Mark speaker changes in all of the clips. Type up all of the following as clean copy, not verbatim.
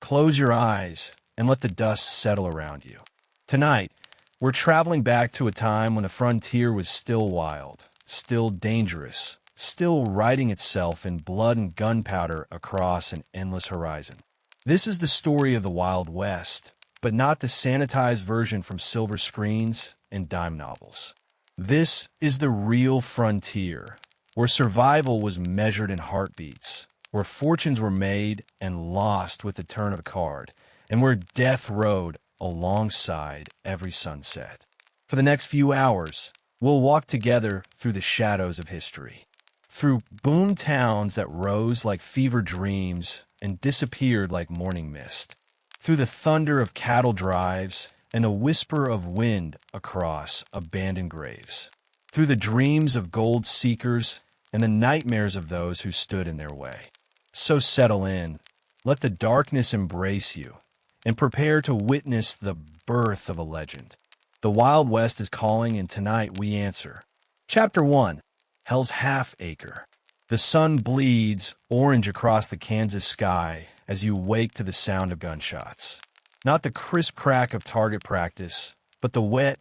Speaker 1: close your eyes and let the dust settle around you. Tonight, we're traveling back to a time when the frontier was still wild, still dangerous, still writing itself in blood and gunpowder across an endless horizon. This is the story of the Wild West, but not the sanitized version from silver screens and dime novels. This is the real frontier, where survival was measured in heartbeats, where fortunes were made and lost with the turn of a card, and where death rode alongside every sunset. For the next few hours, we'll walk together through the shadows of history, through boom towns that rose like fever dreams and disappeared like morning mist, through the thunder of cattle drives and the whisper of wind across abandoned graves, through the dreams of gold seekers and the nightmares of those who stood in their way. So settle in, let the darkness embrace you, and prepare to witness the birth of a legend. The Wild West is calling, and tonight we answer. Chapter 1, Hell's Half Acre. The sun bleeds orange across the Kansas sky as you wake to the sound of gunshots. Not the crisp crack of target practice, but the wet,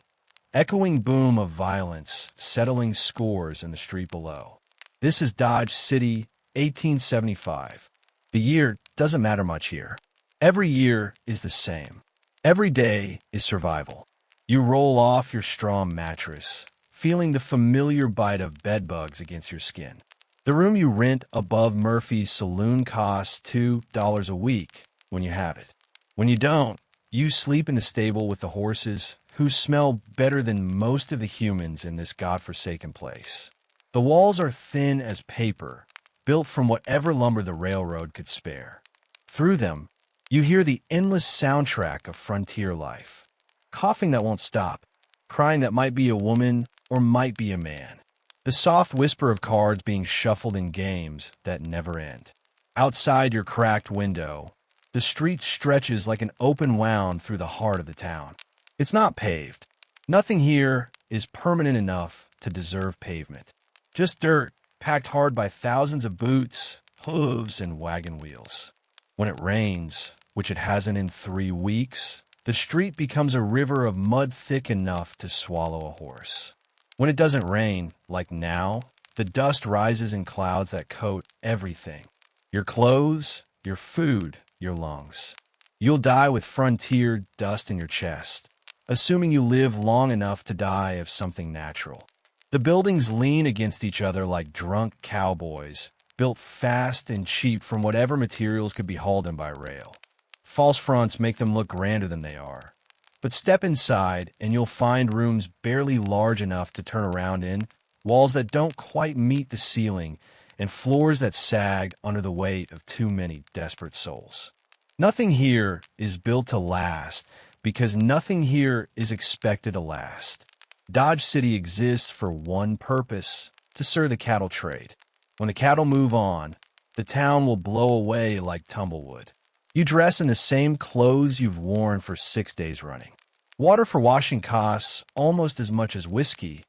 Speaker 1: echoing boom of violence settling scores in the street below. This is Dodge City, 1875. The year doesn't matter much here. Every year is the same. Every day is survival. You roll off your straw mattress, feeling the familiar bite of bedbugs against your skin. The room you rent above Murphy's saloon costs $2 a week when you have it. When you don't, you sleep in the stable with the horses, who smell better than most of the humans in this godforsaken place. The walls are thin as paper, built from whatever lumber the railroad could spare. Through them, you hear the endless soundtrack of frontier life. Coughing that won't stop, crying that might be a woman or might be a man. The soft whisper of cards being shuffled in games that never end. Outside your cracked window, the street stretches like an open wound through the heart of the town. It's not paved. Nothing here is permanent enough to deserve pavement. Just dirt, packed hard by thousands of boots, hooves, and wagon wheels. When it rains, which it hasn't in 3 weeks, the street becomes a river of mud thick enough to swallow a horse. When it doesn't rain, like now, the dust rises in clouds that coat everything. Your clothes, your food, your lungs. You'll die with frontier dust in your chest, assuming you live long enough to die of something natural. The buildings lean against each other like drunk cowboys, built fast and cheap from whatever materials could be hauled in by rail. False fronts make them look grander than they are. But step inside and you'll find rooms barely large enough to turn around in, walls that don't quite meet the ceiling, and floors that sag under the weight of too many desperate souls. Nothing here is built to last, because nothing here is expected to last. Dodge City exists for one purpose: to serve the cattle trade. When the cattle move on, the town will blow away like tumblewood. You dress in the same clothes you've worn for 6 days running. Water for washing costs almost as much as whiskey,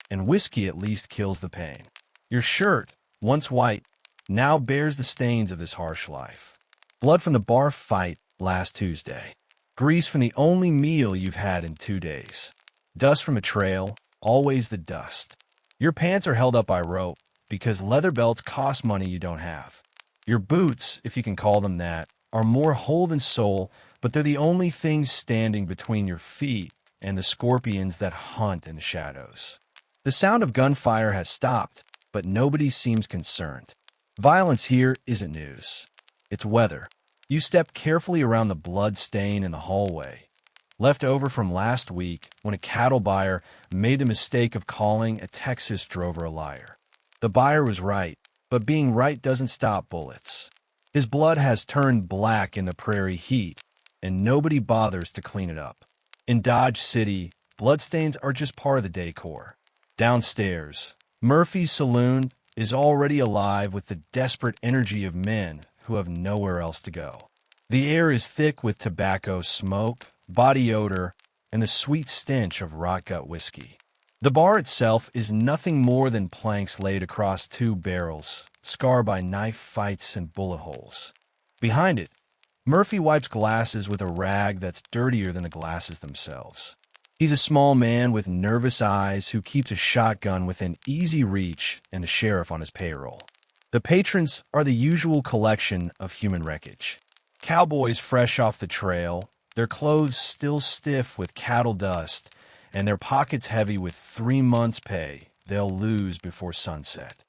Speaker 1: and whiskey at least kills the pain. Your shirt, once white, now bears the stains of this harsh life. Blood from the bar fight last Tuesday. Grease from the only meal you've had in 2 days. Dust from a trail, always the dust. Your pants are held up by rope because leather belts cost money you don't have. Your boots, if you can call them that, are more whole than soul, but they're the only things standing between your feet and the scorpions that hunt in the shadows. The sound of gunfire has stopped, but nobody seems concerned. Violence here isn't news. It's weather. You step carefully around the blood stain in the hallway, left over from last week when a cattle buyer made the mistake of calling a Texas drover a liar. The buyer was right, but being right doesn't stop bullets. His blood has turned black in the prairie heat, and nobody bothers to clean it up. In Dodge City, bloodstains are just part of the decor. Downstairs, Murphy's saloon is already alive with the desperate energy of men who have nowhere else to go. The air is thick with tobacco smoke, body odor, and the sweet stench of rot gut whiskey. The bar itself is nothing more than planks laid across 2 barrels, scarred by knife fights and bullet holes. Behind it, Murphy wipes glasses with a rag that's dirtier than the glasses themselves. He's a small man with nervous eyes who keeps a shotgun within easy reach and a sheriff on his payroll. The patrons are the usual collection of human wreckage. Cowboys fresh off the trail, their clothes still stiff with cattle dust, and their pockets heavy with 3 months' pay they'll lose before sunset.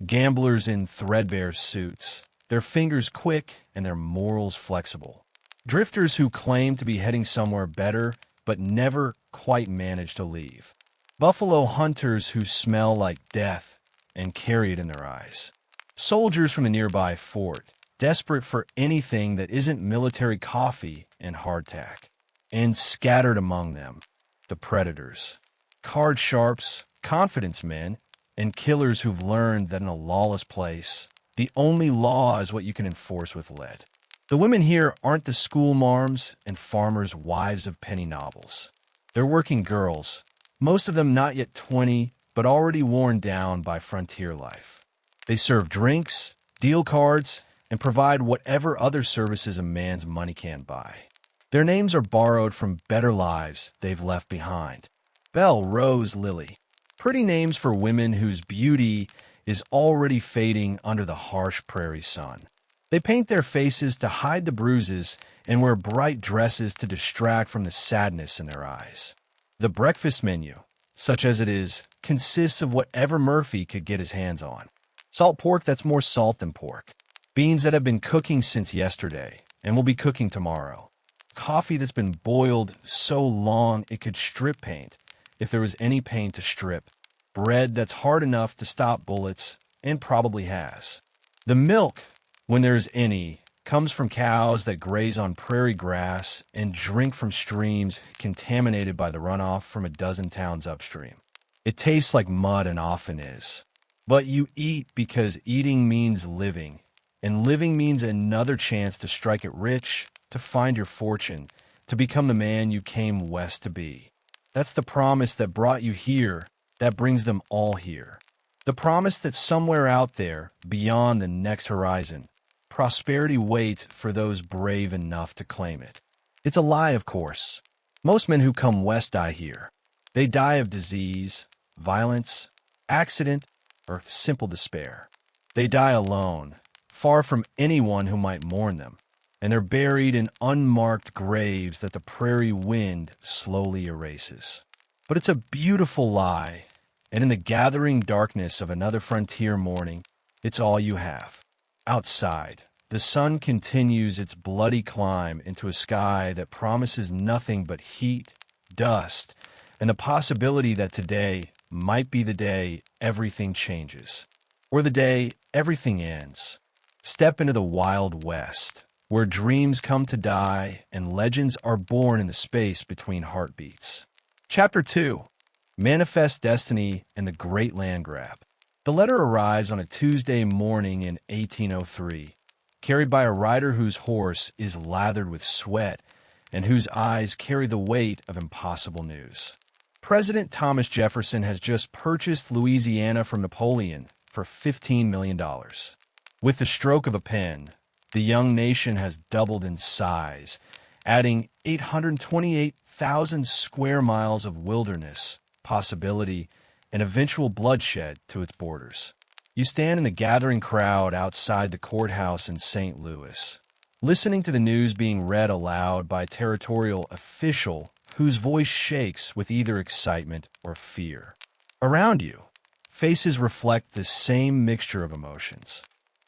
Speaker 1: Gamblers in threadbare suits, their fingers quick and their morals flexible. Drifters who claim to be heading somewhere better but never quite manage to leave. Buffalo hunters who smell like death and carry it in their eyes. Soldiers from the nearby fort, desperate for anything that isn't military coffee and hardtack. And scattered among them, the predators. Card sharps, confidence men, and killers who've learned that in a lawless place, the only law is what you can enforce with lead. The women here aren't the school marms and farmers' wives of penny novels. They're working girls, most of them not yet 20, but already worn down by frontier life. They serve drinks, deal cards, and provide whatever other services a man's money can't buy. Their names are borrowed from better lives they've left behind. Belle, Rose, Lily. Pretty names for women whose beauty is already fading under the harsh prairie sun. They paint their faces to hide the bruises and wear bright dresses to distract from the sadness in their eyes. The breakfast menu, such as it is, consists of whatever Murphy could get his hands on. Salt pork that's more salt than pork. Beans that have been cooking since yesterday and will be cooking tomorrow. Coffee that's been boiled so long it could strip paint, if there was any paint to strip. Bread that's hard enough to stop bullets, and probably has. The milk, when there is any, comes from cows that graze on prairie grass and drink from streams contaminated by the runoff from a dozen towns upstream. It tastes like mud and often is. But you eat because eating means living, and living means another chance to strike it rich, to find your fortune, to become the man you came west to be. That's the promise that brought you here, that brings them all here. The promise that somewhere out there, beyond the next horizon, prosperity waits for those brave enough to claim it. It's a lie, of course. Most men who come west die here. They die of disease, violence, accident, or simple despair. They die alone, far from anyone who might mourn them, and they're buried in unmarked graves that the prairie wind slowly erases. But it's a beautiful lie, and in the gathering darkness of another frontier morning, it's all you have. Outside, the sun continues its bloody climb into a sky that promises nothing but heat, dust, and the possibility that today might be the day everything changes, or the day everything ends. Step into the Wild West, where dreams come to die and legends are born in the space between heartbeats. Chapter 2. Manifest Destiny and the Great Land Grab. The letter arrives on a Tuesday morning in 1803, carried by a rider whose horse is lathered with sweat and whose eyes carry the weight of impossible news. President Thomas Jefferson has just purchased Louisiana from Napoleon for $15 million. With the stroke of a pen, the young nation has doubled in size, adding 828,000 square miles of wilderness, possibility, and eventual bloodshed to its borders. You stand in the gathering crowd outside the courthouse in St. Louis, listening to the news being read aloud by a territorial official whose voice shakes with either excitement or fear. Around you, faces reflect the same mixture of emotions.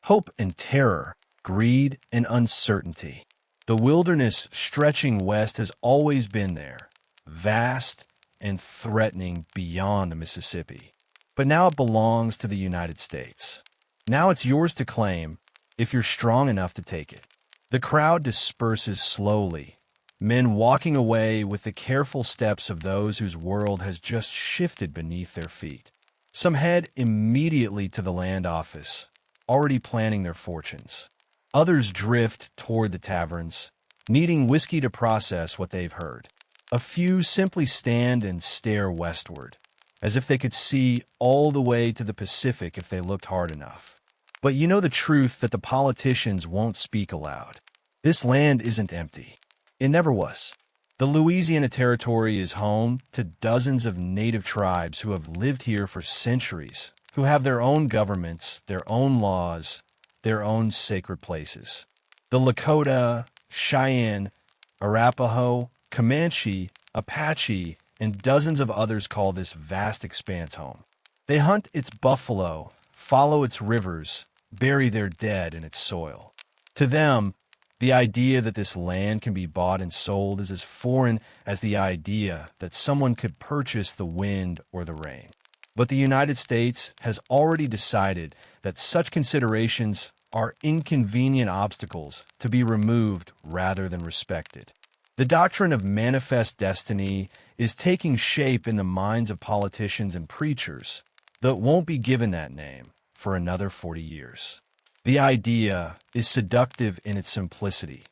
Speaker 1: Hope and terror, greed and uncertainty. The wilderness stretching west has always been there, vast and threatening beyond the Mississippi. But now it belongs to the United States. Now it's yours to claim if you're strong enough to take it. The crowd disperses slowly, men walking away with the careful steps of those whose world has just shifted beneath their feet. Some head immediately to the land office, already planning their fortunes. Others drift toward the taverns, needing whiskey to process what they've heard. A few simply stand and stare westward, as if they could see all the way to the Pacific if they looked hard enough. But you know the truth that the politicians won't speak aloud. This land isn't empty. It never was. The Louisiana Territory is home to dozens of native tribes who have lived here for centuries, who have their own governments, their own laws, their own sacred places. The Lakota, Cheyenne, Arapaho, Comanche, Apache, and dozens of others call this vast expanse home. They hunt its buffalo, follow its rivers, bury their dead in its soil. To them, the idea that this land can be bought and sold is as foreign as the idea that someone could purchase the wind or the rain. But the United States has already decided that such considerations are inconvenient obstacles to be removed rather than respected. The doctrine of manifest destiny is taking shape in the minds of politicians and preachers, though it won't be given that name for another 40 years. The idea is seductive in its simplicity.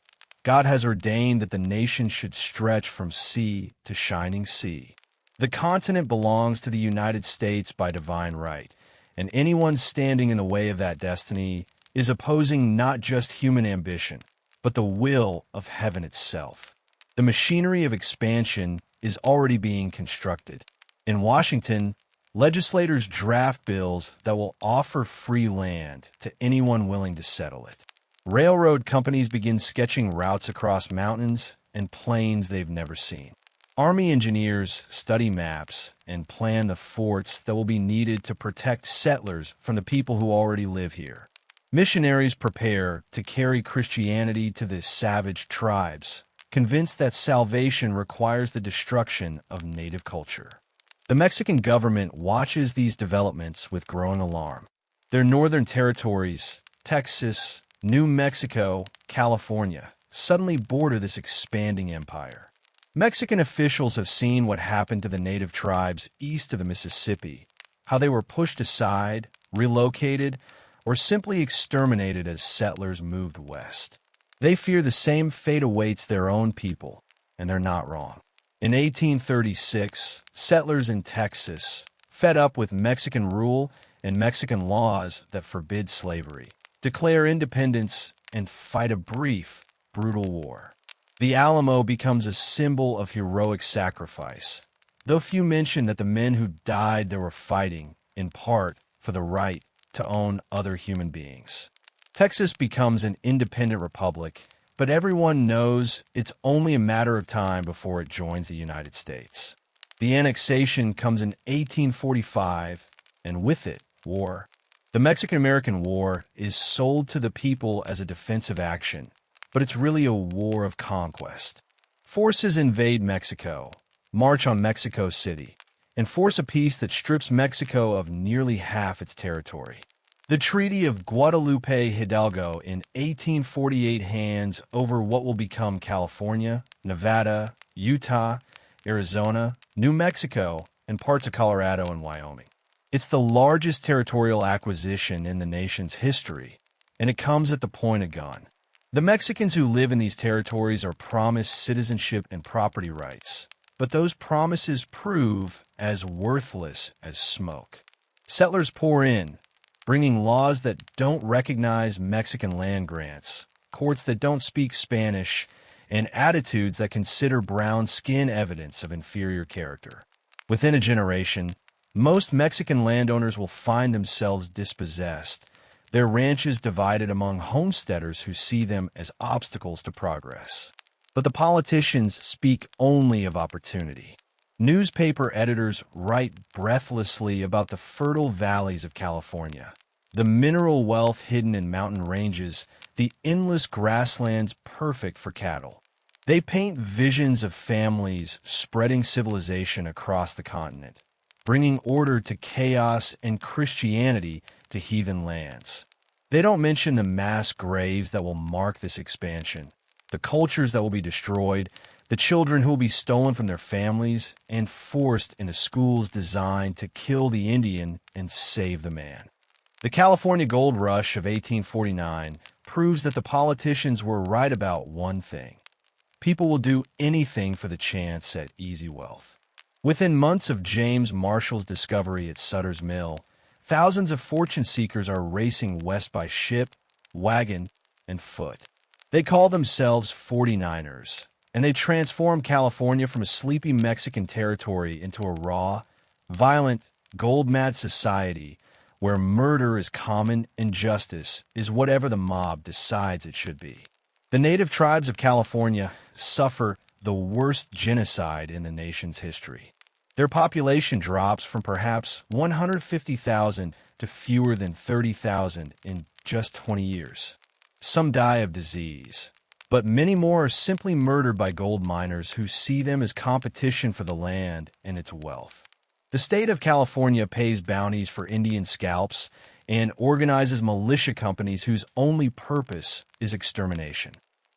Speaker 1: God has ordained that the nation should stretch from sea to shining sea. The continent belongs to the United States by divine right, and anyone standing in the way of that destiny is opposing not just human ambition, but the will of heaven itself. The machinery of expansion is already being constructed. In Washington, legislators draft bills that will offer free land to anyone willing to settle it. Railroad companies begin sketching routes across mountains and plains they've never seen. Army engineers study maps and plan the forts that will be needed to protect settlers from the people who already live here. Missionaries prepare to carry Christianity to the savage tribes, convinced that salvation requires the destruction of native culture. The Mexican government watches these developments with growing alarm. Their northern territories, Texas, New Mexico, California, suddenly border this expanding empire. Mexican officials have seen what happened to the native tribes east of the Mississippi, how they were pushed aside, relocated, or simply exterminated as settlers moved west. They fear the same fate awaits their own people, and they're not wrong. In 1836, settlers in Texas, fed up with Mexican rule and Mexican laws that forbid slavery, declare independence and fight a brief, brutal war. The Alamo becomes a symbol of heroic sacrifice, though few mention that the men who died there were fighting, in part, for the right to own other human beings. Texas becomes an independent republic, but everyone knows it's only a matter of time before it joins the United States. The annexation comes in 1845, and with it, war. The Mexican-American War is sold to the people as a defensive action, but it's really a war of conquest. Forces invade Mexico, march on Mexico City, and force a peace that strips Mexico of nearly half its territory. The Treaty of Guadalupe Hidalgo in 1848 hands over what will become California, Nevada, Utah, Arizona, New Mexico, and parts of Colorado and Wyoming. It's the largest territorial acquisition in the nation's history, and it comes at the point of gun. The Mexicans who live in these territories are promised citizenship and property rights, but those promises prove as worthless as smoke. Settlers pour in, bringing laws that don't recognize Mexican land grants, courts that don't speak Spanish, and attitudes that consider brown skin evidence of inferior character. Within a generation, most Mexican landowners will find themselves dispossessed, their ranches divided among homesteaders who see them as obstacles to progress. But the politicians speak only of opportunity. Newspaper editors write breathlessly about the fertile valleys of California, the mineral wealth hidden in mountain ranges, the endless grasslands perfect for cattle. They paint visions of families spreading civilization across the continent, bringing order to chaos and Christianity to heathen lands. They don't mention the mass graves that will mark this expansion, the cultures that will be destroyed, the children who will be stolen from their families and forced into schools designed to kill the Indian and save the man. The California Gold Rush of 1849 proves that the politicians were right about one thing. People will do anything for the chance at easy wealth. Within months of James Marshall's discovery at Sutter's Mill, thousands of fortune seekers are racing west by ship, wagon, and foot. They call themselves 49ers, and they transform California from a sleepy Mexican territory into a raw, violent, gold-mad society where murder is common and justice is whatever the mob decides it should be. The native tribes of California suffer the worst genocide in the nation's history. Their population drops from perhaps 150,000 to fewer than 30,000 in just 20 years. Some die of disease, but many more are simply murdered by gold miners who see them as competition for the land and its wealth. The state of California pays bounties for Indian scalps and organizes militia companies whose only purpose is extermination.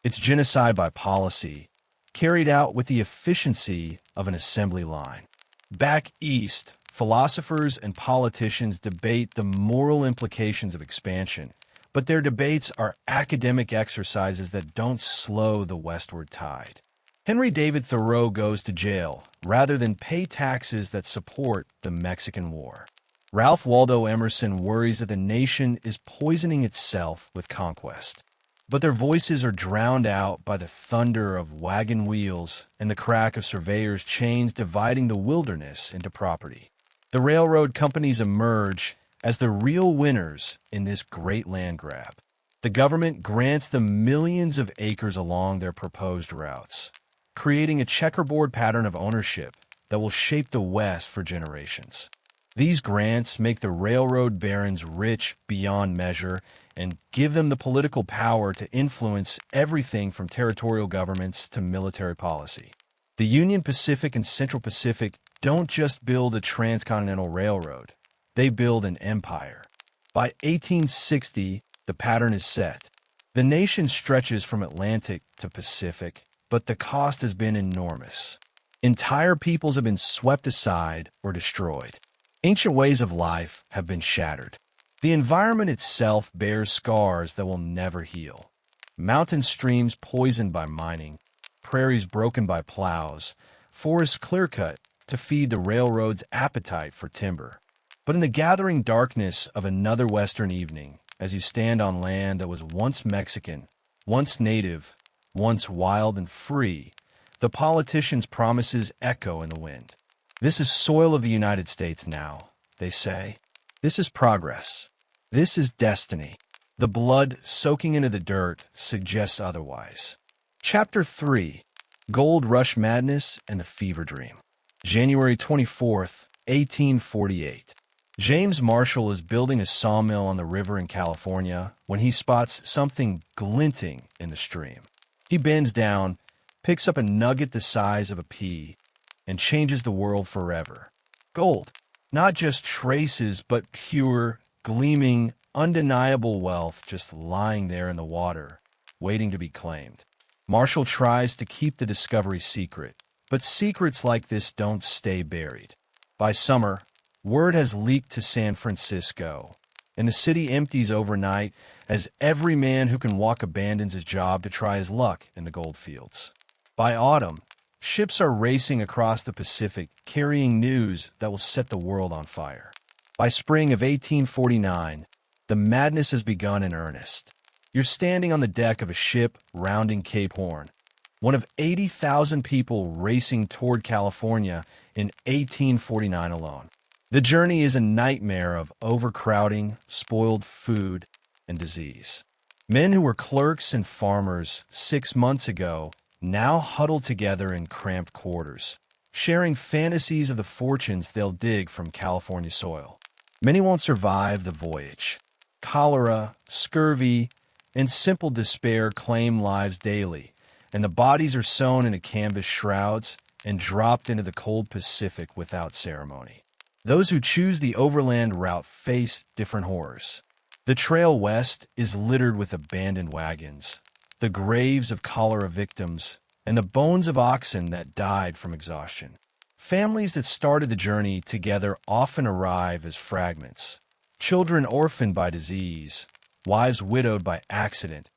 Speaker 1: It's genocide by policy, carried out with the efficiency of an assembly line. Back east, philosophers and politicians debate the moral implications of expansion, but their debates are academic exercises that don't slow the westward tide. Henry David Thoreau goes to jail rather than pay taxes that support the Mexican War. Ralph Waldo Emerson worries that the nation is poisoning itself with conquest. But their voices are drowned out by the thunder of wagon wheels and the crack of surveyors' chains dividing the wilderness into property. The railroad companies emerge as the real winners in this great land grab. The government grants them millions of acres along their proposed routes, creating a checkerboard pattern of ownership that will shape the West for generations. These grants make the railroad barons rich beyond measure and give them the political power to influence everything from territorial governments to military policy. The Union Pacific and Central Pacific don't just build a transcontinental railroad, they build an empire. By 1860, the pattern is set. The nation stretches from Atlantic to Pacific, but the cost has been enormous. Entire peoples have been swept aside or destroyed. Ancient ways of life have been shattered. The environment itself bears scars that will never heal. Mountain streams poisoned by mining, prairies broken by plows, forests clear-cut to feed the railroad's appetite for timber. But in the gathering darkness of another western evening, as you stand on land that was once Mexican, once native, once wild and free, the politicians' promises echo in the wind. This is soil of the United States now, they say. This is progress. This is destiny. The blood soaking into the dirt suggests otherwise. Chapter 3: Gold Rush Madness and the Fever Dream. January 24th, 1848. James Marshall is building a sawmill on the river in California when he spots something glinting in the stream. He bends down, picks up a nugget the size of a pea, and changes the world forever. Gold. Not just traces, but pure, gleaming, undeniable wealth just lying there in the water, waiting to be claimed. Marshall tries to keep the discovery secret, but secrets like this don't stay buried. By summer, word has leaked to San Francisco, and the city empties overnight as every man who can walk abandons his job to try his luck in the gold fields. By autumn, ships are racing across the Pacific, carrying news that will set the world on fire. By spring of 1849, the madness has begun in earnest. You're standing on the deck of a ship rounding Cape Horn, one of 80,000 people racing toward California in 1849 alone. The journey is a nightmare of overcrowding, spoiled food, and disease. Men who were clerks and farmers 6 months ago now huddled together in cramped quarters, sharing fantasies of the fortunes they'll dig from California soil. Many won't survive the voyage. Cholera, scurvy, and simple despair claim lives daily, and the bodies are sewn into canvas shrouds and dropped into the cold Pacific without ceremony. Those who choose the overland route face different horrors. The trail west is littered with abandoned wagons, the graves of cholera victims, and the bones of oxen that died from exhaustion. Families that started the journey together often arrive as fragments. Children orphaned by disease, wives widowed by accident,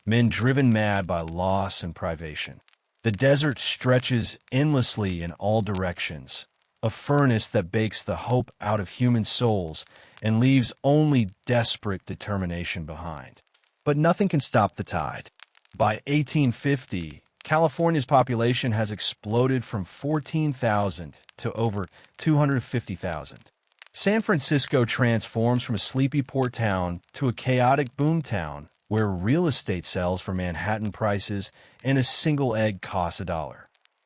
Speaker 1: men driven mad by loss and privation. The desert stretches endlessly in all directions, a furnace that bakes the hope out of human souls and leaves only desperate determination behind. But nothing can stop the tide. By 1850, California's population has exploded from 14,000 to over 250,000. San Francisco transforms from a sleepy port town to a chaotic boom town where real estate sells for Manhattan prices and a single egg costs $1.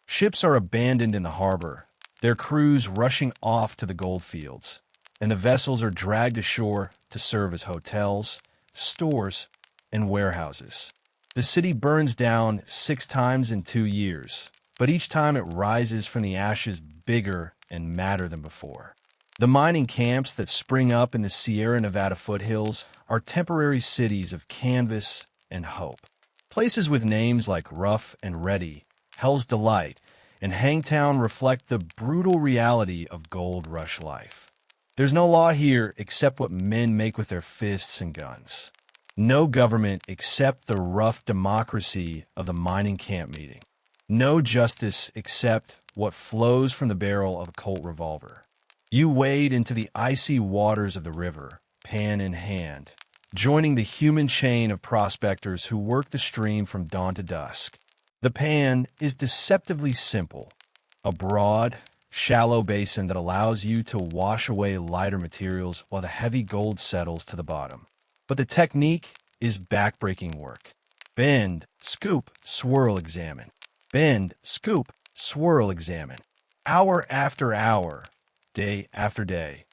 Speaker 1: Ships are abandoned in the harbor, their crews rushing off to the gold fields, and the vessels are dragged ashore to serve as hotels, stores, and warehouses. The city burns down 6 times in 2 years, but each time it rises from the ashes bigger and madder than before. The mining camps that spring up in the Sierra Nevada foothills are temporary cities of canvas and hope. Places with names like Rough and Ready, Hell's Delight, and Hangtown reflect the brutal reality of gold rush life. There's no law here except what men make with their fists and guns. No government except the rough democracy of the mining camp meeting. No justice except what flows from the barrel of a Colt revolver. You wade into the icy waters of the river, pan in hand, joining the human chain of prospectors who work the stream from dawn to dusk. The pan is deceptively simple, a broad, shallow basin that allows you to wash away lighter materials while the heavy gold settles to the bottom. But the technique is backbreaking work. Bend, scoop, swirl, examine. Bend, scoop, swirl, examine. Hour after hour, day after day,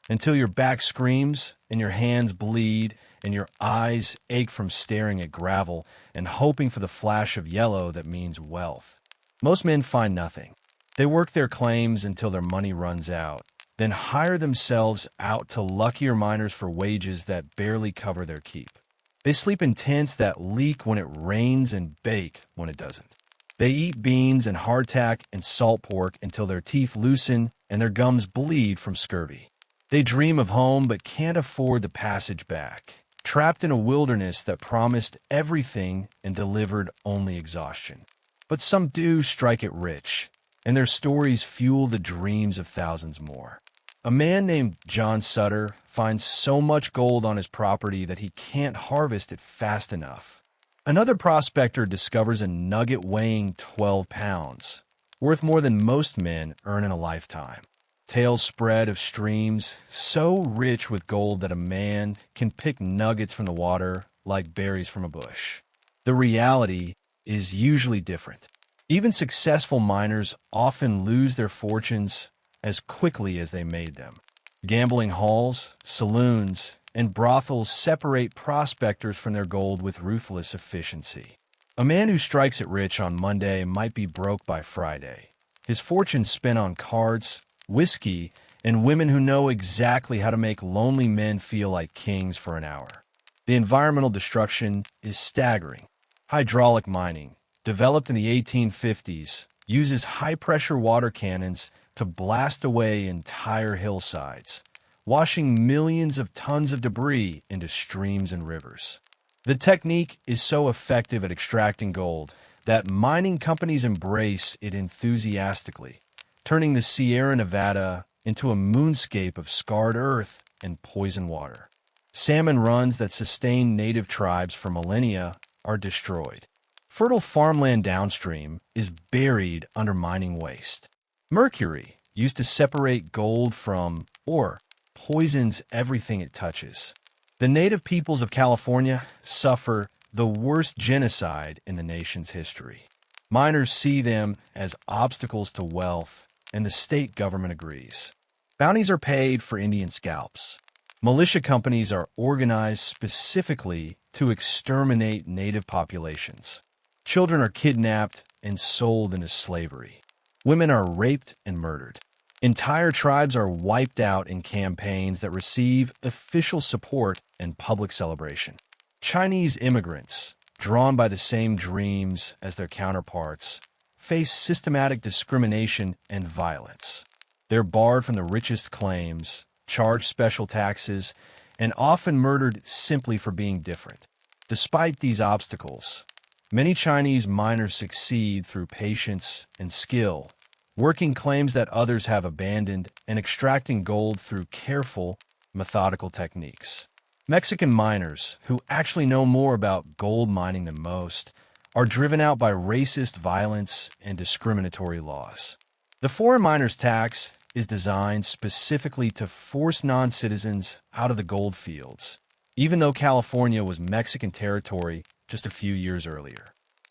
Speaker 1: until your back screams and your hands bleed and your eyes ache from staring at gravel and hoping for the flash of yellow that means wealth. Most men find nothing. They work their claims until their money runs out, then hire themselves out to luckier miners for wages that barely cover their keep. They sleep in tents that leak when it rains and bake when it doesn't. They eat beans and hardtack and salt pork until their teeth loosen and their gums bleed from scurvy. They dream of home but can't afford the passage back, trapped in a wilderness that promised everything and delivered only exhaustion. But some do strike it rich, and their stories fuel the dreams of thousands more. A man named John Sutter finds so much gold on his property that he can't harvest it fast enough. Another prospector discovers a nugget weighing 12 pounds, worth more than most men earn in a lifetime. Tales spread of streams so rich with gold that a man can pick nuggets from the water like berries from a bush. The reality is usually different. Even successful miners often lose their fortunes as quickly as they made them. Gambling halls, saloons, and brothels separate prospectors from their gold with ruthless efficiency. A man who strikes it rich on Monday might be broke by Friday. His fortune spent on cards, whiskey, and women who know exactly how to make lonely men feel like kings for an hour. The environmental destruction is staggering. Hydraulic mining, developed in the 1850s, uses high-pressure water cannons to blast away entire hillsides, washing millions of tons of debris into streams and rivers. The technique is so effective at extracting gold that mining companies embrace it enthusiastically, turning the Sierra Nevada into a moonscape of scarred earth and poison water. Salmon runs that sustain native tribes for millennia are destroyed. Fertile farmland downstream is buried under mining waste. Mercury, used to separate gold from ore, poisons everything it touches. The native peoples of California suffer the worst genocide in the nation's history. Miners see them as obstacles to wealth, and the state government agrees. Bounties are paid for Indian scalps. Militia companies are organized specifically to exterminate native populations. Children are kidnapped and sold into slavery. Women are raped and murdered. Entire tribes are wiped out in campaigns that receive official support and public celebration. Chinese immigrants, drawn by the same dreams as their counterparts, face systematic discrimination and violence. They're barred from the richest claims, charged special taxes, and often murdered simply for being different. Despite these obstacles, many Chinese miners succeed through patience and skill, working claims that others have abandoned and extracting gold through careful, methodical techniques. Mexican miners, who actually know more about gold mining than most, are driven out by racist violence and discriminatory laws. The foreign miners tax is designed specifically to force non-citizens out of the gold fields, even though California was Mexican territory just a few years earlier.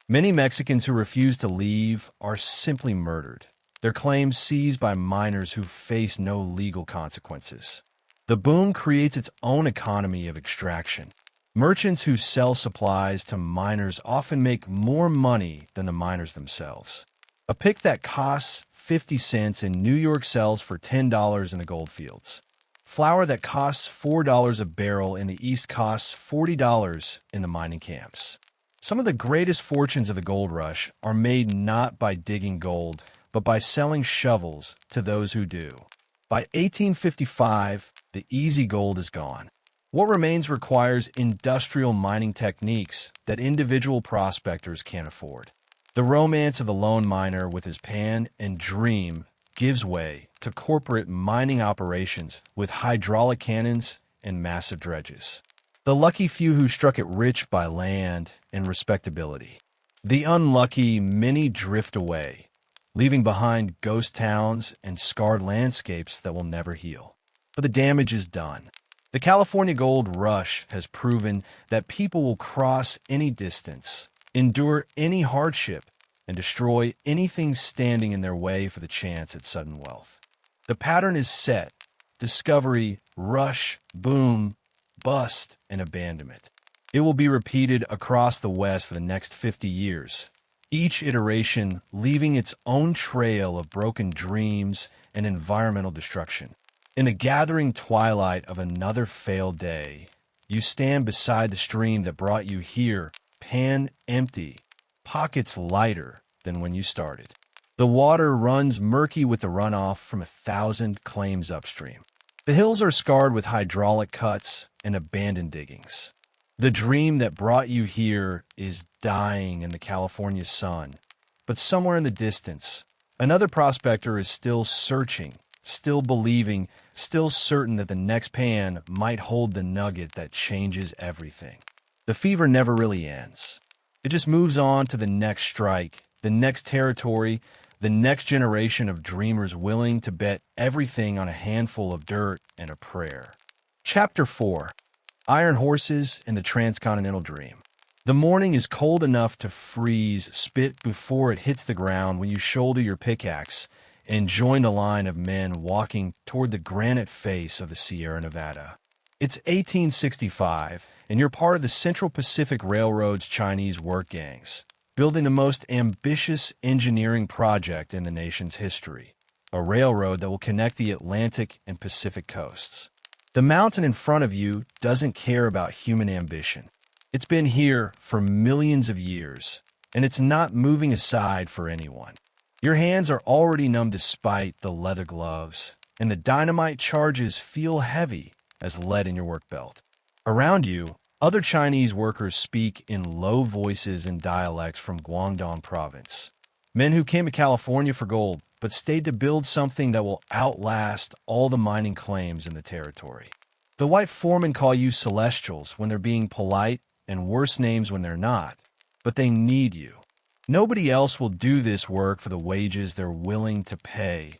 Speaker 1: Many Mexicans who refuse to leave are simply murdered, their claims seized by miners who face no legal consequences. The boom creates its own economy of extraction. Merchants who sell supplies to miners often make more money than the miners themselves. A pick that costs 50 cents in New York sells for $10 in the gold fields. Flour that costs $4 a barrel in the East costs $40 in the mining camps. Some of the greatest fortunes of the gold rush are made not by digging gold, but by selling shovels to those who do. By 1855, the easy gold is gone. What remains requires industrial mining techniques that individual prospectors can't afford. The romance of the lone miner with his pan and dream gives way to corporate mining operations with hydraulic cannons and massive dredges. The lucky few who struck it rich by land and respectability. The unlucky many drift away, leaving behind ghost towns and scarred landscapes that will never heal. But the damage is done. The California gold rush has proven that people will cross any distance, endure any hardship, and destroy anything standing in their way for the chance at sudden wealth. The pattern is set: discovery, rush, boom, bust, and abandonment. It will be repeated across the West for the next 50 years, each iteration leaving its own trail of broken dreams and environmental destruction. In the gathering twilight of another failed day, you stand beside the stream that brought you here, pan empty, pockets lighter than when you started. The water runs murky with the runoff from 1,000 claims upstream. The hills are scarred with hydraulic cuts and abandoned diggings. The dream that brought you here is dying in the California sun, but somewhere in the distance, another prospector is still searching, still believing, still certain that the next pan might hold the nugget that changes everything. The fever never really ends. It just moves on to the next strike, the next territory, the next generation of dreamers willing to bet everything on a handful of dirt and a prayer. Chapter 4: Iron Horses and the Transcontinental Dream. The morning is cold enough to freeze spit before it hits the ground when you shoulder your pickaxe and join the line of men walking toward the granite face of the Sierra Nevada. It's 1865, and you're part of the Central Pacific Railroad's Chinese work gangs, building the most ambitious engineering project in the nation's history, a railroad that will connect the Atlantic and Pacific coasts. The mountain in front of you doesn't care about human ambition. It's been here for millions of years, and it's not moving aside for anyone. Your hands are already numb despite the leather gloves, and the dynamite charges feel heavy as lead in your work belt. Around you, other Chinese workers speak in low voices and dialects from Guangdong province. Men who came to California for gold, but stayed to build something that will outlast all the mining claims in the territory. The white foremen call you celestials when they're being polite, and worse names when they're not, but they need you. Nobody else will do this work for the wages they're willing to pay,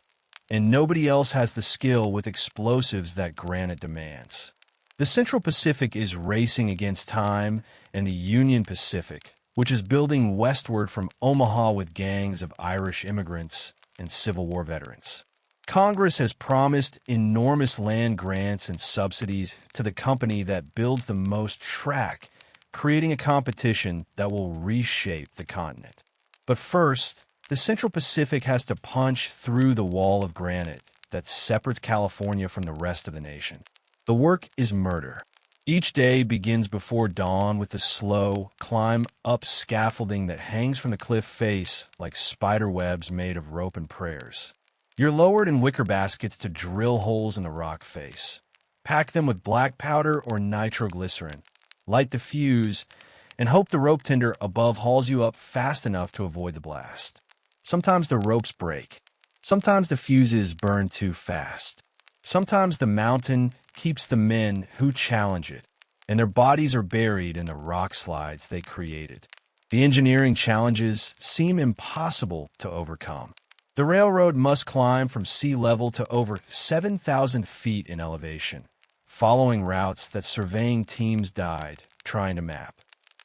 Speaker 1: and nobody else has the skill with explosives that granite demands. The Central Pacific is racing against time, and the Union Pacific, which is building westward from Omaha with gangs of Irish immigrants and Civil War veterans. Congress has promised enormous land grants and subsidies to the company that builds the most track, creating a competition that will reshape the continent. But first, the Central Pacific has to punch through the wall of granite that separates California from the rest of the nation. The work is murder. Each day begins before dawn with the slow climb up scaffolding that hangs from the cliff face like spider webs made of rope and prayers. You're lowered in wicker baskets to drill holes in the rock face. Pack them with black powder or nitroglycerin. Light the fuse, and hope the rope tender above hauls you up fast enough to avoid the blast. Sometimes the ropes break. Sometimes the fuses burn too fast. Sometimes the mountain keeps the men who challenge it, and their bodies are buried in the rock slides they created. The engineering challenges seem impossible to overcome. The railroad must climb from sea level to over 7,000 feet in elevation, following routes that surveying teams died trying to map.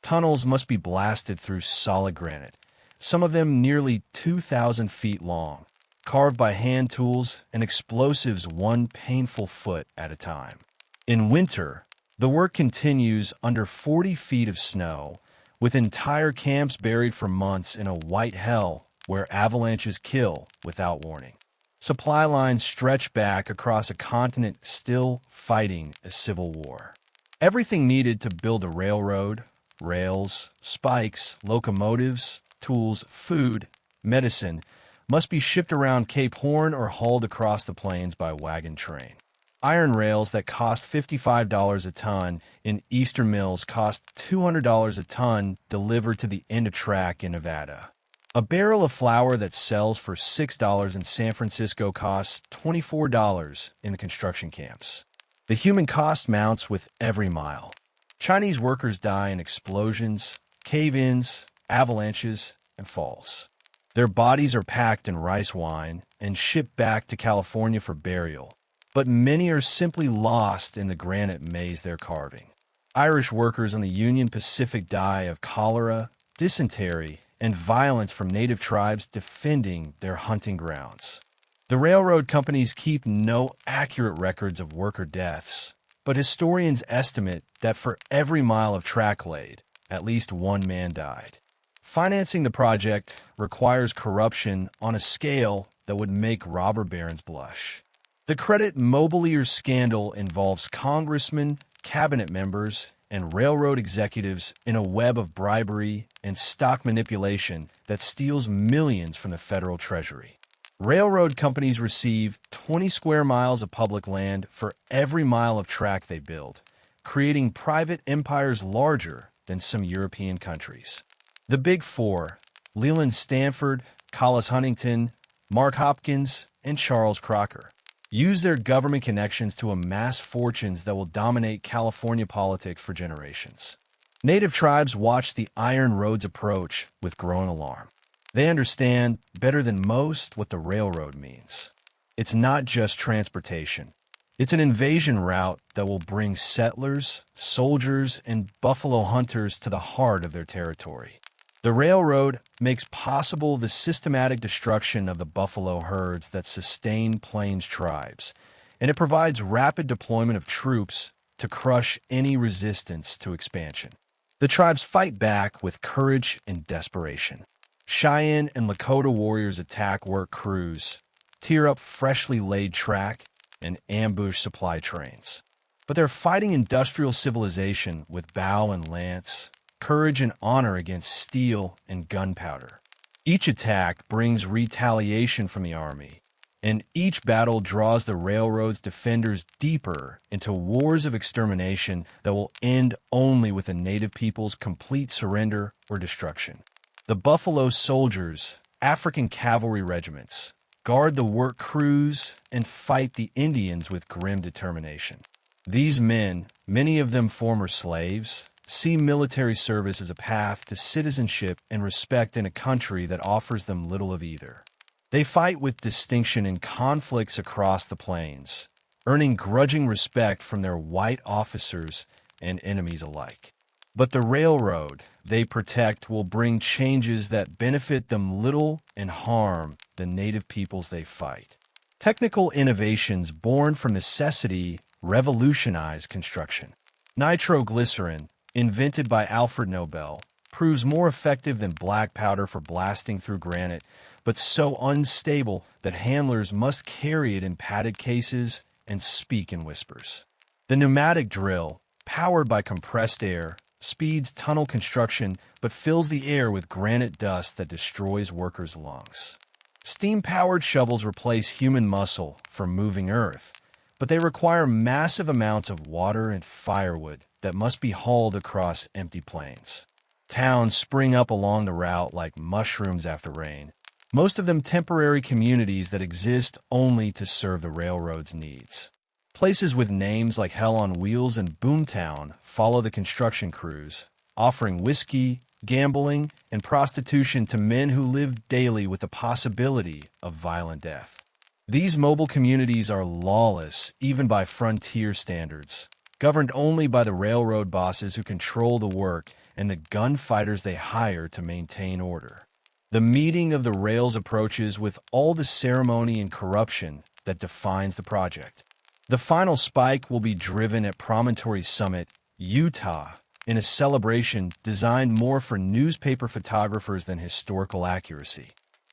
Speaker 1: Tunnels must be blasted through solid granite, some of them nearly 2,000 feet long, carved by hand tools and explosives one painful foot at a time. In winter, the work continues under 40 feet of snow, with entire camps buried for months in a white hell where avalanches kill without warning. Supply lines stretch back across a continent still fighting a civil war. Everything needed to build a railroad, rails, spikes, locomotives, tools, food, medicine, must be shipped around Cape Horn or hauled across the plains by wagon train. Iron rails that cost $55 a ton in eastern mills cost $200 a ton delivered to the end of track in Nevada. A barrel of flour that sells for $6 in San Francisco costs $24 in the construction camps. The human cost mounts with every mile. Chinese workers die in explosions, cave-ins, avalanches, and falls. Their bodies are packed in rice wine and shipped back to California for burial, but many are simply lost in the granite maze they're carving. Irish workers on the Union Pacific die of cholera, dysentery, and violence from native tribes defending their hunting grounds. The railroad companies keep no accurate records of worker deaths, but historians estimate that for every mile of track laid, at least one man died. Financing the project requires corruption on a scale that would make robber barons blush. The Credit Mobilier scandal involves congressmen, cabinet members, and railroad executives in a web of bribery and stock manipulation that steals millions from the federal treasury. Railroad companies receive 20 square miles of public land for every mile of track they build, creating private empires larger than some European countries. The Big Four, Leland Stanford, Collis Huntington, Mark Hopkins, and Charles Crocker, use their government connections to amass fortunes that will dominate California politics for generations. Native tribes watch the Iron Road's approach with growing alarm. They understand better than most what the railroad means. It's not just transportation. It's an invasion route that will bring settlers, soldiers, and buffalo hunters to the heart of their territory. The railroad makes possible the systematic destruction of the buffalo herds that sustain plains tribes, and it provides rapid deployment of troops to crush any resistance to expansion. The tribes fight back with courage and desperation. Cheyenne and Lakota warriors attack work crews, tear up freshly laid track, and ambush supply trains. But they're fighting industrial civilization with bow and lance, courage and honor against steel and gunpowder. Each attack brings retaliation from the army, and each battle draws the railroad's defenders deeper into wars of extermination that will end only with the native people's complete surrender or destruction. The Buffalo Soldiers, African cavalry regiments, guard the work crews and fight the Indians with grim determination. These men, many of them former slaves, see military service as a path to citizenship and respect in a country that offers them little of either. They fight with distinction in conflicts across the plains, earning grudging respect from their white officers and enemies alike. But the railroad they protect will bring changes that benefit them little and harm the native peoples they fight. Technical innovations born from necessity revolutionize construction. Nitroglycerin, invented by Alfred Nobel, proves more effective than black powder for blasting through granite, but so unstable that handlers must carry it in padded cases and speak in whispers. The pneumatic drill, powered by compressed air, speeds tunnel construction but fills the air with granite dust that destroys workers' lungs. Steam-powered shovels replace human muscle for moving earth, but they require massive amounts of water and firewood that must be hauled across empty plains. Towns spring up along the route like mushrooms after rain, most of them temporary communities that exist only to serve the railroad's needs. Places with names like Hell on Wheels and Boomtown follow the construction crews, offering whiskey, gambling, and prostitution to men who live daily with the possibility of violent death. These mobile communities are lawless even by frontier standards, governed only by the railroad bosses who control the work and the gunfighters they hire to maintain order. The meeting of the rails approaches with all the ceremony and corruption that defines the project. The final spike will be driven at Promontory Summit, Utah, in a celebration designed more for newspaper photographers than historical accuracy.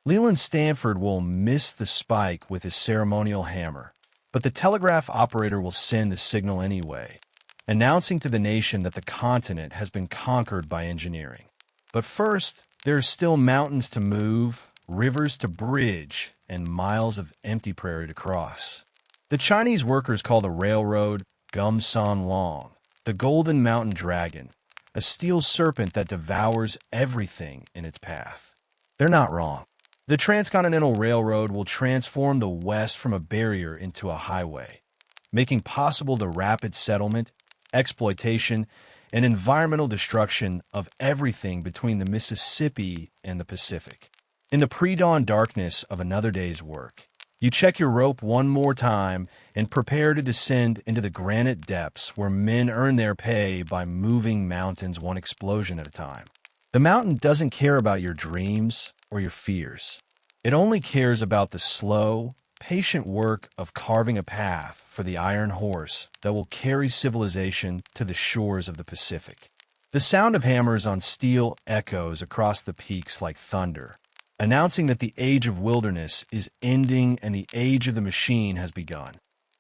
Speaker 1: Leland Stanford will miss the spike with his ceremonial hammer, but the telegraph operator will send the signal anyway, announcing to the nation that the continent has been conquered by engineering. But first, there are still mountains to move, rivers to bridge, and miles of empty prairie to cross. The Chinese workers call the railroad Gum San Long, the Golden Mountain Dragon, a steel serpent that devours everything in its path. They're not wrong. The Transcontinental Railroad will transform the West from a barrier into a highway, making possible the rapid settlement, exploitation, and environmental destruction of everything between the Mississippi and the Pacific. In the pre-dawn darkness of another day's work, you check your rope one more time and prepare to descend into the granite depths where men earn their pay by moving mountains one explosion at a time. The mountain doesn't care about your dreams or your fears. It only cares about the slow, patient work of carving a path for the iron horse that will carry civilization to the shores of the Pacific. The sound of hammers on steel echoes across the peaks like thunder, announcing that the age of wilderness is ending and the age of the machine has begun.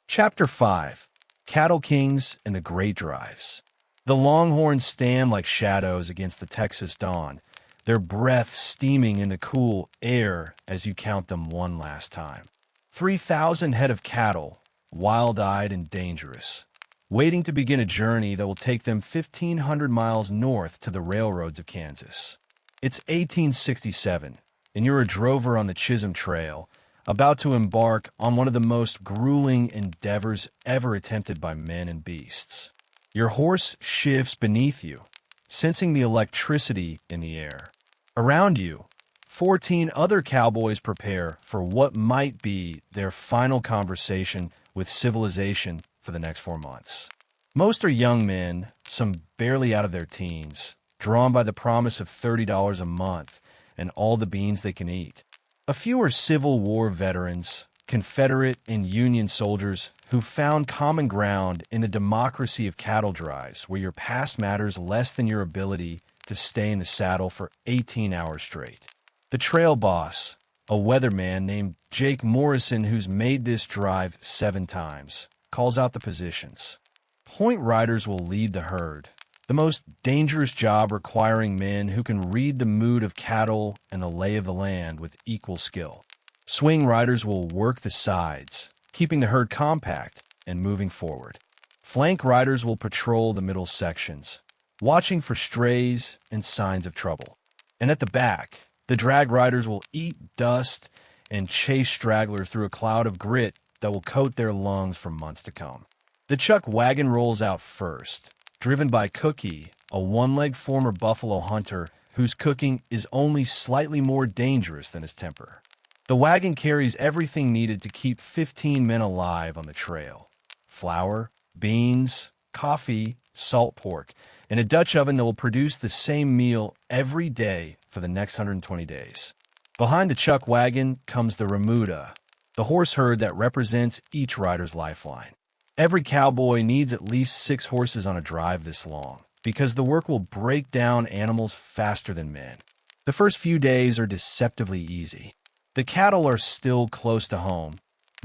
Speaker 1: Chapter 5: Cattle Kings and the Great Drives. The longhorns stand like shadows against the Texas dawn, their breath steaming in the cool air as you count them one last time. 3,000 head of cattle, wild-eyed and dangerous, waiting to begin a journey that will take them 1,500 miles north to the railroads of Kansas. It's 1867, and you're a drover on the Chisholm Trail, about to embark on one of the most grueling endeavors ever attempted by men and beasts. Your horse shifts beneath you, sensing the electricity in the air. Around you, 14 other cowboys prepare for what might be their final conversation with civilization for the next 4 months. Most are young men, some barely out of their teens, drawn by the promise of $30 a month and all the beans they can eat. A few are Civil War veterans, Confederate and Union soldiers who found common ground in the democracy of cattle drives, where your past matters less than your ability to stay in the saddle for 18 hours straight. The trail boss, a weatherman named Jake Morrison who's made this drive 7 times, calls out the positions. Point riders will lead the herd, the most dangerous job requiring men who can read the mood of cattle and the lay of the land with equal skill. Swing riders will work the sides, keeping the herd compact and moving forward. Flank riders will patrol the middle sections, watching for strays and signs of trouble. And at the back, the drag riders will eat dust and chase stragglers through a cloud of grit that will coat their lungs for months to come. The chuck wagon rolls out first, driven by Cookie, a one-legged former buffalo hunter whose cooking is only slightly more dangerous than his temper. The wagon carries everything needed to keep 15 men alive on the trail: flour, beans, coffee, salt pork, and a Dutch oven that will produce the same meal every day for the next 120 days. Behind the chuck wagon comes the remuda, the horse herd that represents each rider's lifeline. Every cowboy needs at least 6 horses on a drive this long, because the work will break down animals faster than men. The first few days are deceptively easy. The cattle are still close to home,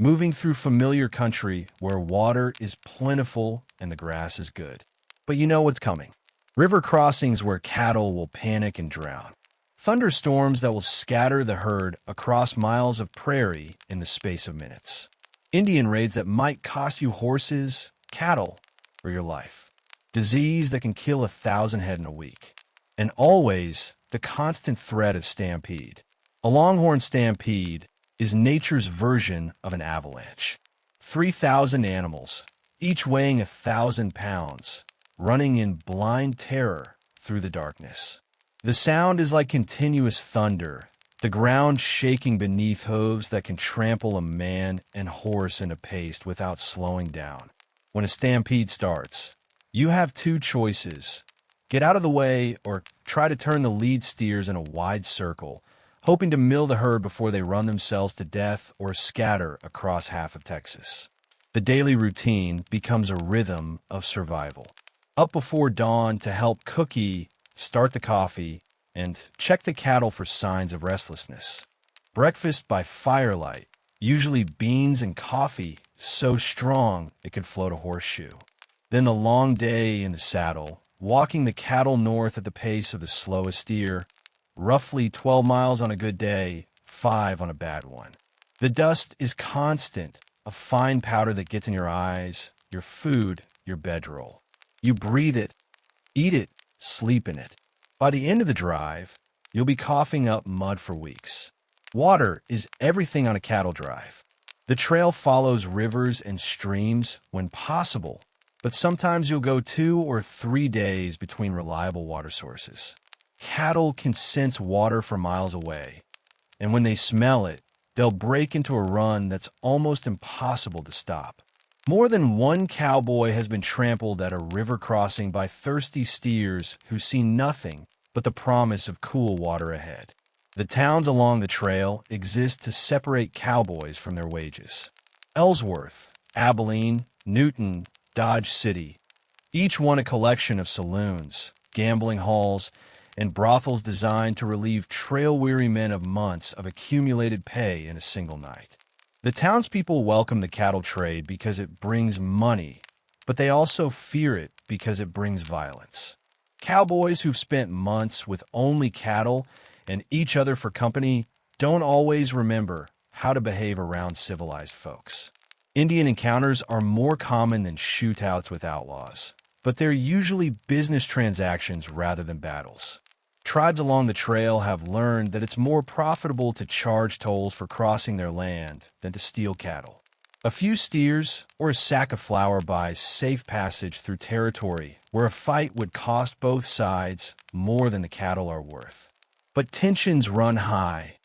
Speaker 1: moving through familiar country where water is plentiful and the grass is good. But you know what's coming. River crossings where cattle will panic and drown. Thunderstorms that will scatter the herd across miles of prairie in the space of minutes. Indian raids that might cost you horses, cattle, or your life. Disease that can kill 1,000 head in a week. And always the constant threat of stampede. A longhorn stampede is nature's version of an avalanche. 3,000 animals, each weighing 1,000 pounds, running in blind terror through the darkness. The sound is like continuous thunder, the ground shaking beneath hooves that can trample a man and horse into paste without slowing down. When a stampede starts, you have two choices: get out of the way or try to turn the lead steers in a wide circle, hoping to mill the herd before they run themselves to death or scatter across half of Texas. The daily routine becomes a rhythm of survival. Up before dawn to help Cookie start the coffee and check the cattle for signs of restlessness. Breakfast by firelight, usually beans and coffee so strong it could float a horseshoe. Then the long day in the saddle, walking the cattle north at the pace of the slowest steer, roughly 12 miles on a good day, 5 on a bad one. The dust is constant, a fine powder that gets in your eyes, your food, your bedroll. You breathe it, eat it, sleep in it. By the end of the drive, you'll be coughing up mud for weeks. Water is everything on a cattle drive. The trail follows rivers and streams when possible, but sometimes you'll go 2 or 3 days between reliable water sources. Cattle can sense water for miles away, and when they smell it, they'll break into a run that's almost impossible to stop. More than one cowboy has been trampled at a river crossing by thirsty steers who see nothing but the promise of cool water ahead. The towns along the trail exist to separate cowboys from their wages. Ellsworth, Abilene, Newton, Dodge City, each one a collection of saloons, gambling halls, and brothels designed to relieve trail-weary men of months of accumulated pay in a single night. The townspeople welcome the cattle trade because it brings money, but they also fear it because it brings violence. Cowboys who've spent months with only cattle and each other for company don't always remember how to behave around civilized folks. Indian encounters are more common than shootouts with outlaws, but they're usually business transactions rather than battles. Tribes along the trail have learned that it's more profitable to charge tolls for crossing their land than to steal cattle. A few steers or a sack of flour buys safe passage through territory where a fight would cost both sides more than the cattle are worth. But tensions run high,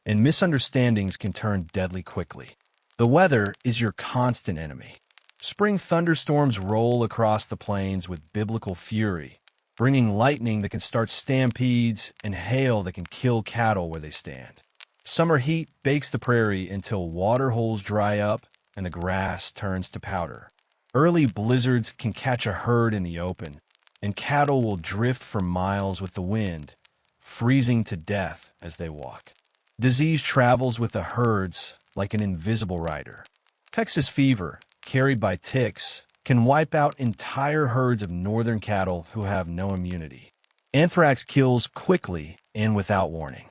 Speaker 1: and misunderstandings can turn deadly quickly. The weather is your constant enemy. Spring thunderstorms roll across the plains with biblical fury, bringing lightning that can start stampedes and hail that can kill cattle where they stand. Summer heat bakes the prairie until water holes dry up and the grass turns to powder. Early blizzards can catch a herd in the open, and cattle will drift for miles with the wind, freezing to death as they walk. Disease travels with the herds like an invisible rider. Texas fever, carried by ticks, can wipe out entire herds of northern cattle who have no immunity. Anthrax kills quickly and without warning.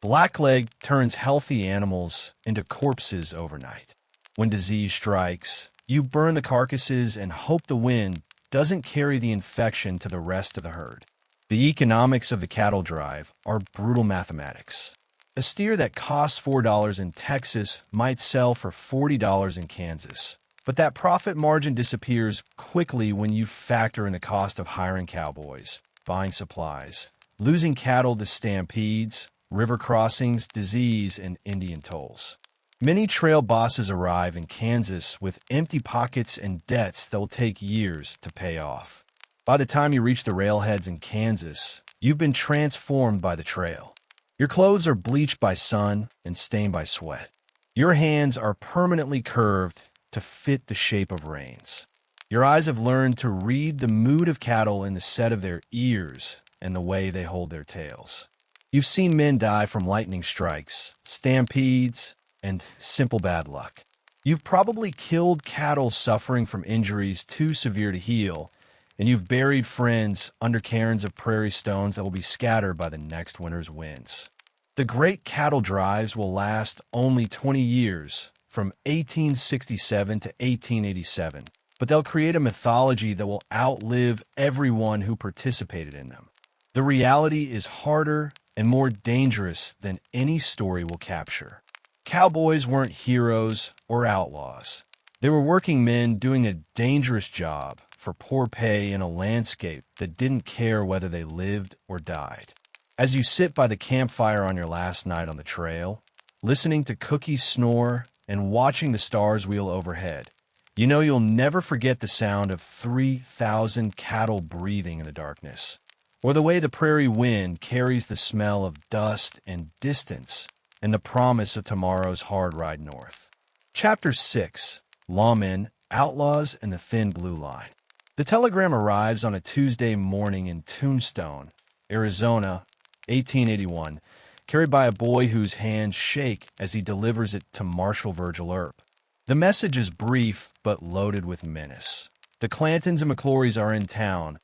Speaker 1: Blackleg turns healthy animals into corpses overnight. When disease strikes, you burn the carcasses and hope the wind doesn't carry the infection to the rest of the herd. The economics of the cattle drive are brutal mathematics. A steer that costs $4 in Texas might sell for $40 in Kansas. But that profit margin disappears quickly when you factor in the cost of hiring cowboys, buying supplies, losing cattle to stampedes, river crossings, disease, and Indian tolls. Many trail bosses arrive in Kansas with empty pockets and debts that will take years to pay off. By the time you reach the railheads in Kansas, you've been transformed by the trail. Your clothes are bleached by sun and stained by sweat. Your hands are permanently curved to fit the shape of reins. Your eyes have learned to read the mood of cattle in the set of their ears and the way they hold their tails. You've seen men die from lightning strikes, stampedes, and simple bad luck. You've probably killed cattle suffering from injuries too severe to heal, and you've buried friends under cairns of prairie stones that will be scattered by the next winter's winds. The great cattle drives will last only 20 years, from 1867 to 1887, but they'll create a mythology that will outlive everyone who participated in them. The reality is harder and more dangerous than any story will capture. Cowboys weren't heroes or outlaws. They were working men doing a dangerous job for poor pay in a landscape that didn't care whether they lived or died. As you sit by the campfire on your last night on the trail, listening to cookies snore and watching the stars wheel overhead, you know you'll never forget the sound of 3,000 cattle breathing in the darkness, or the way the prairie wind carries the smell of dust and distance and the promise of tomorrow's hard ride north. Chapter 6: Lawmen, Outlaws, and the Thin Blue Line. The telegram arrives on a Tuesday morning in Tombstone, Arizona, 1881, carried by a boy whose hands shake as he delivers it to Marshal Virgil Earp. The message is brief but loaded with menace. The Clantons and McClorys are in town,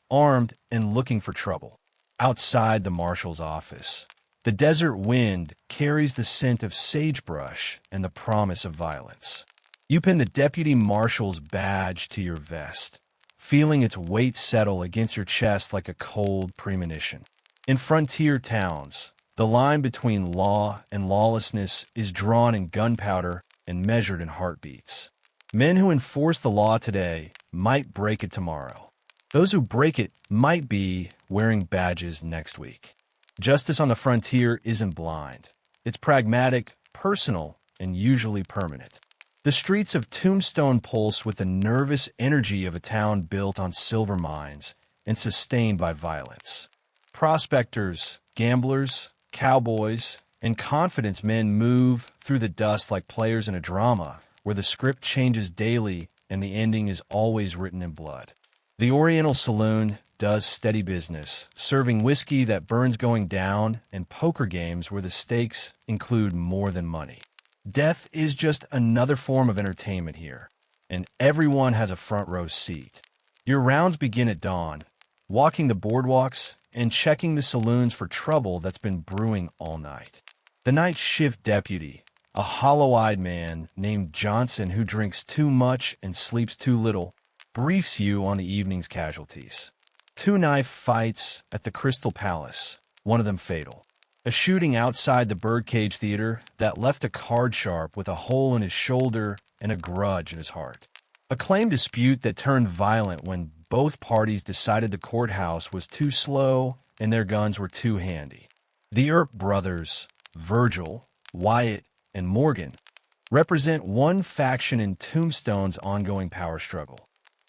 Speaker 1: armed and looking for trouble. Outside the marshal's office, the desert wind carries the scent of sagebrush and the promise of violence. You pin the deputy marshal's badge to your vest, feeling its weight settle against your chest like a cold premonition. In frontier towns, the line between law and lawlessness is drawn in gunpowder and measured in heartbeats. Men who enforce the law today might break it tomorrow. Those who break it might be wearing badges next week. Justice on the frontier isn't blind. It's pragmatic, personal, and usually permanent. The streets of Tombstone pulse with the nervous energy of a town built on silver mines and sustained by violence. Prospectors, gamblers, cowboys, and confidence men move through the dust like players in a drama where the script changes daily and the ending is always written in blood. The Oriental Saloon does steady business, serving whiskey that burns going down and poker games where the stakes include more than money. Death is just another form of entertainment here, and everyone has a front row seat. Your rounds begin at dawn, walking the boardwalks and checking the saloons for trouble that's been brewing all night. The night shift deputy, a hollow-eyed man named Johnson who drinks too much and sleeps too little, briefs you on the evening's casualties. 2 knife fights at the Crystal Palace, one of them fatal. A shooting outside the Birdcage Theater that left a card sharp with a hole in his shoulder and a grudge in his heart. A claim dispute that turned violent when both parties decided the courthouse was too slow and their guns were too handy. The Earp brothers, Virgil, Wyatt, and Morgan, represent one faction in Tombstone's ongoing power struggle.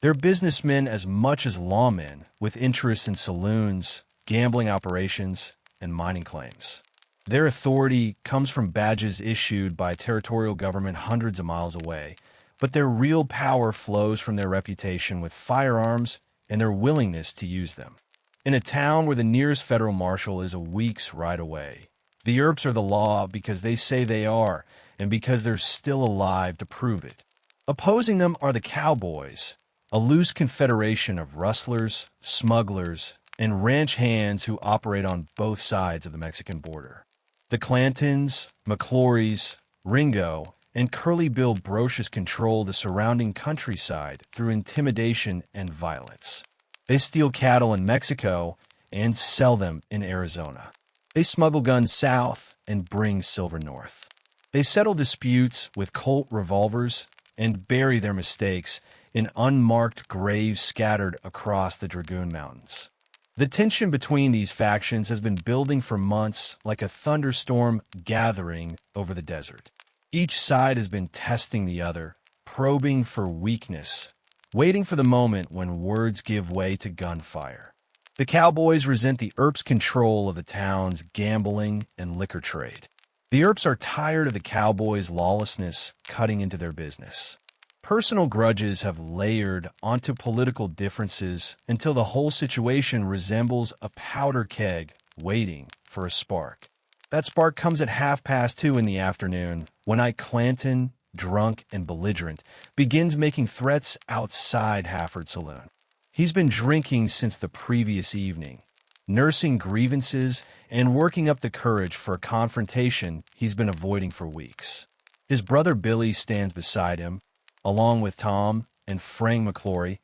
Speaker 1: They're businessmen as much as lawmen, with interests in saloons, gambling operations, and mining claims. Their authority comes from badges issued by territorial government hundreds of miles away, but their real power flows from their reputation with firearms and their willingness to use them. In a town where the nearest federal marshal is a week's ride away, the Earps are the law because they say they are, and because they're still alive to prove it. Opposing them are the Cowboys, a loose confederation of rustlers, smugglers, and ranch hands who operate on both sides of the Mexican border. The Clantons, McClorys, Ringo, and Curly Bill Brocious control the surrounding countryside through intimidation and violence. They steal cattle in Mexico and sell them in Arizona. They smuggle guns south and bring silver north. They settle disputes with Colt revolvers and bury their mistakes in unmarked graves scattered across the Dragoon Mountains. The tension between these factions has been building for months like a thunderstorm gathering over the desert. Each side has been testing the other, probing for weakness, waiting for the moment when words give way to gunfire. The Cowboys resent the Earps' control of the town's gambling and liquor trade. The Earps are tired of the Cowboys' lawlessness cutting into their business. Personal grudges have layered onto political differences until the whole situation resembles a powder keg waiting for a spark. That spark comes at 2:30 in the afternoon when Ike Clanton, drunk and belligerent, begins making threats outside Hafford Saloon. He's been drinking since the previous evening, nursing grievances and working up the courage for a confrontation he's been avoiding for weeks. His brother Billy stands beside him, along with Tom and Frank McClory,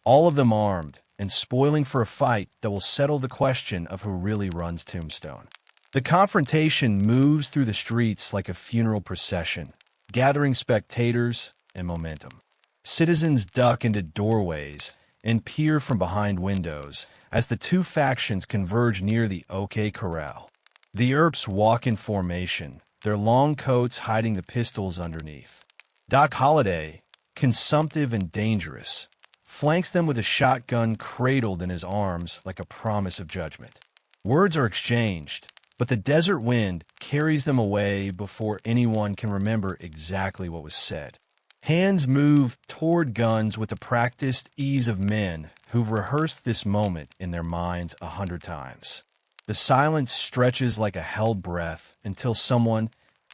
Speaker 1: all of them armed and spoiling for a fight that will settle the question of who really runs Tombstone. The confrontation moves through the streets like a funeral procession, gathering spectators and momentum. Citizens duck into doorways and peer from behind windows as the two factions converge near the OK Corral. The Earps walk in formation, their long coats hiding the pistols underneath. Doc Holliday, consumptive and dangerous, flanks them with a shotgun cradled in his arms like a promise of judgment. Words are exchanged, but the desert wind carries them away before anyone can remember exactly what was said. Hands move toward guns with the practiced ease of men who've rehearsed this moment in their minds 100 times. The silence stretches like a held breath until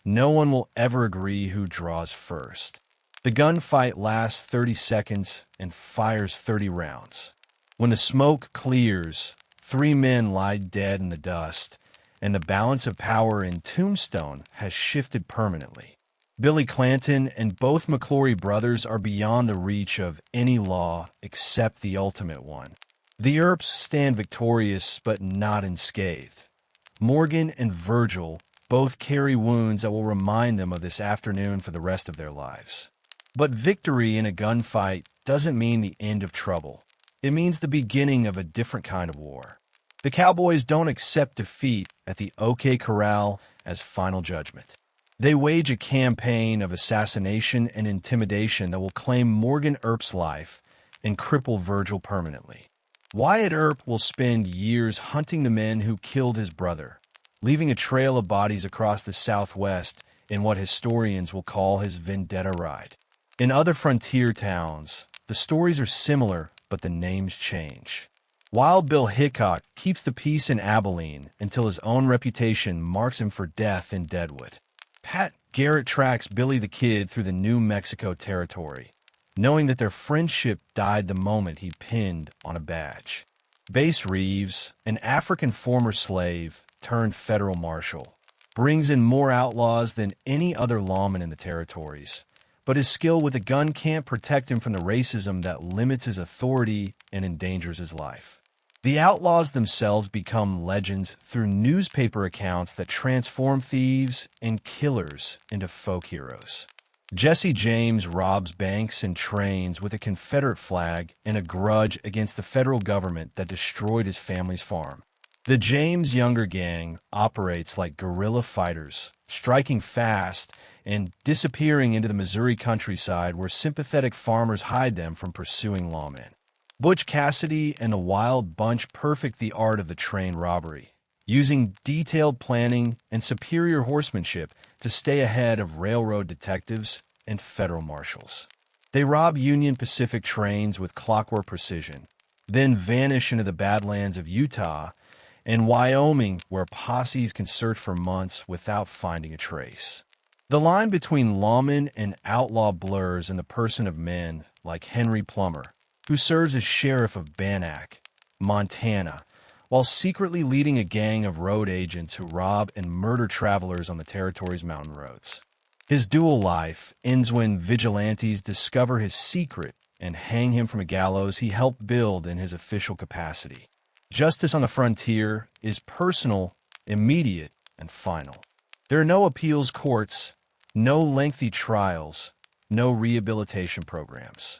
Speaker 1: no one will ever agree who draws first. The gunfight lasts 30 seconds and fires 30 rounds. When the smoke clears, 3 men lie dead in the dust, and the balance of power in Tombstone has shifted permanently. Billy Clanton and both McClory brothers are beyond the reach of any law except the ultimate one. The Earps stand victorious but not unscathed. Morgan and Virgil both carry wounds that will remind them of this afternoon for the rest of their lives. But victory in a gunfight doesn't mean the end of trouble. It means the beginning of a different kind of war. The Cowboys don't accept defeat at the OK Corral as final judgment. They wage a campaign of assassination and intimidation that will claim Morgan Earp's life and cripple Virgil permanently. Wyatt Earp will spend years hunting the men who killed his brother, leaving a trail of bodies across the Southwest in what historians will call his vendetta ride. In other frontier towns, the stories are similar, but the names change. Wild Bill Hickok keeps the peace in Abilene until his own reputation marks him for death in Deadwood. Pat Garrett tracks Billy the Kid through the New Mexico territory, knowing that their friendship died the moment he pinned on a badge. Bass Reeves, an African former slave turned federal marshal, brings in more outlaws than any other lawman in the territories, but his skill with a gun can't protect him from the racism that limits his authority and endangers his life. The outlaws themselves become legends through newspaper accounts that transform thieves and killers into folk heroes. Jesse James robs banks and trains with a Confederate flag and a grudge against the federal government that destroyed his family's farm. The James Younger gang operates like guerrilla fighters, striking fast and disappearing into the Missouri countryside where sympathetic farmers hide them from pursuing lawmen. Butch Cassidy and the Wild Bunch perfect the art of the train robbery, using detailed planning and superior horsemanship to stay ahead of railroad detectives and federal marshals. They rob Union Pacific trains with clockwork precision, then vanish into the Badlands of Utah and Wyoming, where posses can search for months without finding a trace. The line between lawman and outlaw blurs in the person of men like Henry Plummer, who serves as sheriff of Bannack, Montana, while secretly leading a gang of road agents who rob and murder travelers on the territory's mountain roads. His dual life ends when vigilantes discover his secret and hang him from a gallows he helped build in his official capacity. Justice on the frontier is personal, immediate, and final. There are no appeals courts, no lengthy trials, no rehabilitation programs.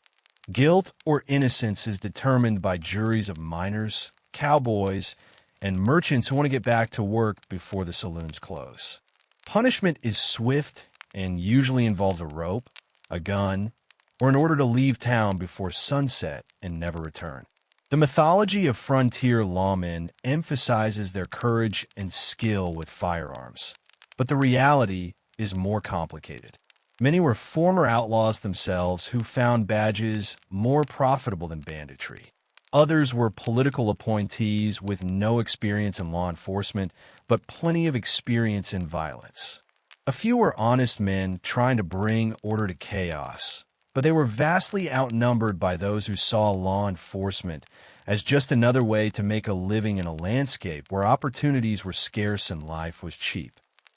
Speaker 1: Guilt or innocence is determined by juries of miners, cowboys, and merchants who want to get back to work before the saloons close. Punishment is swift and usually involves a rope, a gun, or an order to leave town before sunset and never return. The mythology of frontier lawmen emphasizes their courage and skill with firearms, but the reality is more complicated. Many were former outlaws themselves who found badges more profitable than banditry. Others were political appointees with no experience in law enforcement, but plenty of experience in violence. A few were honest men trying to bring order to chaos, but they were vastly outnumbered by those who saw law enforcement as just another way to make a living in a landscape where opportunities were scarce and life was cheap.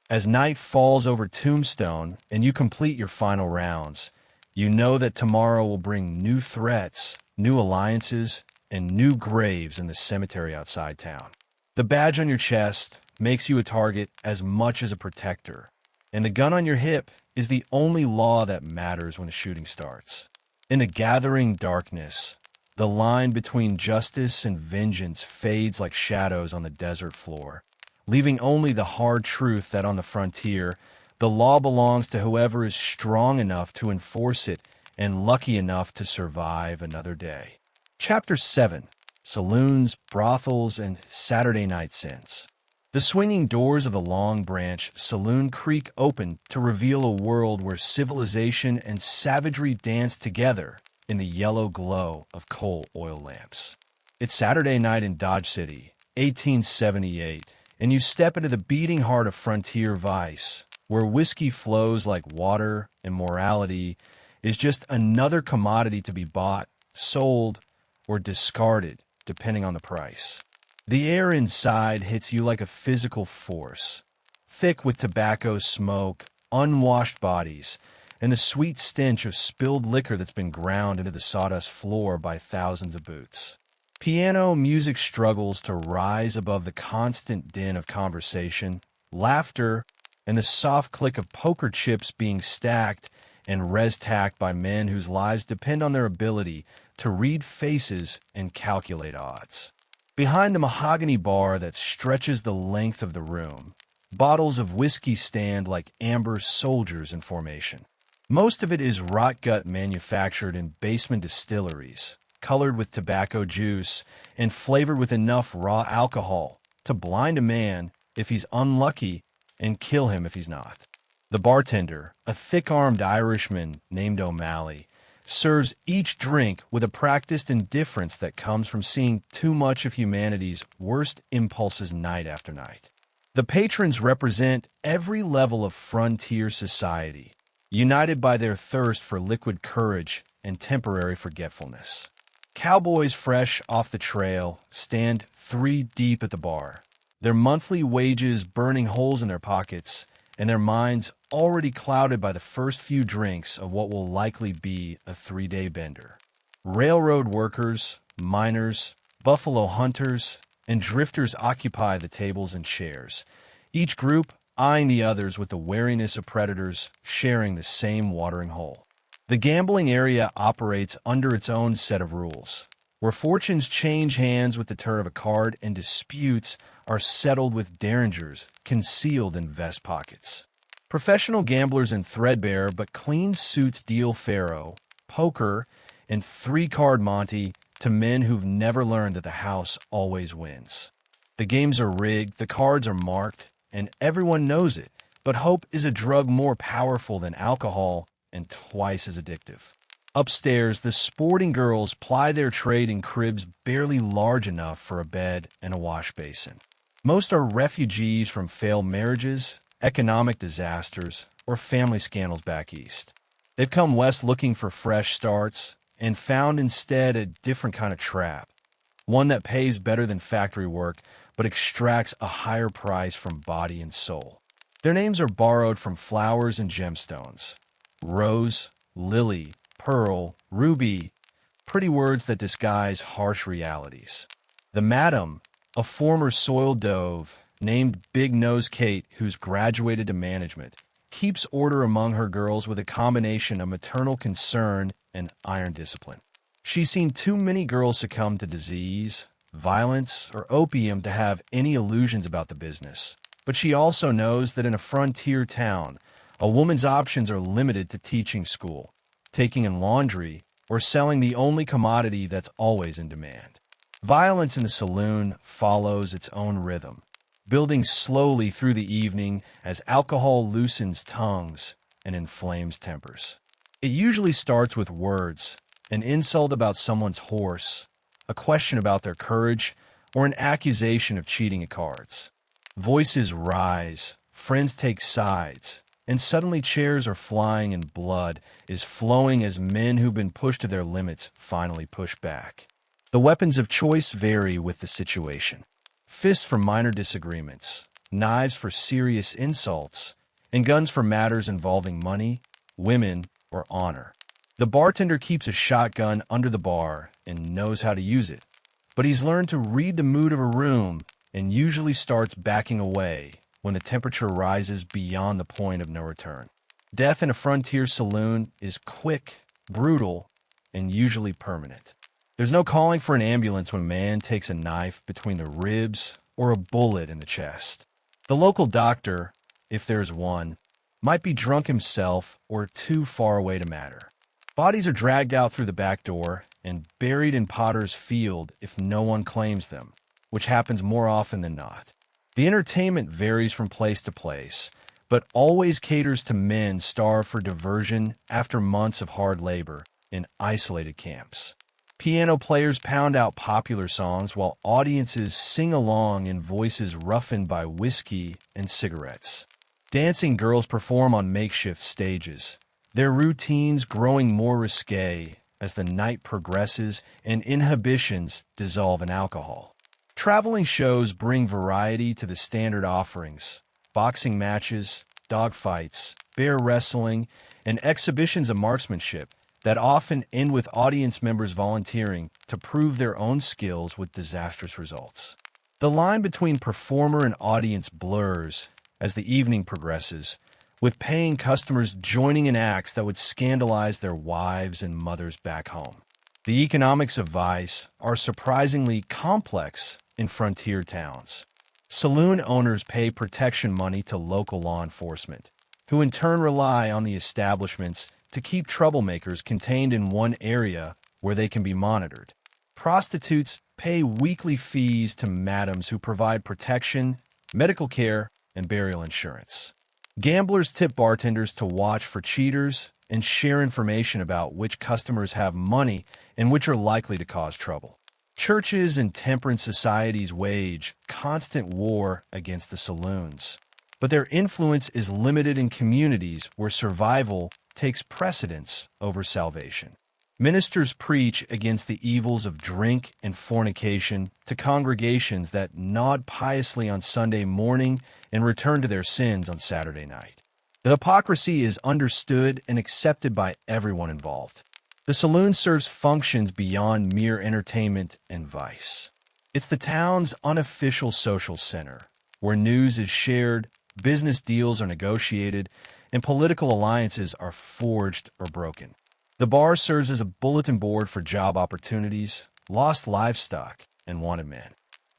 Speaker 1: As night falls over Tombstone and you complete your final rounds, you know that tomorrow will bring new threats, new alliances, and new graves in the cemetery outside town. The badge on your chest makes you a target as much as a protector, and the gun on your hip is the only law that matters when a shooting starts. In the gathering darkness, The line between justice and vengeance fades like shadows on the desert floor, leaving only the hard truth that on the frontier, the law belongs to whoever is strong enough to enforce it and lucky enough to survive another day. Chapter 7: Saloons, Brothels, and Saturday Night Sins. The swinging doors of the Long Branch Saloon creak open to reveal a world where civilization and savagery dance together in the yellow glow of coal oil lamps. It's Saturday night in Dodge City, 1878, and you step into the beating heart of frontier vice, where whiskey flows like water and morality is just another commodity to be bought, sold, or discarded, depending on the price. The air inside hits you like a physical force, thick with tobacco smoke, unwashed bodies, and the sweet stench of spilled liquor that's been ground into the sawdust floor by thousands of boots. Piano music struggles to rise above the constant din of conversation, laughter, and the soft click of poker chips being stacked and res-tacked by men whose lives depend on their ability to read faces and calculate odds. Behind the mahogany bar that stretches the length of the room, bottles of whiskey stand like amber soldiers in formation. Most of it is rot gut manufactured in basement distilleries, colored with tobacco juice and flavored with enough raw alcohol to blind a man if he's unlucky and kill him if he's not. The bartender, a thick-armed Irishman named O'Malley, serves each drink with a practiced indifference that comes from seeing too much of humanity's worst impulses night after night. The patrons represent every level of frontier society, united by their thirst for liquid courage and temporary forgetfulness. Cowboys fresh off the trail stand 3 deep at the bar, their monthly wages burning holes in their pockets, and their minds already clouded by the first few drinks of what will likely be a 3-day bender. Railroad workers, miners, buffalo hunters, and drifters occupy the tables and chairs, each group eyeing the others with the wariness of predators sharing the same watering hole. The gambling area operates under its own set of rules, where fortunes change hands with the turn of a card and disputes are settled with derringers concealed in vest pockets. Professional gamblers in threadbare but clean suits deal faro, poker, and 3-card Monte to men who've never learned that the house always wins. The games are rigged, the cards are marked, and everyone knows it, but hope is a drug more powerful than alcohol and twice as addictive. Upstairs, the sporting girls ply their trade in cribs barely large enough for a bed and a wash basin. Most are refugees from failed marriages, economic disasters, or family scandals back east. They've come west looking for fresh starts and found instead a different kind of trap, one that pays better than factory work but extracts a higher price from body and soul. Their names are borrowed from flowers and gemstones. Rose, lily, pearl, ruby, pretty words that disguise harsh realities. The madam, a former soiled dove, named Big Nose Kate, who's graduated to management, keeps order among her girls with a combination of maternal concern and iron discipline. She's seen too many girls succumb to disease, violence, or opium to have any illusions about the business. But she also knows that in a frontier town, a woman's options are limited to teaching school, taking in laundry, or selling the only commodity that's always in demand. Violence in the saloon follows its own rhythm, building slowly through the evening as alcohol loosens tongues and inflames tempers. It usually starts with words, an insult about someone's horse, a question about their courage, or an accusation of cheating at cards. Voices rise, friends take sides, and suddenly chairs are flying and blood is flowing as men who've been pushed to their limits finally push back. The weapons of choice vary with the situation. Fists for minor disagreements, knives for serious insults, and guns for matters involving money, women, or honor. The bartender keeps a shotgun under the bar and knows how to use it, but he's learned to read the mood of a room and usually starts backing away when the temperature rises beyond the point of no return. Death in a frontier saloon is quick, brutal, and usually permanent. There's no calling for an ambulance when a man takes a knife between the ribs or a bullet in the chest. The local doctor, if there's one, might be drunk himself or too far away to matter. Bodies are dragged out through the back door and buried in Potter's Field if no one claims them, which happens more often than not. The entertainment varies from place to place, but always caters to men starved for diversion after months of hard labor in isolated camps. Piano players pound out popular songs while audiences sing along in voices roughened by whiskey and cigarettes. Dancing girls perform on makeshift stages, their routines growing more risque as the night progresses and inhibitions dissolve in alcohol. Traveling shows bring variety to the standard offerings: boxing matches, dogfights, bear wrestling, and exhibitions of marksmanship that often end with audience members volunteering to prove their own skills with disastrous results. The line between performer and audience blurs as the evening progresses, with paying customers joining in acts that would scandalize their wives and mothers back home. The economics of vice are surprisingly complex in frontier towns. Saloon owners pay protection money to local law enforcement, who in turn rely on the establishments to keep troublemakers contained in one area where they can be monitored. Prostitutes pay weekly fees to madams who provide protection, medical care, and burial insurance. Gamblers tip bartenders to watch for cheaters and share information about which customers have money and which are likely to cause trouble. Churches and temperance societies wage constant war against the saloons, but their influence is limited in communities where survival takes precedence over salvation. Ministers preach against the evils of drink and fornication to congregations that nod piously on Sunday morning and return to their sins on Saturday night. The hypocrisy is understood and accepted by everyone involved. The saloon serves functions beyond mere entertainment and vice. It's the town's unofficial social center, where news is shared, business deals are negotiated, and political alliances are forged or broken. The bar serves as a bulletin board for job opportunities, lost livestock, and wanted men.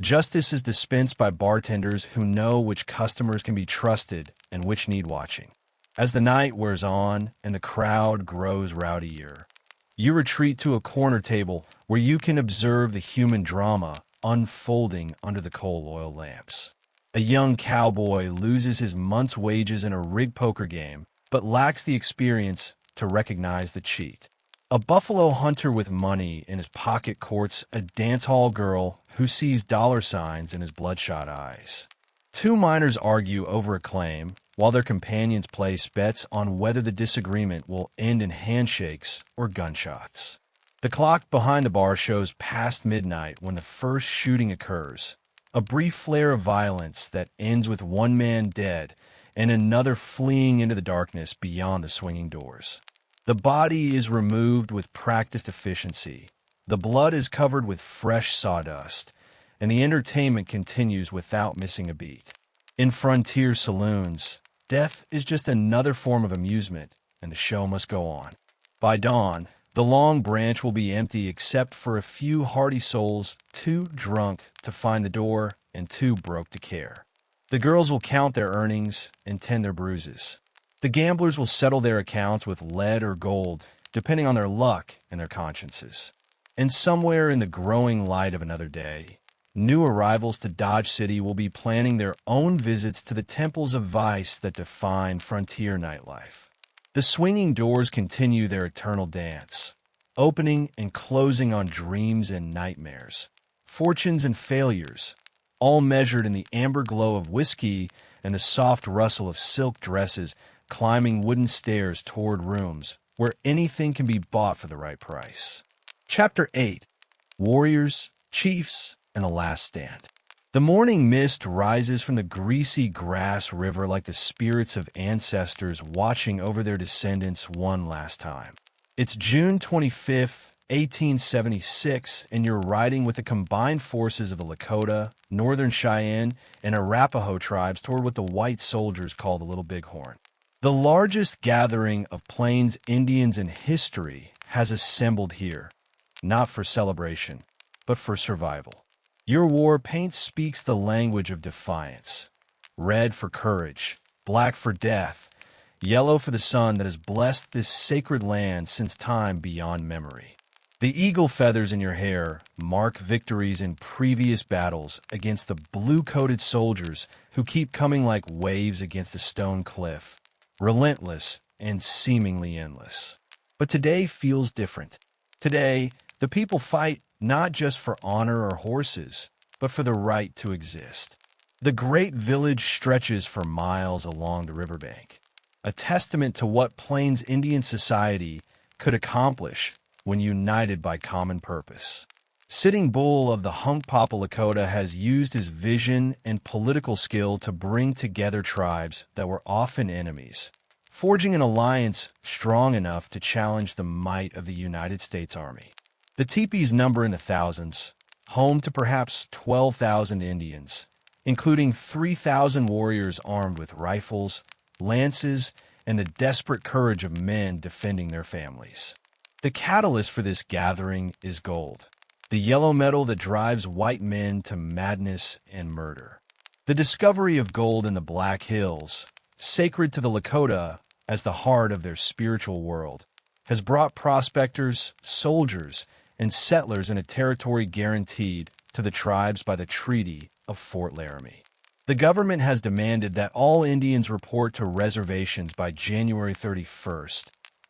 Speaker 1: Justice is dispensed by bartenders who know which customers can be trusted and which need watching. As the night wears on and the crowd grows rowdier, you retreat to a corner table where you can observe the human drama unfolding under the coal oil lamps. A young cowboy loses his month's wages in a rig poker game, but lacks the experience to recognize the cheat. A buffalo hunter with money in his pocket courts a dance hall girl who sees dollar signs in his bloodshot eyes. Two miners argue over a claim, while their companions place bets on whether the disagreement will end in handshakes or gunshots. The clock behind the bar shows past midnight when the first shooting occurs, a brief flare of violence that ends with one man dead and another fleeing into the darkness beyond the swinging doors. The body is removed with practiced efficiency. The blood is covered with fresh sawdust, and the entertainment continues without missing a beat. In frontier saloons, death is just another form of amusement, and the show must go on. By dawn, the Long Branch will be empty except for a few hardy souls too drunk to find the door and too broke to care. The girls will count their earnings and tend their bruises. The gamblers will settle their accounts with lead or gold, depending on their luck and their consciences. And somewhere in the growing light of another day, new arrivals to Dodge City will be planning their own visits to the temples of vice that define frontier nightlife. The swinging doors continue their eternal dance, opening and closing on dreams and nightmares, fortunes and failures, all measured in the amber glow of whiskey and the soft rustle of silk dresses climbing wooden stairs toward rooms where anything can be bought for the right price. Chapter 8: Warriors, Chiefs, and a Last Stand. The morning mist rises from the greasy grass river like the spirits of ancestors watching over their descendants one last time. It's June 25th, 1876, and you're riding with the combined forces of the Lakota, Northern Cheyenne, and Arapaho tribes toward what the white soldiers call the Little Bighorn. The largest gathering of Plains Indians in history has assembled here, not for celebration, but for survival. Your war paint speaks the language of defiance. Red for courage, black for death, yellow for the sun that has blessed this sacred land since time beyond memory. The eagle feathers in your hair mark victories in previous battles against the blue-coated soldiers who keep coming like waves against a stone cliff, relentless and seemingly endless. But today feels different. Today, the people fight not just for honor or horses, but for the right to exist. The great village stretches for miles along the riverbank, a testament to what Plains Indian society could accomplish when united by common purpose. Sitting Bull of the Hunkpapa Lakota has used his vision and political skill to bring together tribes that were often enemies, forging an alliance strong enough to challenge the might of the United States Army. The teepees number in the thousands, home to perhaps 12,000 Indians, including 3,000 warriors armed with rifles, lances, and the desperate courage of men defending their families. The catalyst for this gathering is gold, the yellow metal that drives white men to madness and murder. The discovery of gold in the Black Hills, sacred to the Lakota as the heart of their spiritual world, has brought prospectors, soldiers, and settlers in a territory guaranteed to the tribes by the Treaty of Fort Laramie. The government has demanded that all Indians report to reservations by January 31st,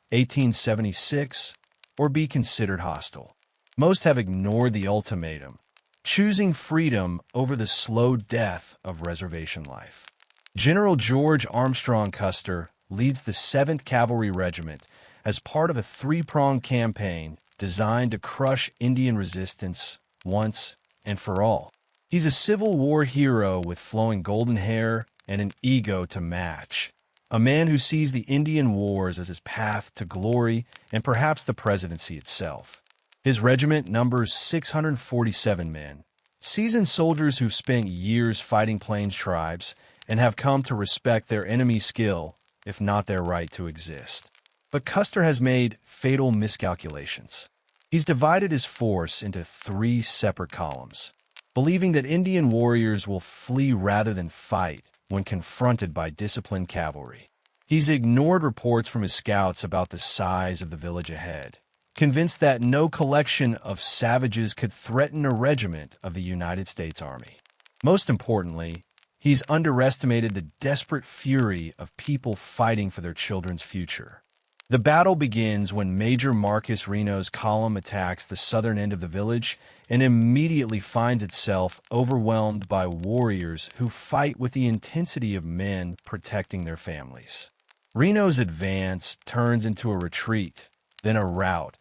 Speaker 1: 1876, or be considered hostile. Most have ignored the ultimatum, choosing freedom over the slow death of reservation life. General George Armstrong Custer leads the 7th Cavalry Regiment as part of a three-pronged campaign designed to crush Indian resistance once and for all. He's a Civil War hero with flowing golden hair and an ego to match. A man who sees the Indian Wars as his path to glory and perhaps the presidency itself. His regiment numbers 647 men, seasoned soldiers who've spent years fighting Plains tribes and have come to respect their enemy's skill, if not their right to exist. But Custer has made fatal miscalculations. He's divided his force into 3 separate columns, believing that Indian warriors will flee rather than fight when confronted by disciplined cavalry. He's ignored reports from his scouts about the size of the village ahead, convinced that no collection of savages could threaten a regiment of the United States Army. Most importantly, he's underestimated the desperate fury of people fighting for their children's future. The battle begins when Major Marcus Reno's column attacks the southern end of the village and immediately finds itself overwhelmed by warriors who fight with the intensity of men protecting their families. Reno's advance turns into a retreat, then a rout,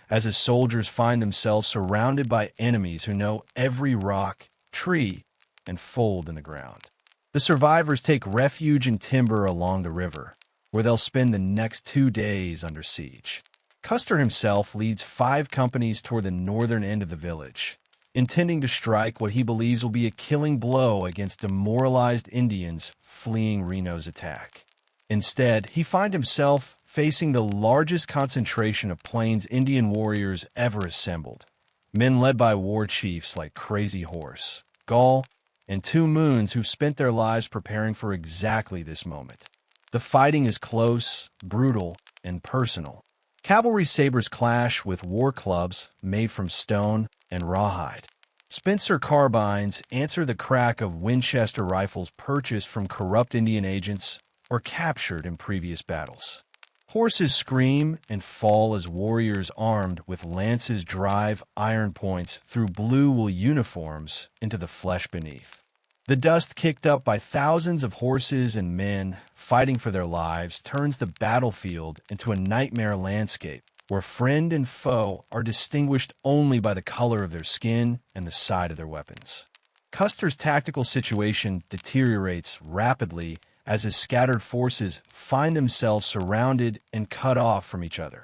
Speaker 1: as his soldiers find themselves surrounded by enemies who know every rock, tree, and fold in the ground. The survivors take refuge in timber along the river, where they'll spend the next 2 days under siege. Custer himself leads 5 companies toward the northern end of the village, intending to strike what he believes will be a killing blow against demoralized Indians fleeing Reno's attack. Instead, he finds himself facing the largest concentration of Plains Indian warriors ever assembled, men led by war chiefs like Crazy Horse, Gall, and 2 Moons who've spent their lives preparing for exactly this moment. The fighting is close, brutal, and personal. Cavalry sabers clash with war clubs made from stone and rawhide. Spencer carbines answer the crack of Winchester rifles purchased from corrupt Indian agents or captured in previous battles. Horses scream and fall as warriors armed with lances drive iron points through blue wool uniforms into the flesh beneath. The dust kicked up by thousands of horses and men fighting for their lives turns the battlefield into a nightmare landscape where friend and foe are distinguished only by the color of their skin and the side of their weapons. Custer's tactical situation deteriorates rapidly as his scattered forces find themselves surrounded and cut off from each other.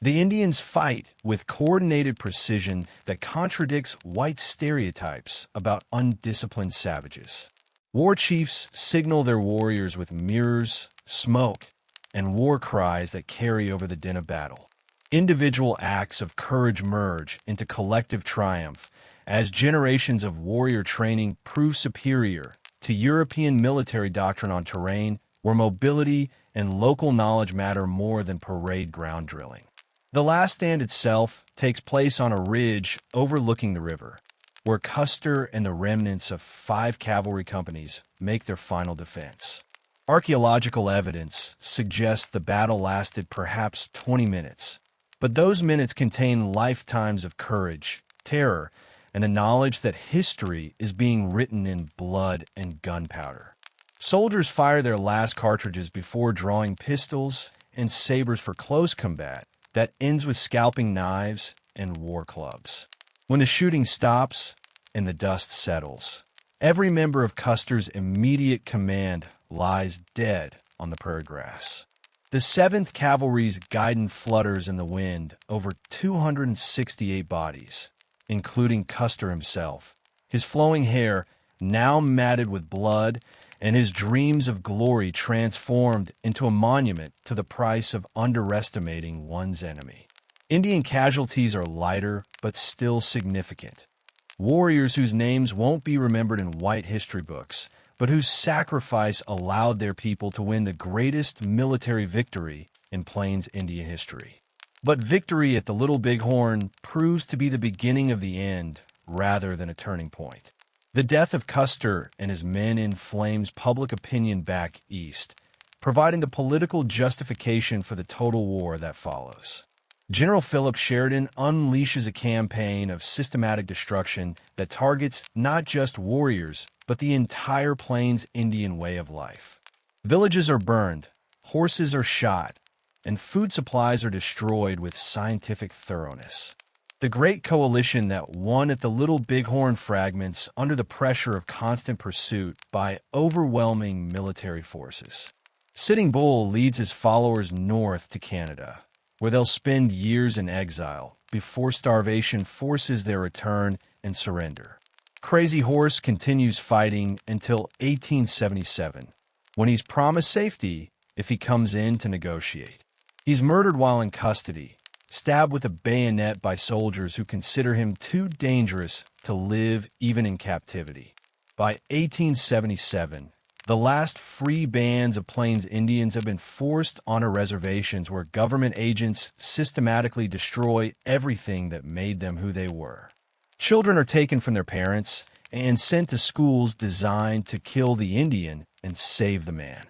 Speaker 1: The Indians fight with coordinated precision that contradicts white stereotypes about undisciplined savages. War chiefs signal their warriors with mirrors, smoke, and war cries that carry over the din of battle. Individual acts of courage merge into collective triumph as generations of warrior training prove superior to European military doctrine on terrain where mobility and local knowledge matter more than parade ground drilling. The last stand itself takes place on a ridge overlooking the river, where Custer and the remnants of 5 cavalry companies make their final defense. Archaeological evidence suggests the battle lasted perhaps 20 minutes, but those minutes contain lifetimes of courage, terror, and the knowledge that history is being written in blood and gunpowder. Soldiers fire their last cartridges before drawing pistols and sabers for close combat that ends with scalping knives and war clubs. When the shooting stops and the dust settles, every member of Custer's immediate command lies dead on the prairie grass. The 7th Cavalry's guidon flutters in the wind over 268 bodies, including Custer himself, his flowing hair now matted with blood and his dreams of glory transformed into a monument to the price of underestimating one's enemy. Indian casualties are lighter but still significant. Warriors whose names won't be remembered in white history books, but whose sacrifice allowed their people to win the greatest military victory in Plains Indian history. But victory at the Little Bighorn proves to be the beginning of the end rather than a turning point. The death of Custer and his men inflames public opinion back east, providing the political justification for the total war that follows. General Philip Sheridan unleashes a campaign of systematic destruction that targets not just warriors, but the entire Plains Indian way of life. Villages are burned, horses are shot, and food supplies are destroyed with scientific thoroughness. The Great Coalition that won at the Little Bighorn fragments under the pressure of constant pursuit by overwhelming military forces. Sitting Bull leads his followers north to Canada, where they'll spend years in exile before starvation forces their return and surrender. Crazy Horse continues fighting until 1877, when he's promised safety if he comes in to negotiate. He's murdered while in custody, stabbed with a bayonet by soldiers who consider him too dangerous to live even in captivity. By 1877, the last free bands of Plains Indians have been forced onto reservations where government agents systematically destroy everything that made them who they were. Children are taken from their parents and sent to schools designed to kill the Indian and save the man.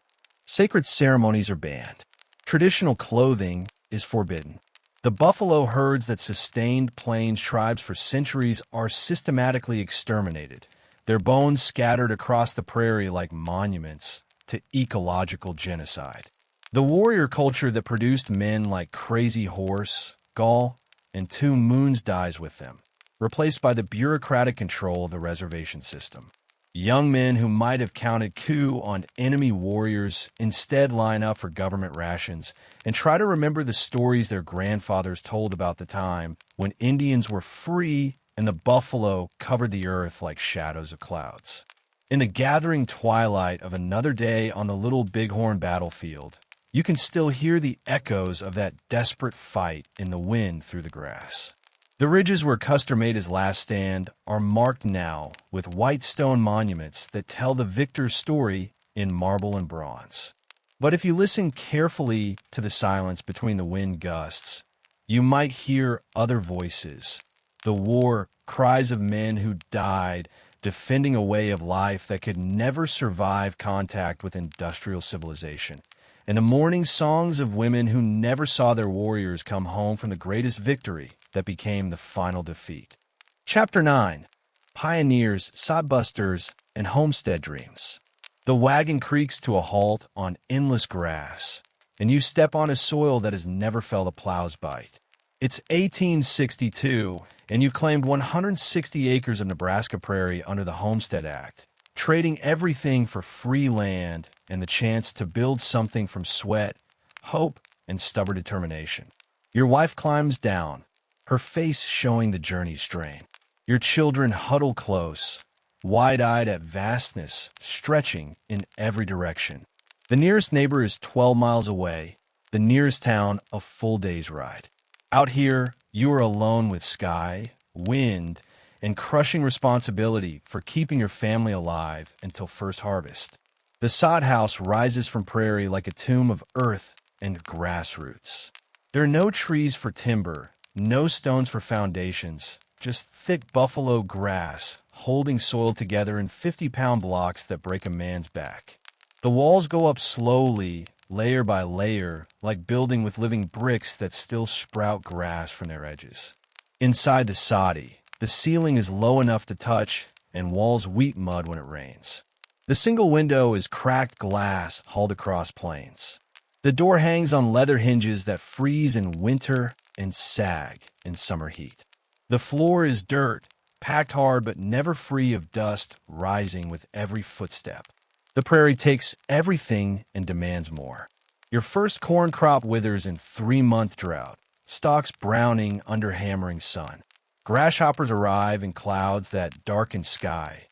Speaker 1: Sacred ceremonies are banned. Traditional clothing is forbidden. The buffalo herds that sustained Plains tribes for centuries are systematically exterminated, their bones scattered across the prairie like monuments to ecological genocide. The warrior culture that produced men like Crazy Horse, Gall, and 2 Moons dies with them, replaced by the bureaucratic control of the reservation system. Young men who might have counted coup on enemy warriors instead line up for government rations and try to remember the stories their grandfathers told about the time when Indians were free and the buffalo covered the earth like shadows of clouds. In the gathering twilight of another day on the Little Bighorn battlefield, you can still hear the echoes of that desperate fight in the wind through the grass. The ridges where Custer made his last stand are marked now with white stone monuments that tell the victor's story in marble and bronze. But if you listen carefully to the silence between the wind gusts, you might hear other voices. The war cries of men who died defending a way of life that could never survive contact with industrial civilization, and the mourning songs of women who never saw their warriors come home from the greatest victory that became the final defeat. Chapter 9. Pioneers, Sodbusters, and Homestead Dreams. The wagon creaks to a halt on endless grass, and you step on a soil that has never felt a plow's bite. It's 1862, and you've claimed 160 acres of Nebraska prairie under the Homestead Act, trading everything for free land and the chance to build something from sweat, hope, and stubborn determination. Your wife climbs down, her face showing the journey's strain. Your children huddle close, wide-eyed at vastness stretching in every direction. The nearest neighbor is 12 miles away, the nearest town a full day's ride. Out here, you are alone with sky, wind, and crushing responsibility for keeping your family alive until first harvest. The sod house rises from prairie like a tomb of earth and grassroots. There are no trees for timber, no stones for foundations, just thick buffalo grass holding soil together in 50-pound blocks that break a man's back. The walls go up slowly, layer by layer, like building with living bricks that still sprout grass from their edges. Inside the soddy, the ceiling is low enough to touch, and walls weep mud when it rains. The single window is cracked glass hauled across plains. The door hangs on leather hinges that freeze in winter and sag in summer heat. The floor is dirt, packed hard but never free of dust rising with every footstep. The prairie takes everything and demands more. Your first corn crop withers in 3-month drought, stalks browning under hammering sun. Grasshoppers arrive in clouds that darken sky,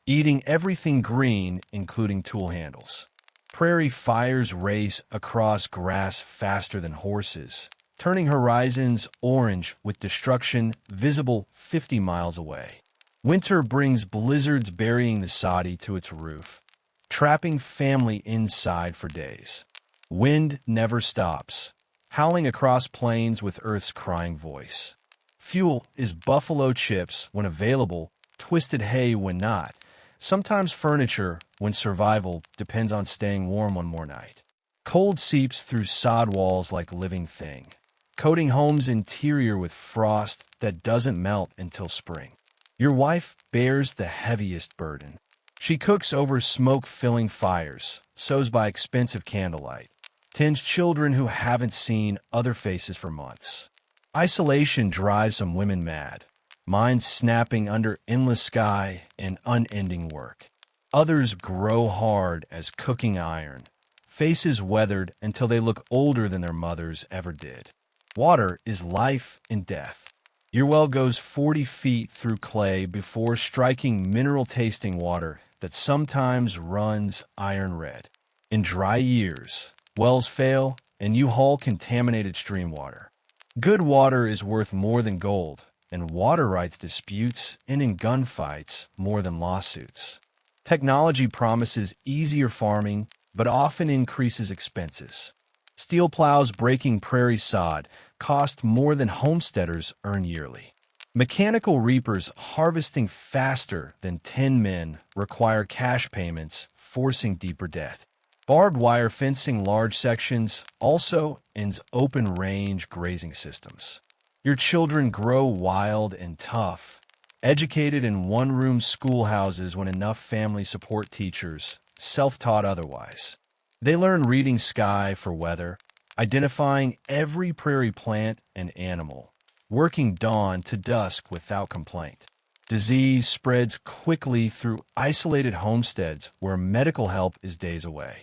Speaker 1: eating everything green, including tool handles. Prairie fires race across grass faster than horses, turning horizons orange with destruction visible 50 miles away. Winter brings blizzards burying the soddy to its roof, trapping family inside for days. Wind never stops, howling across plains with Earth's crying voice. Fuel is buffalo chips when available, twisted hay when not, sometimes furniture when survival depends on staying warm one more night. Cold seeps through sod walls like living thing, coating homes' interior with frost that doesn't melt until spring. Your wife bears the heaviest burden. She cooks over smoke-filling fires, sews by expensive candlelight, tends children who haven't seen other faces for months. Isolation drives some women mad, minds snapping under endless sky and unending work. Others grow hard as cooking iron, faces weathered until they look older than their mothers ever did. Water is life and death. Your well goes 40 feet through clay before striking mineral-tasting water that sometimes runs iron red. In dry years, wells fail and you haul contaminated stream water. Good water is worth more than gold, and water rights disputes end in gunfights more than lawsuits. Technology promises easier farming, but often increases expenses. Steel plows breaking prairie sod cost more than homesteaders earn yearly. Mechanical reapers harvesting faster than 10 men require cash payments, forcing deeper debt. Barbed wire fencing large sections also ends open-range grazing systems. Your children grow wild and tough, educated in one-room schoolhouses when enough families support teachers, self-taught otherwise. They learn reading sky for weather, identifying every prairie plant and animal, working dawn to dusk without complaint. Disease spreads quickly through isolated homesteads where medical help is days away.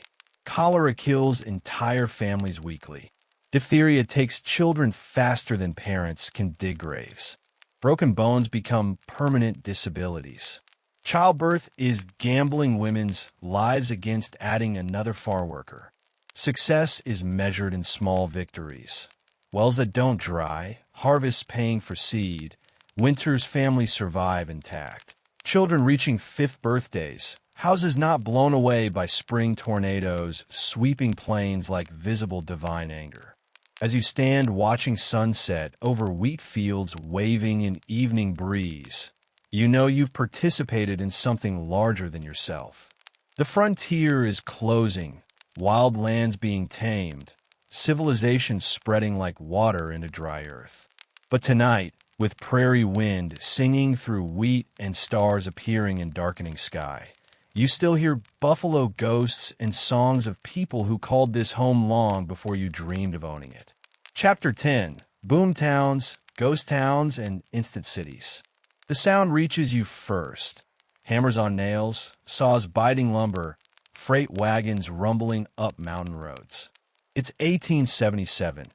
Speaker 1: Cholera kills entire families weekly. Diphtheria takes children faster than parents can dig graves. Broken bones become permanent disabilities. Childbirth is gambling women's lives against adding another farm worker. Success is measured in small victories. Wells that don't dry, harvests paying for seed, winters families survive intact. Children reaching 5th birthdays, houses not blown away by spring tornadoes sweeping plains like visible divine anger. As you stand watching sunset over wheat fields waving in evening breeze, you know you've participated in something larger than yourself. The frontier is closing, wild lands being tamed, civilization spreading like water into dry earth. But tonight, with prairie wind singing through wheat and stars appearing in darkening sky, you still hear buffalo ghosts and songs of people who called this home long before you dreamed of owning it. Chapter 10: Boom Towns, Ghost Towns, and Instant Cities. The sound reaches you first. Hammers on nails, saws biting lumber, freight wagons rumbling up mountain roads. It's 1877,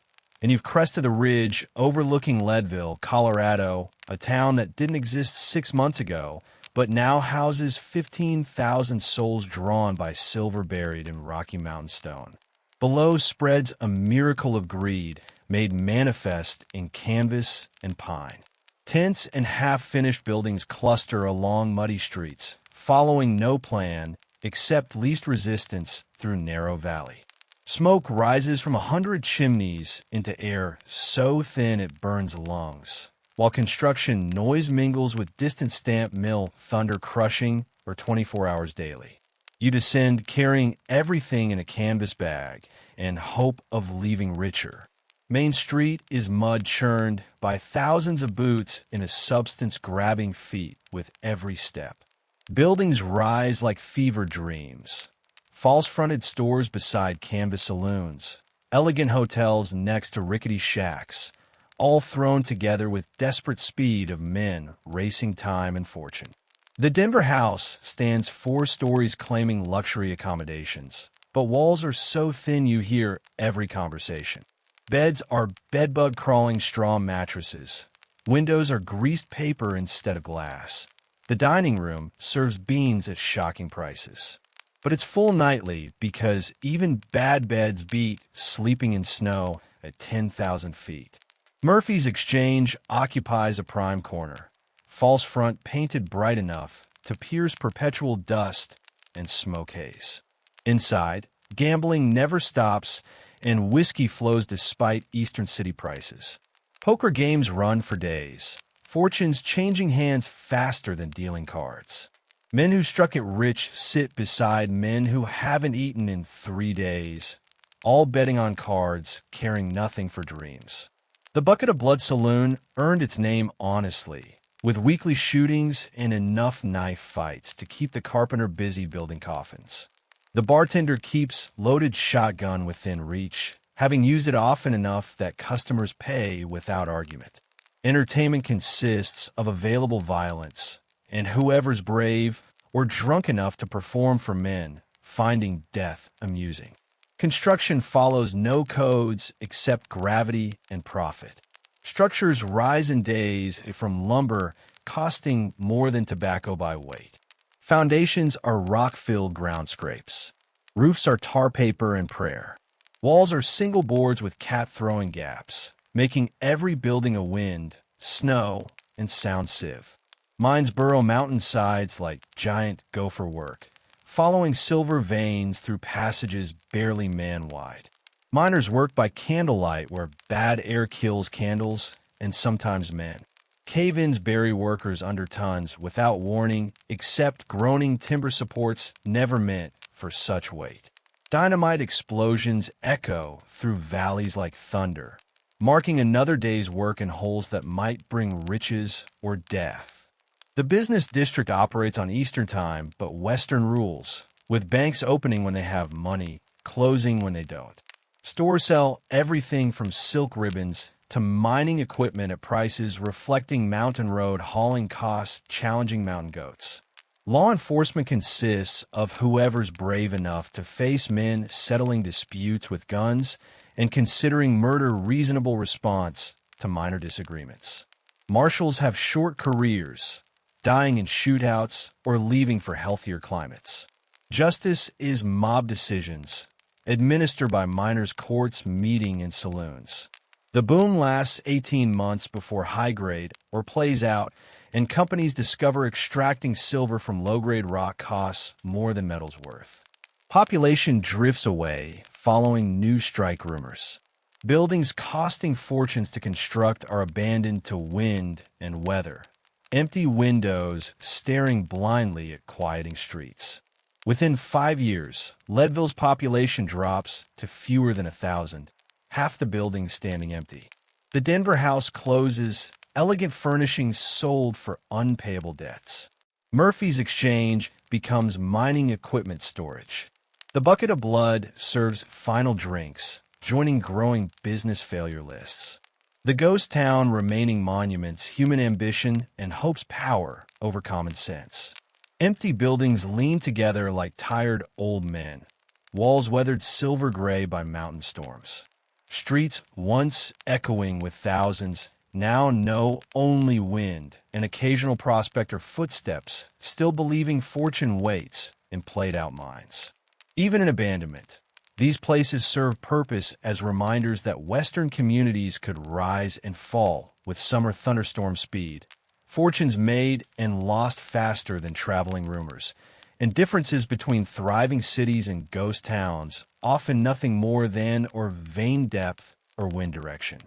Speaker 1: and you've crested the ridge overlooking Leadville, Colorado, a town that didn't exist 6 months ago, but now houses 15,000 souls drawn by silver buried in Rocky Mountain stone. Below spreads a miracle of greed, made manifest in canvas and pine. Tents and half-finished buildings cluster along muddy streets, following no plan except least resistance through narrow valley. Smoke rises from 100 chimneys into air so thin it burns lungs, while construction noise mingles with distant stamp mill thunder crushing for 24 hours daily. You descend carrying everything in a canvas bag and hope of leaving richer. Main Street is mud churned by thousands of boots in a substance-grabbing feat with every step. Buildings rise like fever dreams. False-fronted stores beside canvas saloons. Elegant hotels next to rickety shacks, all thrown together with desperate speed of men racing time and fortune. The Denver house stands 4 stories claiming luxury accommodations, but walls are so thin you hear every conversation. Beds are bedbug-crawling straw mattresses. Windows are greased paper instead of glass. The dining room serves beans at shocking prices. But it's full nightly because even bad beds beat sleeping in snow at 10,000 feet. Murphy's Exchange occupies a prime corner. False front painted bright enough to pierce perpetual dust and smoke haze. Inside, gambling never stops and whiskey flows despite Eastern City prices. Poker games run for days, fortunes changing hands faster than dealing cards. Men who struck it rich sit beside men who haven't eaten in 3 days, all betting on cards, caring nothing for dreams. The Bucket of Blood Saloon earned its name honestly, with weekly shootings and enough knife fights to keep the carpenter busy building coffins. The bartender keeps loaded shotgun within reach, having used it often enough that customers pay without argument. Entertainment consists of available violence, and whoever's brave or drunk enough to perform for men, finding death amusing. Construction follows no codes except gravity and profit. Structures rise in days from lumber costing more than tobacco by weight. Foundations are rock-filled ground scrapes. Roofs are tar paper and prayer. Walls are single boards with cat-throwing gaps, making every building a wind, snow, and sound sieve. Mines burrow mountainsides like giant gopher work, following silver veins through passages barely man-wide. Miners work by candlelight where bad air kills candles and sometimes men. Cave-ins bury workers under tons without warning, except groaning timber supports never meant for such weight. Dynamite explosions echo through valleys like thunder, marking another day's work in holes that might bring riches or death. The business district operates on Eastern time, but Western rules, with banks opening when they have money, closing when they don't. Stores sell everything from silk ribbons to mining equipment at prices reflecting mountain road hauling costs challenging mountain goats. Law enforcement consists of whoever's brave enough to face men settling disputes with guns and considering murder reasonable response to minor disagreements. Marshals have short careers, dying in shootouts or leaving for healthier climates. Justice is mob decisions, administered by miners' courts meeting in saloons. The boom lasts 18 months before high-grade or plays out, and companies discover extracting silver from low-grade rock costs more than metal's worth. Population drifts away following new strike rumors. Buildings costing fortunes to construct are abandoned to wind and weather. Empty windows staring blindly at quieting streets. Within 5 years, Leadville's population drops to fewer than 1,000, half the buildings standing empty. The Denver house closes, elegant furnishings sold for unpayable debts. Murphy's Exchange becomes mining equipment storage. The Bucket of Blood serves final drinks, joining growing business failure lists. The ghost town remaining monuments human ambition and hope's power over common sense. Empty buildings lean together like tired old men, walls weathered silver gray by mountain storms. Streets once echoing with thousands, now know only wind, and occasional prospector footsteps, still believing fortune waits in played-out mines. Even in abandonment, These places serve purpose as reminders that Western communities could rise and fall with summer thunderstorm speed, fortunes made and lost faster than traveling rumors, and differences between thriving cities and ghost towns, often nothing more than or vein depth or wind direction.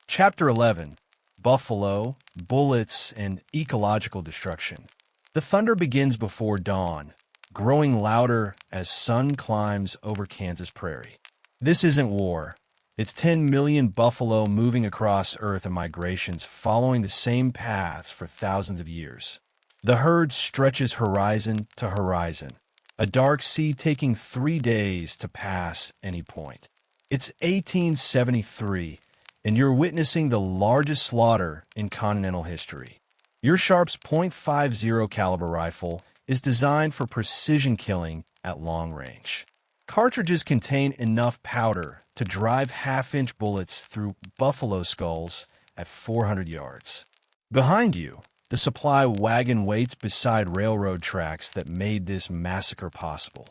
Speaker 1: Chapter 11: Buffalo, Bullets, and Ecological Destruction. The thunder begins before dawn, growing louder as sun climbs over Kansas prairie. This isn't war. It's 10 million buffalo moving across Earth in migrations following the same paths for thousands of years. The herd stretches horizon to horizon, a dark sea taking 3 days to pass any point. It's 1873, and you're witnessing the largest slaughter in continental history. Your Sharp's .50 caliber rifle is designed for precision killing at long range. Cartridges contain enough powder to drive half-inch bullets through buffalo skulls at 400 yards. Behind you, the supply wagon waits beside railroad tracks that made this massacre possible.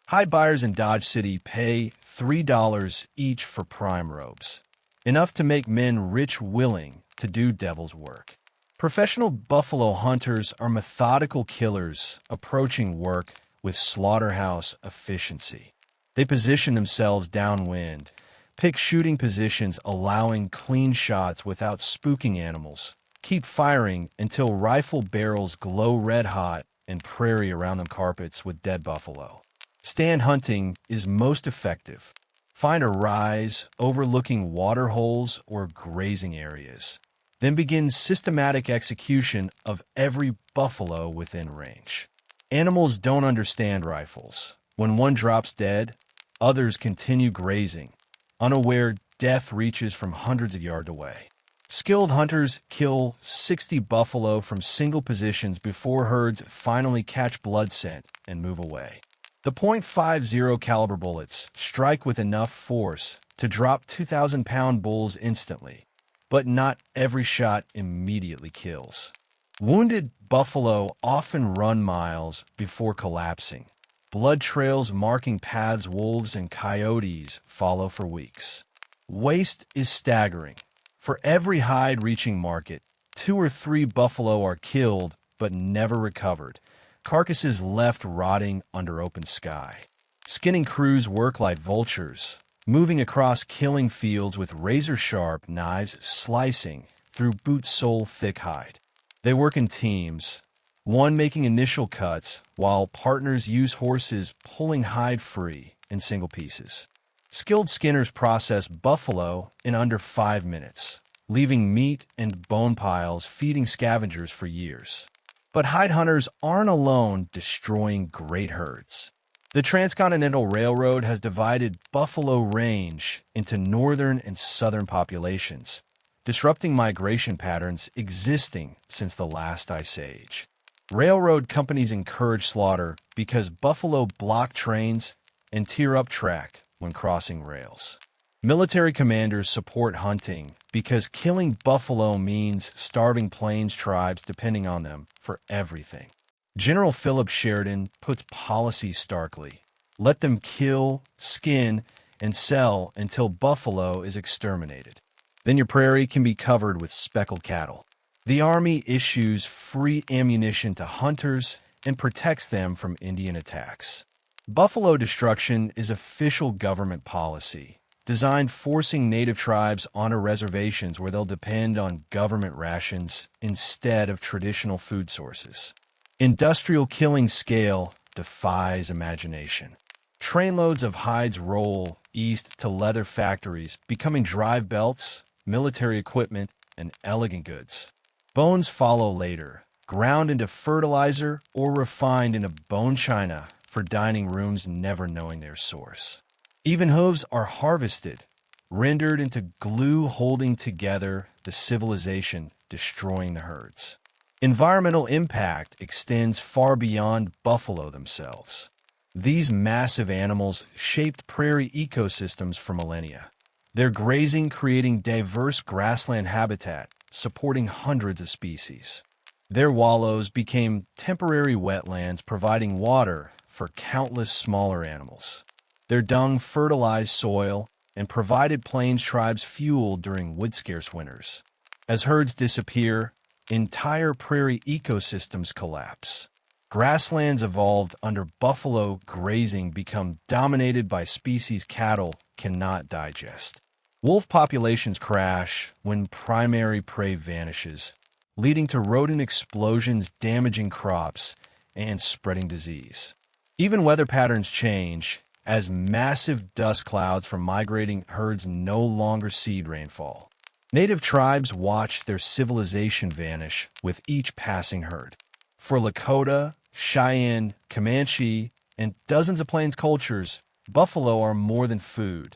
Speaker 1: Hide buyers in Dodge City pay $3 each for prime robes, enough to make men rich willing to do devil's work. Professional buffalo hunters are methodical killers approaching work with slaughterhouse efficiency. They position themselves downwind, pick shooting positions allowing clean shots without spooking animals, keep firing until rifle barrels glow red-hot and prairie around them carpets with dead buffalo. Stand hunting is most effective. Find a rise overlooking water holes or grazing areas. Then begin systematic execution of every buffalo within range. Animals don't understand rifles. When one drops dead, others continue grazing, unaware death reaches from hundreds of yards away. Skilled hunters kill 60 buffalo from single positions before herds finally catch blood scent and move away. The .50 caliber bullets strike with enough force to drop 2,000-pound bulls instantly, but not every shot immediately kills. Wounded buffalo often run miles before collapsing. Blood trails marking paths wolves and coyotes follow for weeks. Waste is staggering. For every hide reaching market, 2 or 3 buffalo are killed but never recovered, carcasses left rotting under open sky. Skinning crews work like vultures, moving across killing fields with razor-sharp knives slicing through boot-sole thick hide. They work in teams, one making initial cuts while partners use horses pulling hide free in single pieces. Skilled skinners process buffalo in under 5 minutes, leaving meat and bone piles feeding scavengers for years. But hide hunters aren't alone destroying great herds. The Transcontinental Railroad has divided buffalo range into northern and southern populations, disrupting migration patterns existing since the last ice age. Railroad companies encourage slaughter because buffalo block trains and tear up track when crossing rails. Military commanders support hunting because killing buffalo means starving plains tribes depending on them for everything. General Philip Sheridan puts policy starkly: let them kill, skin, and sell until buffalo is exterminated. Then your prairie can be covered with speckled cattle. The Army issues free ammunition to hunters and protects them from Indian attacks. Buffalo destruction is official government policy, designed forcing native tribes onto reservations where they'll depend on government rations instead of traditional food sources. Industrial killing scale defies imagination. Trainloads of hides roll east to leather factories, becoming drive belts, military equipment, and elegant goods. Bones follow later, ground into fertilizer or refined into bone china for dining rooms never knowing their source. Even hooves are harvested, rendered into glue holding together the civilization destroying the herds. Environmental impact extends far beyond buffalo themselves. These massive animals shaped prairie ecosystems for millennia. Their grazing creating diverse grassland habitat, supporting hundreds of species. Their wallows became temporary wetlands providing water for countless smaller animals. Their dung fertilized soil and provided plains tribes fuel during wood-scarce winters. As herds disappear, entire prairie ecosystems collapse. Grasslands evolved under buffalo grazing become dominated by species cattle cannot digest. Wolf populations crash when primary prey vanishes, leading to rodent explosions damaging crops and spreading disease. Even weather patterns change as massive dust clouds from migrating herds no longer seed rainfall. Native tribes watch their civilization vanish with each passing herd. For Lakota, Cheyenne, Comanche, and dozens of plains cultures, buffalo are more than food.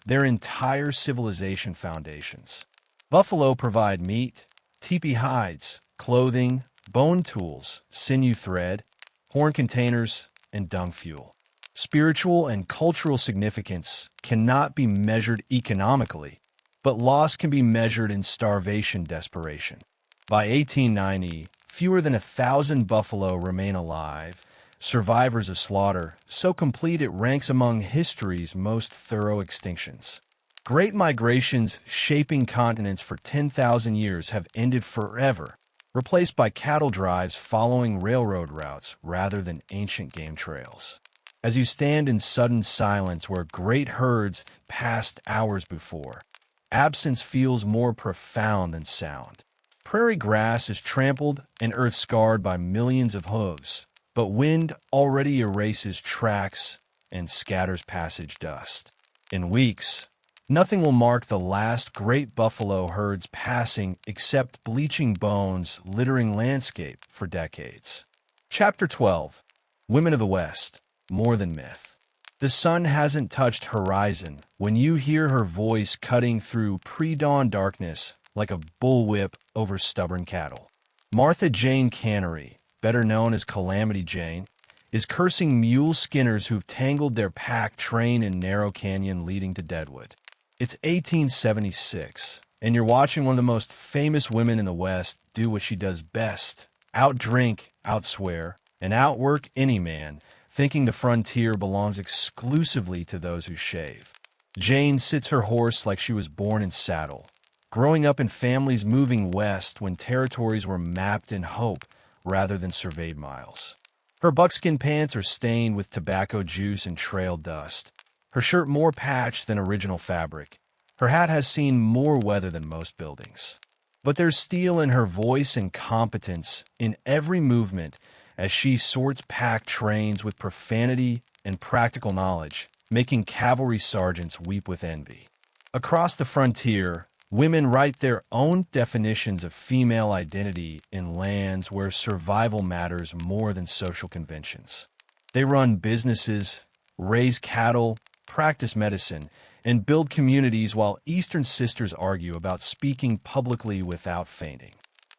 Speaker 1: They're entire civilization foundations. Buffalo provide meat, teepee hides, clothing, bone tools, sinew thread, horn containers, and dung fuel. Spiritual and cultural significance cannot be measured economically, but loss can be measured in starvation desperation. By 1890, fewer than 1,000 buffalo remain alive, survivors of slaughter, so complete it ranks among history's most thorough extinctions. Great migrations shaping continents for 10,000 years have ended forever, replaced by cattle drives following railroad routes rather than ancient game trails. As you stand in sudden silence where great herds passed hours before, absence feels more profound than sound. Prairie grass is trampled and earth scarred by millions of hooves, but wind already erases tracks and scatters passage dust. In weeks, nothing will mark the last great buffalo herds passing except bleaching bones littering landscape for decades. Chapter 12. Women of the West, More Than Myth. The sun hasn't touched horizon when you hear her voice cutting through pre-dawn darkness like a bullwhip over stubborn cattle. Martha Jane Cannery, better known as Calamity Jane, is cursing mule skinners who've tangled their pack train in narrow canyon leading to Deadwood. It's 1876, and you're watching one of the most famous women in the West do what she does best: outdrink, outswear, and outwork any man, thinking the frontier belongs exclusively to those who shave. Jane sits her horse like she was born in saddle, growing up in families moving west when territories were mapped in hope rather than surveyed miles. Her buckskin pants are stained with tobacco juice and trail dust, her shirt more patched than original fabric. Her hat has seen more weather than most buildings. But there's steel in her voice and competence in every movement as she sorts pack trains with profanity and practical knowledge, making cavalry sergeants weep with envy. Across the frontier, women write their own definitions of female identity in lands where survival matters more than social conventions. They run businesses, raise cattle, practice medicine, and build communities while Eastern sisters argue about speaking publicly without fainting.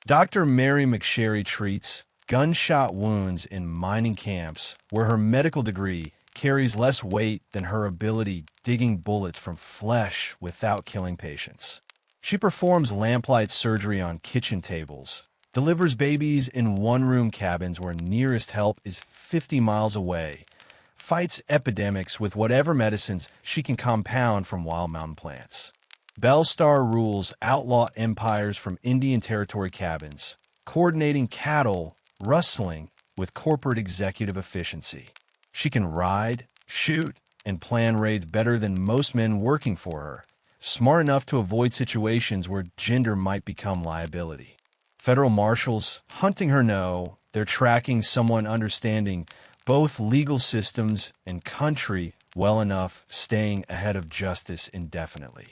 Speaker 1: Dr. Mary McSherry treats gunshot wounds in mining camps where her medical degree carries less weight than her ability digging bullets from flesh without killing patients. She performs lamplight surgery on kitchen tables, delivers babies in one-room cabins where nearest help is 50 miles away, fights epidemics with whatever medicines she can compound from wild mountain plants. Bellstar rules outlaw empires from Indian Territory cabins, coordinating cattle rustling with corporate executive efficiency. She can ride, shoot, and plan raids better than most men working for her, smart enough to avoid situations where gender might become liability. Federal marshals hunting her know they're tracking someone understanding both legal systems and country well enough, staying ahead of justice indefinitely.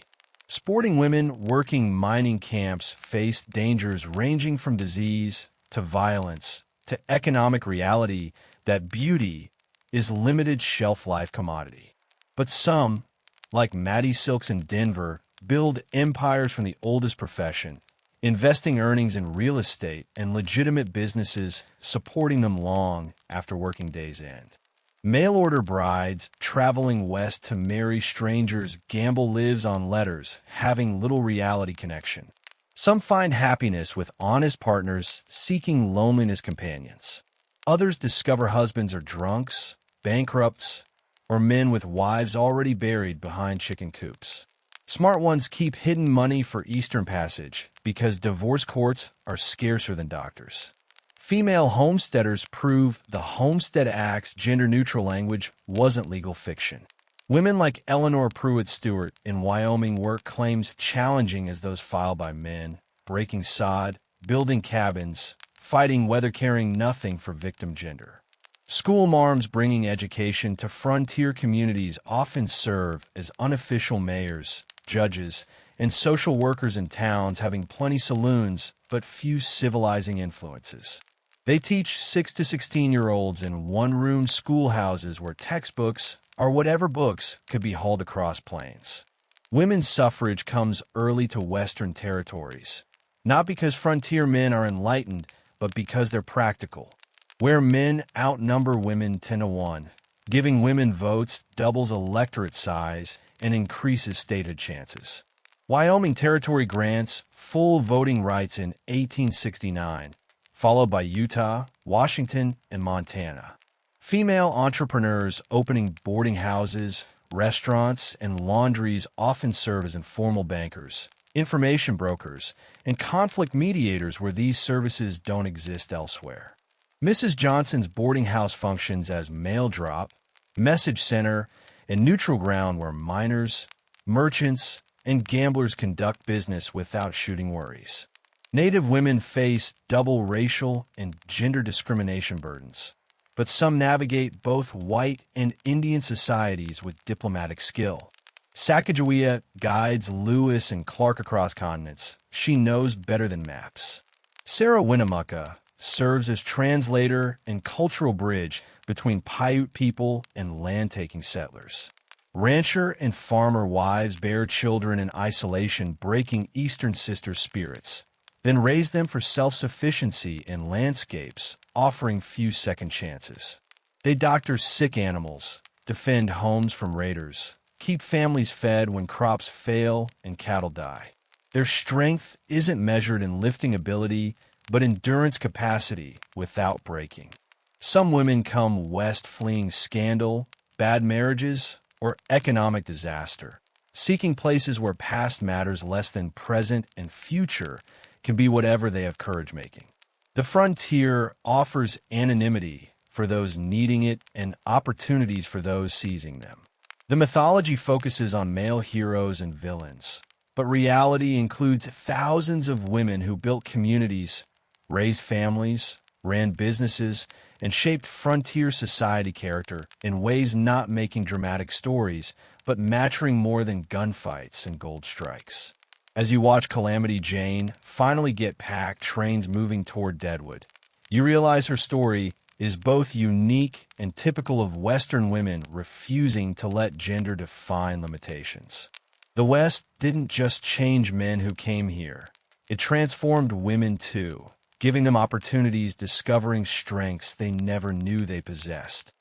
Speaker 1: Sporting women working mining camps face dangers ranging from disease to violence to economic reality that beauty is limited shelf-life commodity. But some, like Maddie Silks in Denver, build empires from the oldest profession, investing earnings in real estate and legitimate businesses supporting them long after working days end. Mail-order brides traveling west to marry strangers gamble lives on letters, having little reality connection. Some find happiness with honest partners seeking loneliness companions. Others discover husbands are drunks, bankrupts, or men with wives already buried behind chicken coops. Smart ones keep hidden money for Eastern Passage because divorce courts are scarcer than doctors. Female homesteaders prove the Homestead Act's gender-neutral language wasn't legal fiction. Women like Eleanor Pruitt Stewart in Wyoming work claims challenging as those filed by men, breaking sod, building cabins, fighting weather caring nothing for victim gender. School marms bringing education to frontier communities often serve as unofficial mayors, judges, and social workers in towns having plenty saloons but few civilizing influences. They teach 6 to 16-year-olds in one-room schoolhouses where textbooks or whatever books could be hauled across plains. Women's suffrage comes early to Western territories, not because frontier men are enlightened, but because they're practical. Where men outnumber women 10 to 1, giving women votes doubles electorate size and increases statehood chances. Wyoming Territory grants full voting rights in 1869, followed by Utah, Washington, and Montana. Female entrepreneurs opening boarding houses, restaurants, and laundries often serve as informal bankers, information brokers, and conflict mediators where these services don't exist elsewhere. Mrs. Johnson's boarding house functions as mail drop, message center, and neutral ground where miners, merchants, and gamblers conduct business without shooting worries. Native women face double racial and gender discrimination burdens, but some navigate both white and Indian societies with diplomatic skill. Sacagawea guides Lewis and Clark across continents. She knows better than maps. Sarah Winnemucca serves as translator and cultural bridge between Paiute people and land-taking settlers. Rancher and farmer wives bear children in isolation, breaking Eastern sister spirits, then raise them for self-sufficiency in landscapes, offering few second chances. They doctor sick animals, defend homes from raiders, keep families fed when crops fail and cattle die. Their strength isn't measured in lifting ability, but endurance capacity without breaking. Some women come west fleeing scandal, bad marriages, or economic disaster, seeking places where past matters less than present and future can be whatever they have courage making. The frontier offers anonymity for those needing it and opportunities for those seizing them. The mythology focuses on male heroes and villains, but reality includes thousands of women who built communities, raised families, ran businesses, and shaped frontier society character in ways not making dramatic stories, but mattering more than gunfights and gold strikes. As you watch Calamity Jane finally get packed trains moving toward Deadwood, you realize her story is both unique and typical of Western women refusing to let gender define limitations. The West didn't just change men who came here. It transformed women too, giving them opportunities, discovering strengths they never knew they possessed.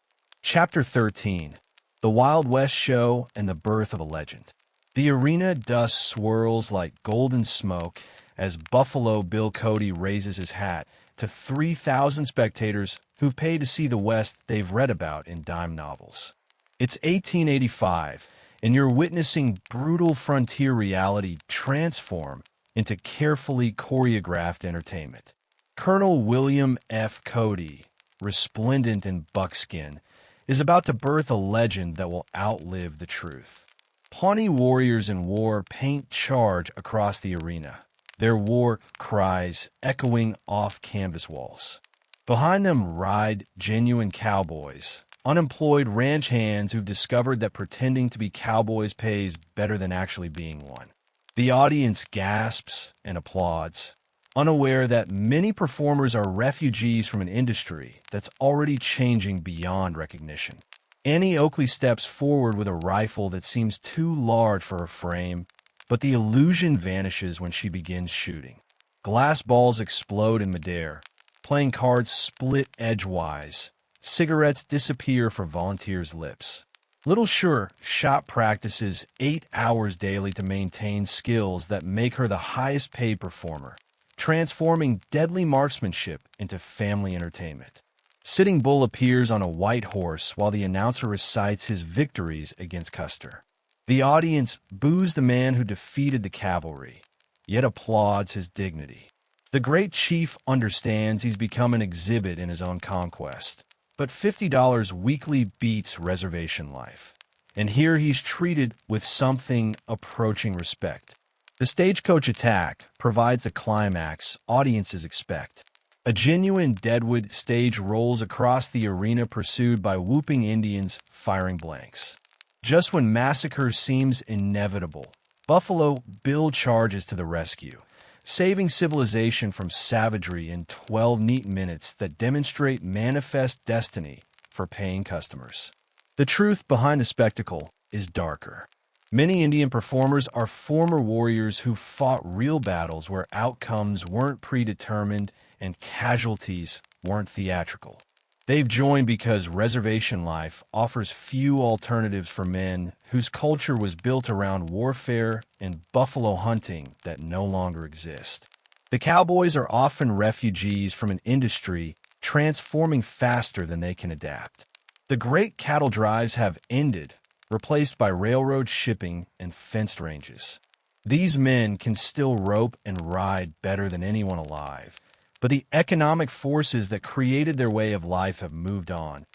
Speaker 1: Chapter 13: The Wild West Show and the Birth of a Legend. The arena dust swirls like golden smoke as Buffalo Bill Cody raises his hat to 3,000 spectators who've paid to see the West they've read about in dime novels. It's 1885, and you're witnessing brutal frontier reality transform into carefully choreographed entertainment. Colonel William F. Cody, resplendent in buckskin, is about to birth a legend that will outlive the truth. Pawnee warriors in war paint charge across the arena, their war cries echoing off canvas walls. Behind them ride genuine cowboys, unemployed ranch hands who've discovered that pretending to be cowboys pays better than actually being one. The audience gasps and applauds, unaware that many performers are refugees from an industry that's already changing beyond recognition. Annie Oakley steps forward with a rifle that seems too large for her frame, but the illusion vanishes when she begins shooting. Glass balls explode in midair, playing cards split edgewise. Cigarettes disappear from volunteers' lips. Little Sure shot practices 8 hours daily to maintain skills that make her the highest paid performer, transforming deadly marksmanship into family entertainment. Sitting Bull appears on a white horse while the announcer recites his victories against Custer. The audience boos the man who defeated the cavalry, yet applauds his dignity. The great chief understands he's become an exhibit in his own conquest, but $50 weekly beats reservation life. And here he's treated with something approaching respect. The stagecoach attack provides the climax audiences expect. A genuine Deadwood stage rolls across the arena pursued by whooping Indians firing blanks. Just when massacre seems inevitable, Buffalo Bill charges to the rescue, saving civilization from savagery in 12 neat minutes that demonstrate manifest destiny for paying customers. The truth behind the spectacle is darker. Many Indian performers are former warriors who fought real battles where outcomes weren't predetermined and casualties weren't theatrical. They've joined because reservation life offers few alternatives for men whose culture was built around warfare and buffalo hunting that no longer exist. The cowboys are often refugees from an industry transforming faster than they can adapt. The great cattle drives have ended, replaced by railroad shipping and fenced ranges. These men can still rope and ride better than anyone alive, but the economic forces that created their way of life have moved on,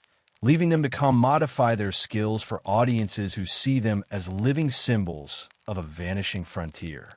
Speaker 1: leaving them to commodify their skills for audiences who see them as living symbols of a vanishing frontier.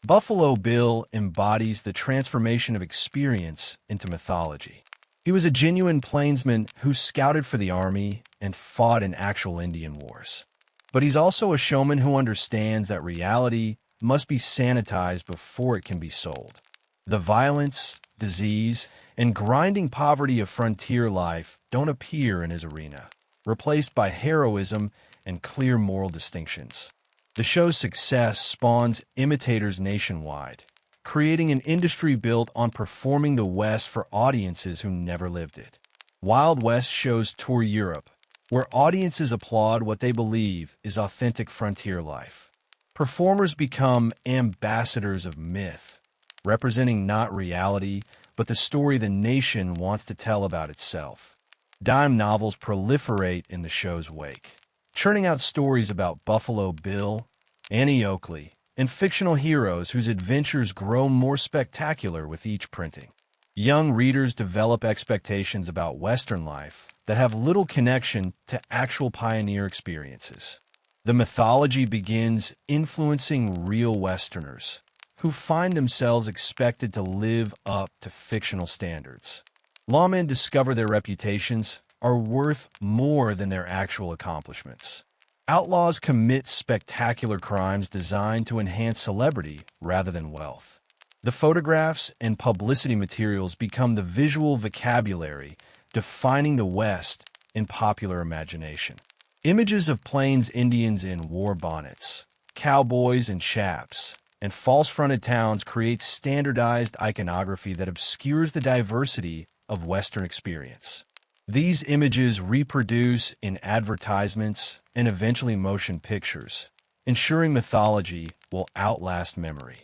Speaker 1: Buffalo Bill embodies the transformation of experience into mythology. He was a genuine plainsman who scouted for the army and fought in actual Indian wars. But he's also a showman who understands that reality must be sanitized before it can be sold. The violence, disease, and grinding poverty of frontier life don't appear in his arena, replaced by heroism and clear moral distinctions. The show's success spawns imitators nationwide, creating an industry built on performing the West for audiences who never lived it. Wild West shows tour Europe, where audiences applaud what they believe is authentic frontier life. Performers become ambassadors of myth, representing not reality, but the story the nation wants to tell about itself. Dime novels proliferate in the show's wake, churning out stories about Buffalo Bill, Annie Oakley, and fictional heroes whose adventures grow more spectacular with each printing. Young readers develop expectations about Western life that have little connection to actual pioneer experiences. The mythology begins influencing real Westerners, who find themselves expected to live up to fictional standards. Lawmen discover their reputations are worth more than their actual accomplishments. Outlaws commit spectacular crimes designed to enhance celebrity rather than wealth. The photographs and publicity materials become the visual vocabulary defining the West in popular imagination. Images of Plains Indians in war bonnets, cowboys in chaps, and false-fronted towns create standardized iconography that obscures the diversity of Western experience. These images reproduce in advertisements and eventually motion pictures, ensuring mythology will outlast memory.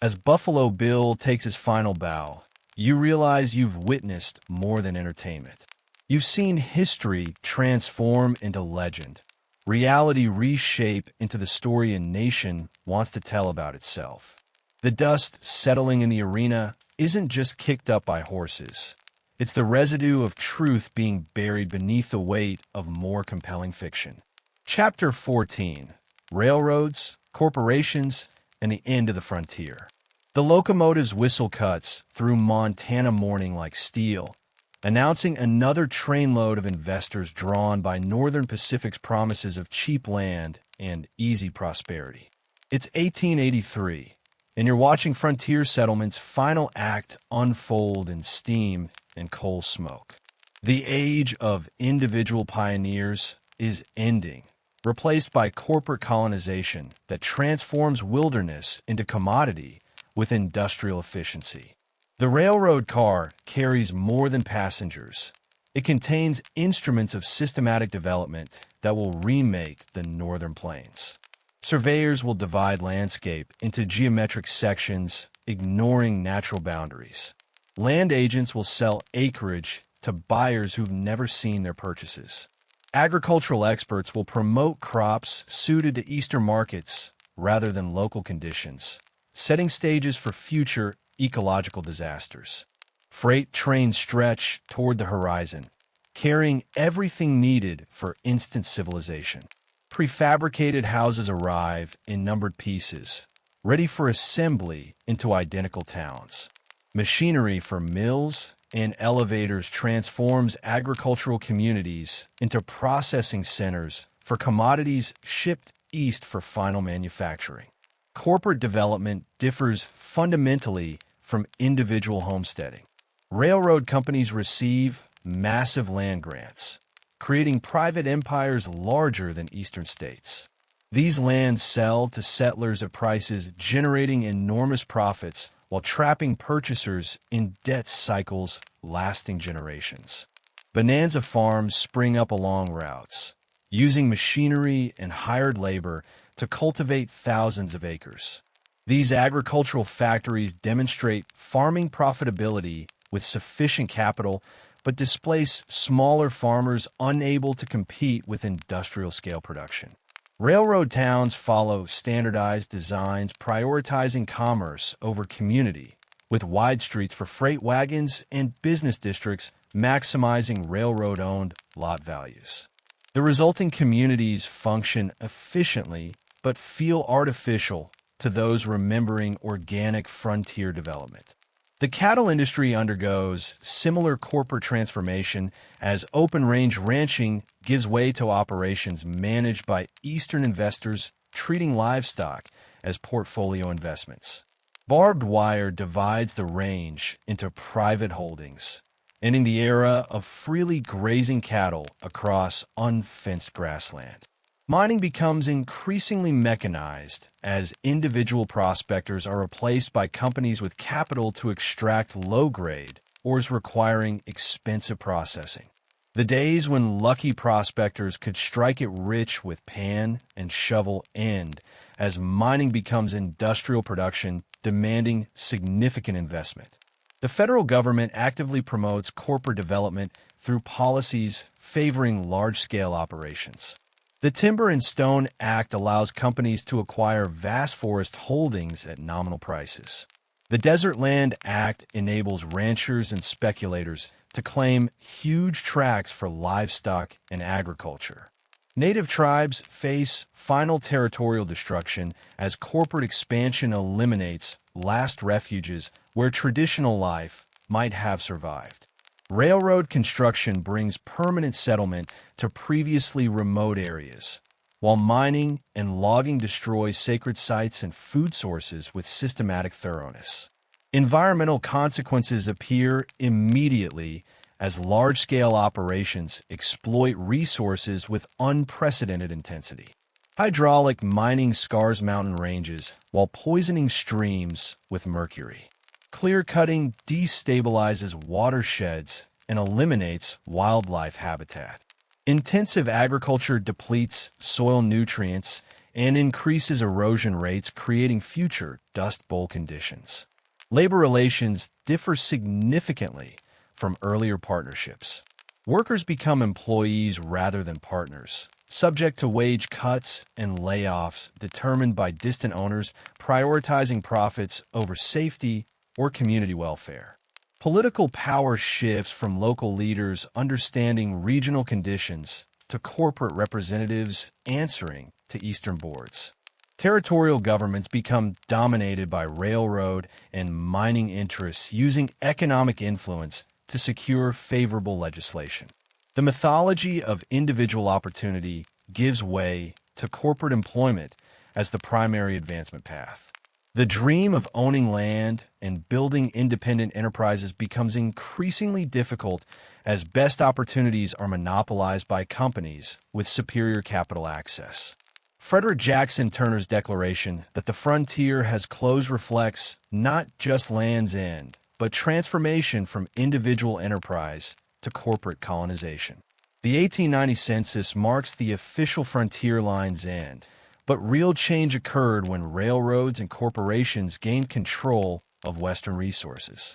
Speaker 1: As Buffalo Bill takes his final bow, you realize you've witnessed more than entertainment. You've seen history transform into legend, reality reshape into the story a nation wants to tell about itself. The dust settling in the arena isn't just kicked up by horses. It's the residue of truth being buried beneath the weight of more compelling fiction. Chapter 14: Railroads, Corporations, and the End of the Frontier. The locomotive's whistle cuts through Montana morning like steel, announcing another trainload of investors drawn by Northern Pacific's promises of cheap land and easy prosperity. It's 1883, and you're watching frontier settlement's final act unfold in steam and coal smoke. The age of individual pioneers is ending, replaced by corporate colonization that transforms wilderness into commodity with industrial efficiency. The railroad car carries more than passengers. It contains instruments of systematic development that will remake the northern plains. Surveyors will divide landscape into geometric sections, ignoring natural boundaries. Land agents will sell acreage to buyers who've never seen their purchases. Agricultural experts will promote crops suited to Eastern markets rather than local conditions, setting stages for future ecological disasters. Freight trains stretch toward the horizon, carrying everything needed for instant civilization. Prefabricated houses arrive in numbered pieces, ready for assembly into identical towns. Machinery for mills and elevators transforms agricultural communities into processing centers for commodities shipped east for final manufacturing. Corporate development differs fundamentally from individual homesteading. Railroad companies receive massive land grants, creating private empires larger than eastern states. These lands sell to settlers at prices generating enormous profits while trapping purchasers in debt cycles lasting generations. Bonanza farms spring up along routes, using machinery and hired labor to cultivate thousands of acres. These agricultural factories demonstrate farming profitability with sufficient capital, but displace smaller farmers unable to compete with industrial-scale production. Railroad towns follow standardized designs prioritizing commerce over community, with wide streets for freight wagons and business districts maximizing railroad-owned lot values. The resulting communities function efficiently but feel artificial to those remembering organic frontier development. The cattle industry undergoes similar corporate transformation as open-range ranching gives way to operations managed by Eastern investors treating livestock as portfolio investments. Barbed wire divides the range into private holdings, ending the era of freely grazing cattle across unfenced grassland. Mining becomes increasingly mechanized as individual prospectors are replaced by companies with capital to extract low-grade ores requiring expensive processing. The days when lucky prospectors could strike it rich with pan and shovel end as mining becomes industrial production demanding significant investment. The federal government actively promotes corporate development through policies favoring large-scale operations. The Timber and Stone Act allows companies to acquire vast forest holdings at nominal prices. The Desert Land Act enables ranchers and speculators to claim huge tracts for livestock and agriculture. Native tribes face final territorial destruction as corporate expansion eliminates last refuges where traditional life might have survived. Railroad construction brings permanent settlement to previously remote areas, while mining and logging destroy sacred sites and food sources with systematic thoroughness. Environmental consequences appear immediately as large-scale operations exploit resources with unprecedented intensity. Hydraulic mining scars mountain ranges while poisoning streams with mercury. Clear-cutting destabilizes watersheds and eliminates wildlife habitat. Intensive agriculture depletes soil nutrients and increases erosion rates, creating future Dust Bowl conditions. Labor relations differ significantly from earlier partnerships. Workers become employees rather than partners, subject to wage cuts and layoffs determined by distant owners prioritizing profits over safety or community welfare. Political power shifts from local leaders understanding regional conditions to corporate representatives answering to Eastern boards. Territorial governments become dominated by railroad and mining interests using economic influence to secure favorable legislation. The mythology of individual opportunity gives way to corporate employment as the primary advancement path. The dream of owning land and building independent enterprises becomes increasingly difficult as best opportunities are monopolized by companies with superior capital access. Frederick Jackson Turner's declaration that the frontier has closed reflects not just land's end, but transformation from individual enterprise to corporate colonization. The 1890 census marks the official frontier line's end, but real change occurred when railroads and corporations gained control of Western resources.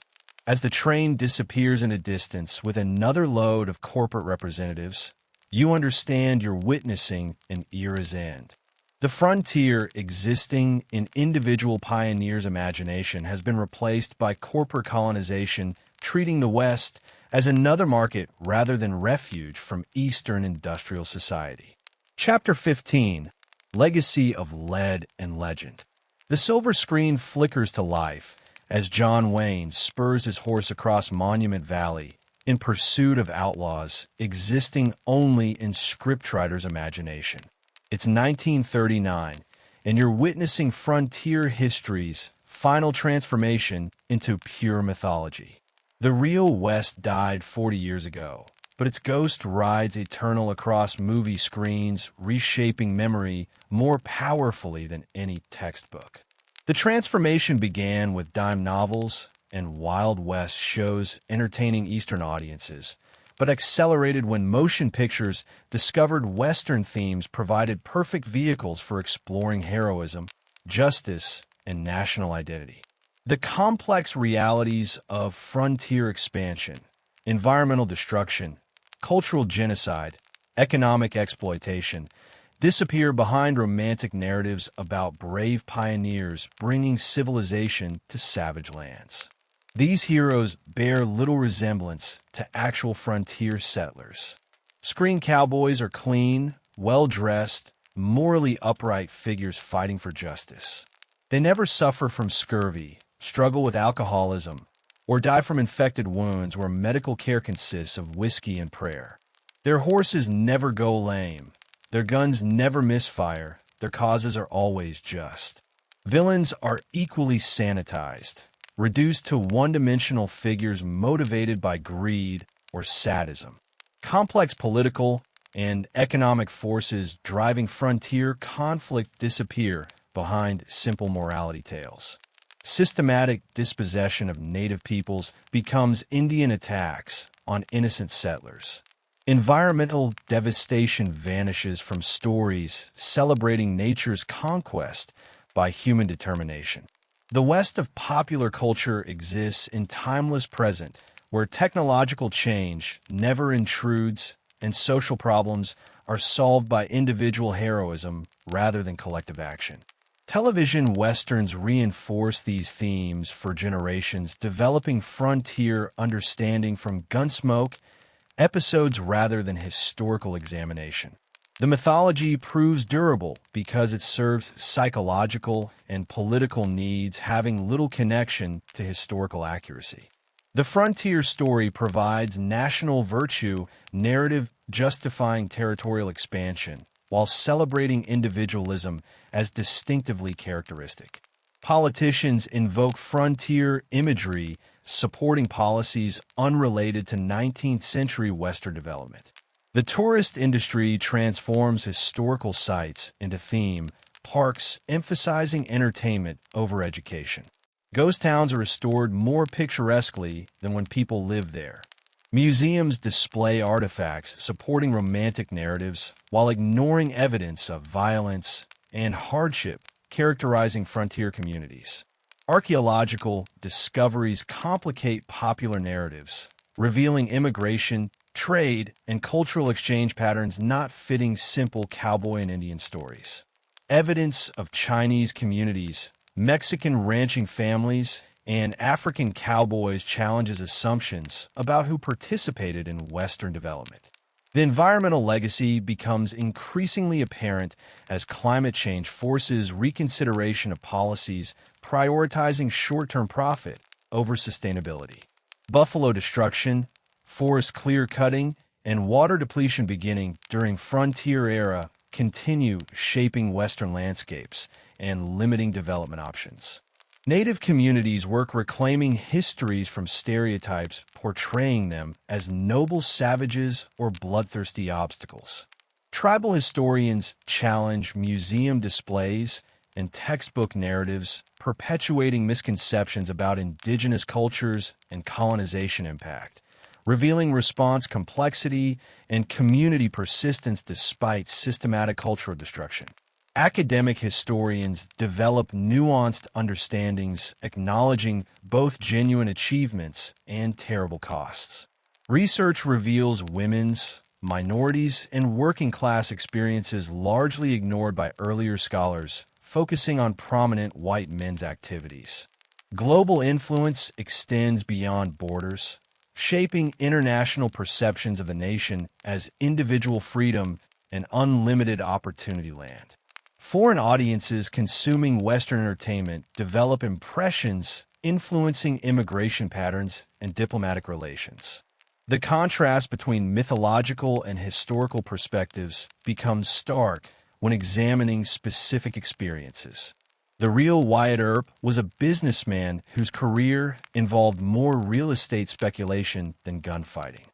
Speaker 1: As the train disappears in a distance with another load of corporate representatives, you understand you're witnessing an era's end. The frontier, existing in individual pioneers' imagination, has been replaced by corporate colonization, treating the West as another market rather than refuge from Eastern industrial society. Chapter 15: Legacy of Lead and Legend. The silver screen flickers to life as John Wayne spurs his horse across Monument Valley in pursuit of outlaws existing only in scriptwriter's imagination. It's 1939, and you're witnessing frontier history's final transformation into pure mythology. The real West died 40 years ago, but its ghost rides eternal across movie screens, reshaping memory more powerfully than any textbook. The transformation began with dime novels and Wild West shows entertaining Eastern audiences, but accelerated when motion pictures discovered Western themes provided perfect vehicles for exploring heroism, justice, and national identity. The complex realities of frontier expansion, environmental destruction, cultural genocide, economic exploitation, disappear behind romantic narratives about brave pioneers bringing civilization to savage lands. These heroes bear little resemblance to actual frontier settlers. Screen cowboys are clean, well-dressed, morally upright figures fighting for justice. They never suffer from scurvy, struggle with alcoholism, or die from infected wounds where medical care consists of whiskey and prayer. Their horses never go lame. Their guns never misfire. Their causes are always just. Villains are equally sanitized, reduced to one-dimensional figures motivated by greed or sadism. Complex political and economic forces driving frontier conflict disappear behind simple morality tales. Systematic dispossession of native peoples becomes Indian attacks on innocent settlers. Environmental devastation vanishes from stories celebrating nature's conquest by human determination. The West of popular culture exists in timeless present, where technological change never intrudes and social problems are solved by individual heroism rather than collective action. Television westerns reinforce these themes for generations, developing frontier understanding from Gunsmoke episodes rather than historical examination. The mythology proves durable because it serves psychological and political needs, having little connection to historical accuracy. The frontier story provides national virtue narrative justifying territorial expansion, while celebrating individualism as distinctively characteristic. Politicians invoke frontier imagery supporting policies unrelated to 19th century Western development. The tourist industry transforms historical sites into theme parks, emphasizing entertainment over education. Ghost towns are restored more picturesquely than when people live there. Museums display artifacts supporting romantic narratives while ignoring evidence of violence and hardship characterizing frontier communities. Archaeological discoveries complicate popular narratives, revealing immigration, trade, and cultural exchange patterns not fitting simple cowboy and Indian stories. Evidence of Chinese communities, Mexican ranching families, and African cowboys challenges assumptions about who participated in Western development. The environmental legacy becomes increasingly apparent as climate change forces reconsideration of policies prioritizing short-term profit over sustainability. Buffalo destruction, forest clear-cutting, and water depletion beginning during frontier era continue shaping Western landscapes and limiting development options. Native communities work reclaiming histories from stereotypes, portraying them as noble savages or bloodthirsty obstacles. Tribal historians challenge museum displays and textbook narratives, perpetuating misconceptions about indigenous cultures and colonization impact, revealing response complexity and community persistence despite systematic cultural destruction. Academic historians develop nuanced understandings acknowledging both genuine achievements and terrible costs. Research reveals women's, minorities, and working class experiences largely ignored by earlier scholars, focusing on prominent white men's activities. Global influence extends beyond borders, shaping international perceptions of the nation as individual freedom and unlimited opportunity land. Foreign audiences consuming Western entertainment develop impressions influencing immigration patterns and diplomatic relations. The contrast between mythological and historical perspectives becomes stark when examining specific experiences. The real Wyatt Earp was a businessman whose career involved more real estate speculation than gunfighting.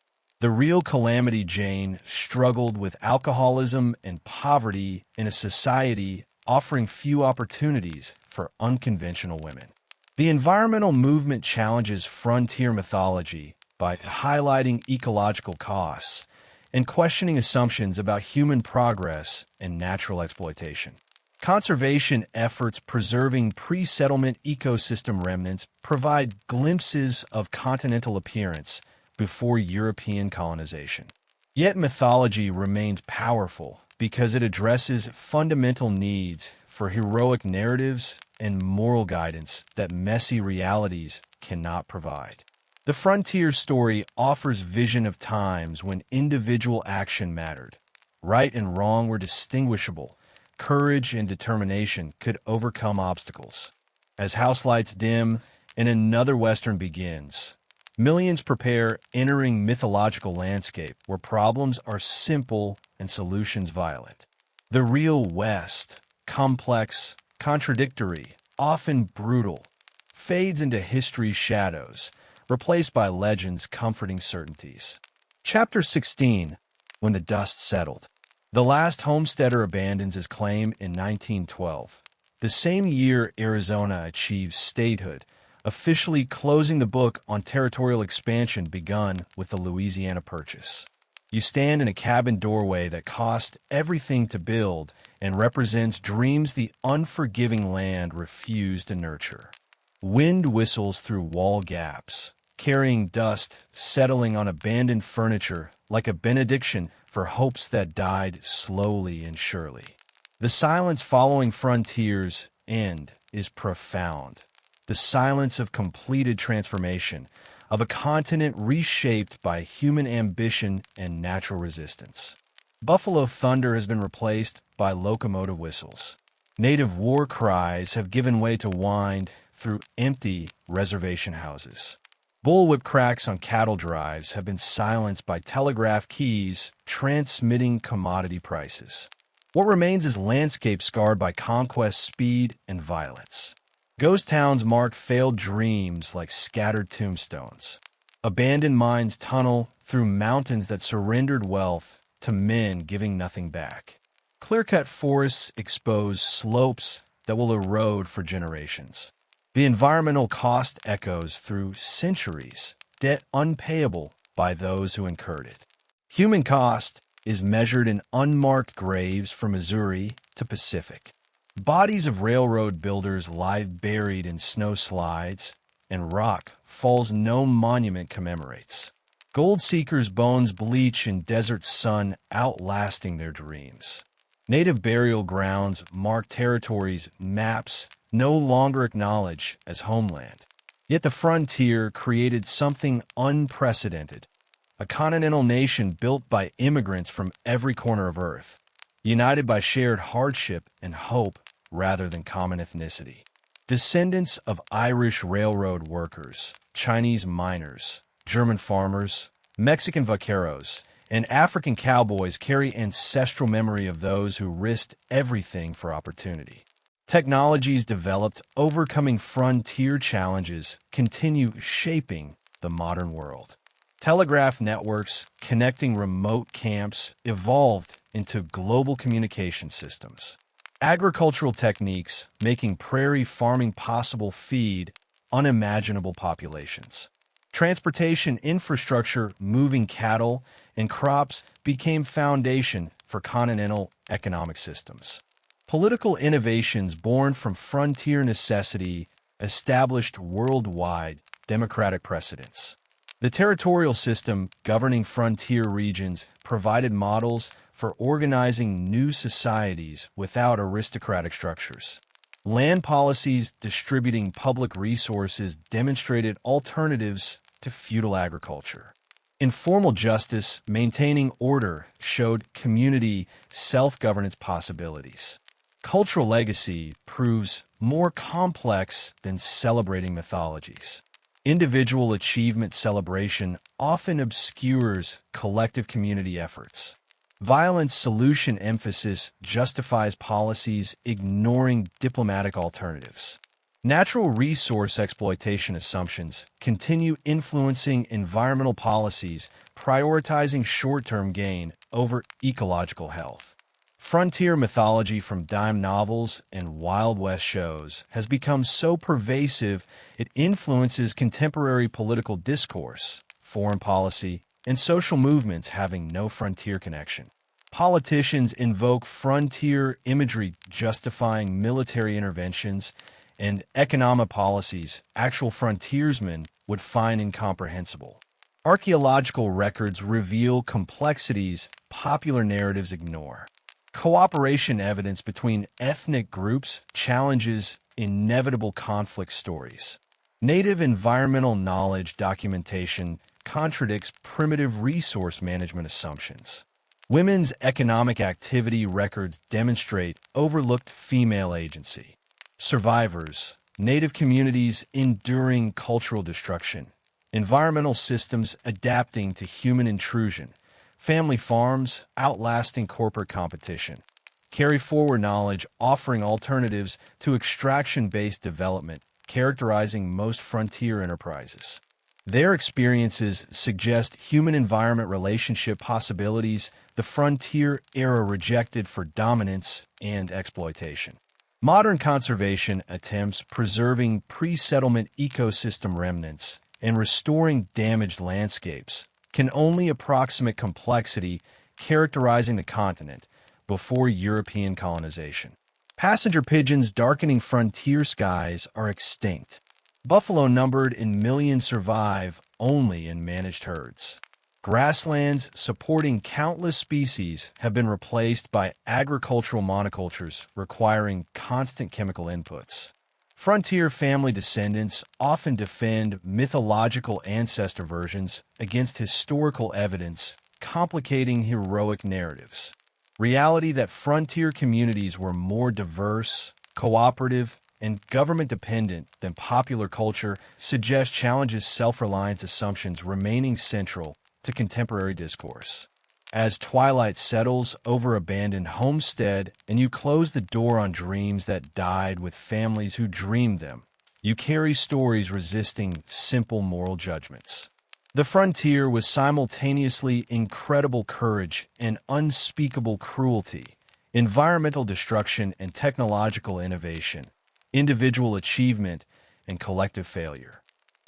Speaker 1: The real Calamity Jane struggled with alcoholism and poverty in a society offering few opportunities for unconventional women. The environmental movement challenges frontier mythology by highlighting ecological costs and questioning assumptions about human progress and natural exploitation. Conservation efforts preserving pre-settlement ecosystem remnants provide glimpses of continental appearance before European colonization. Yet mythology remains powerful because it addresses fundamental needs for heroic narratives and moral guidance that messy realities cannot provide. The frontier story offers vision of times when individual action mattered. Right and wrong were distinguishable. Courage and determination could overcome obstacles. As house lights dim and another Western begins, millions prepare entering mythological landscape where problems are simple and solutions violent. The real West, complex, contradictory, often brutal, fades into history's shadows, replaced by legend's comforting certainties. Chapter 16, When the Dust Settled. The last homesteader abandons his claim in 1912, the same year Arizona achieves statehood, officially closing the book on territorial expansion begun with the Louisiana Purchase. You stand in a cabin doorway that cost everything to build and represents dreams the unforgiving land refused to nurture. Wind whistles through wall gaps, carrying dust settling on abandoned furniture like a benediction for hopes that died slowly and surely. The silence following frontiers' end is profound. The silence of completed transformation, of a continent reshaped by human ambition and natural resistance. Buffalo thunder has been replaced by locomotive whistles. Native war cries have given way to wind through empty reservation houses. Bullwhip cracks on cattle drives have been silenced by telegraph keys transmitting commodity prices. What remains is landscape scarred by conquest, speed, and violence. Ghost towns mark failed dreams like scattered tombstones. Abandoned mines tunnel through mountains that surrendered wealth to men giving nothing back. Clear-cut forests expose slopes that will erode for generations. The environmental cost echoes through centuries, debt unpayable by those who incurred it. Human cost is measured in unmarked graves from Missouri to Pacific. Bodies of railroad builders lie buried in snow slides, and rock falls no monument commemorates. Gold seekers' bones bleach in desert sun, outlasting their dreams. Native burial grounds mark territories maps no longer acknowledge as homeland. Yet the frontier created something unprecedented, a continental nation built by immigrants from every corner of Earth, united by shared hardship and hope rather than common ethnicity. Descendants of Irish railroad workers, Chinese miners, German farmers, Mexican vaqueros, and African cowboys carry ancestral memory of those who risked everything for opportunity. Technologies developed overcoming frontier challenges continue shaping the modern world. Telegraph networks connecting remote camps evolved into global communication systems. Agricultural techniques making prairie farming possible feed unimaginable populations. Transportation infrastructure moving cattle and crops became foundation for continental economic systems. Political innovations born from frontier necessity established worldwide democratic precedents. The territorial system governing frontier regions provided models for organizing new societies without aristocratic structures. Land policies distributing public resources demonstrated alternatives to feudal agriculture. Informal justice maintaining order showed community self-governance possibilities. Cultural legacy proves more complex than celebrating mythologies. Individual achievement celebration often obscures collective community efforts. Violence solution emphasis justifies policies ignoring diplomatic alternatives. Natural resource exploitation assumptions continue influencing environmental policies, prioritizing short-term gain over ecological health. Frontier mythology from dime novels and Wild West shows has become so pervasive it influences contemporary political discourse, foreign policy, and social movements having no frontier connection. Politicians invoke frontier imagery justifying military interventions and economic policies actual frontiersmen would find incomprehensible. Archaeological records reveal complexities popular narratives ignore. Cooperation evidence between ethnic groups challenges inevitable conflict stories. Native environmental knowledge documentation contradicts primitive resource management assumptions. Women's economic activity records demonstrate overlooked female agency. Survivors, Native communities enduring cultural destruction, environmental systems adapting to human intrusion, family farms outlasting corporate competition, carry forward knowledge offering alternatives to extraction-based development characterizing most frontier enterprises. Their experiences suggest human-environment relationship possibilities the frontier era rejected for dominance and exploitation. Modern conservation attempts preserving pre-settlement ecosystem remnants and restoring damaged landscapes can only approximate complexity characterizing the continent before European colonization. Passenger pigeons darkening frontier skies are extinct. Buffalo numbered in millions survive only in managed herds. Grasslands supporting countless species have been replaced by agricultural monocultures requiring constant chemical inputs. Frontier family descendants often defend mythological ancestor versions against historical evidence, complicating heroic narratives. Reality that frontier communities were more diverse, cooperative, and government-dependent than popular culture suggests challenges self-reliance assumptions remaining central to contemporary discourse. As twilight settles over abandoned homestead and you close the door on dreams that died with families who dreamed them, you carry stories resisting simple moral judgments. The frontier was simultaneously incredible courage and unspeakable cruelty, environmental destruction and technological innovation, individual achievement and collective failure.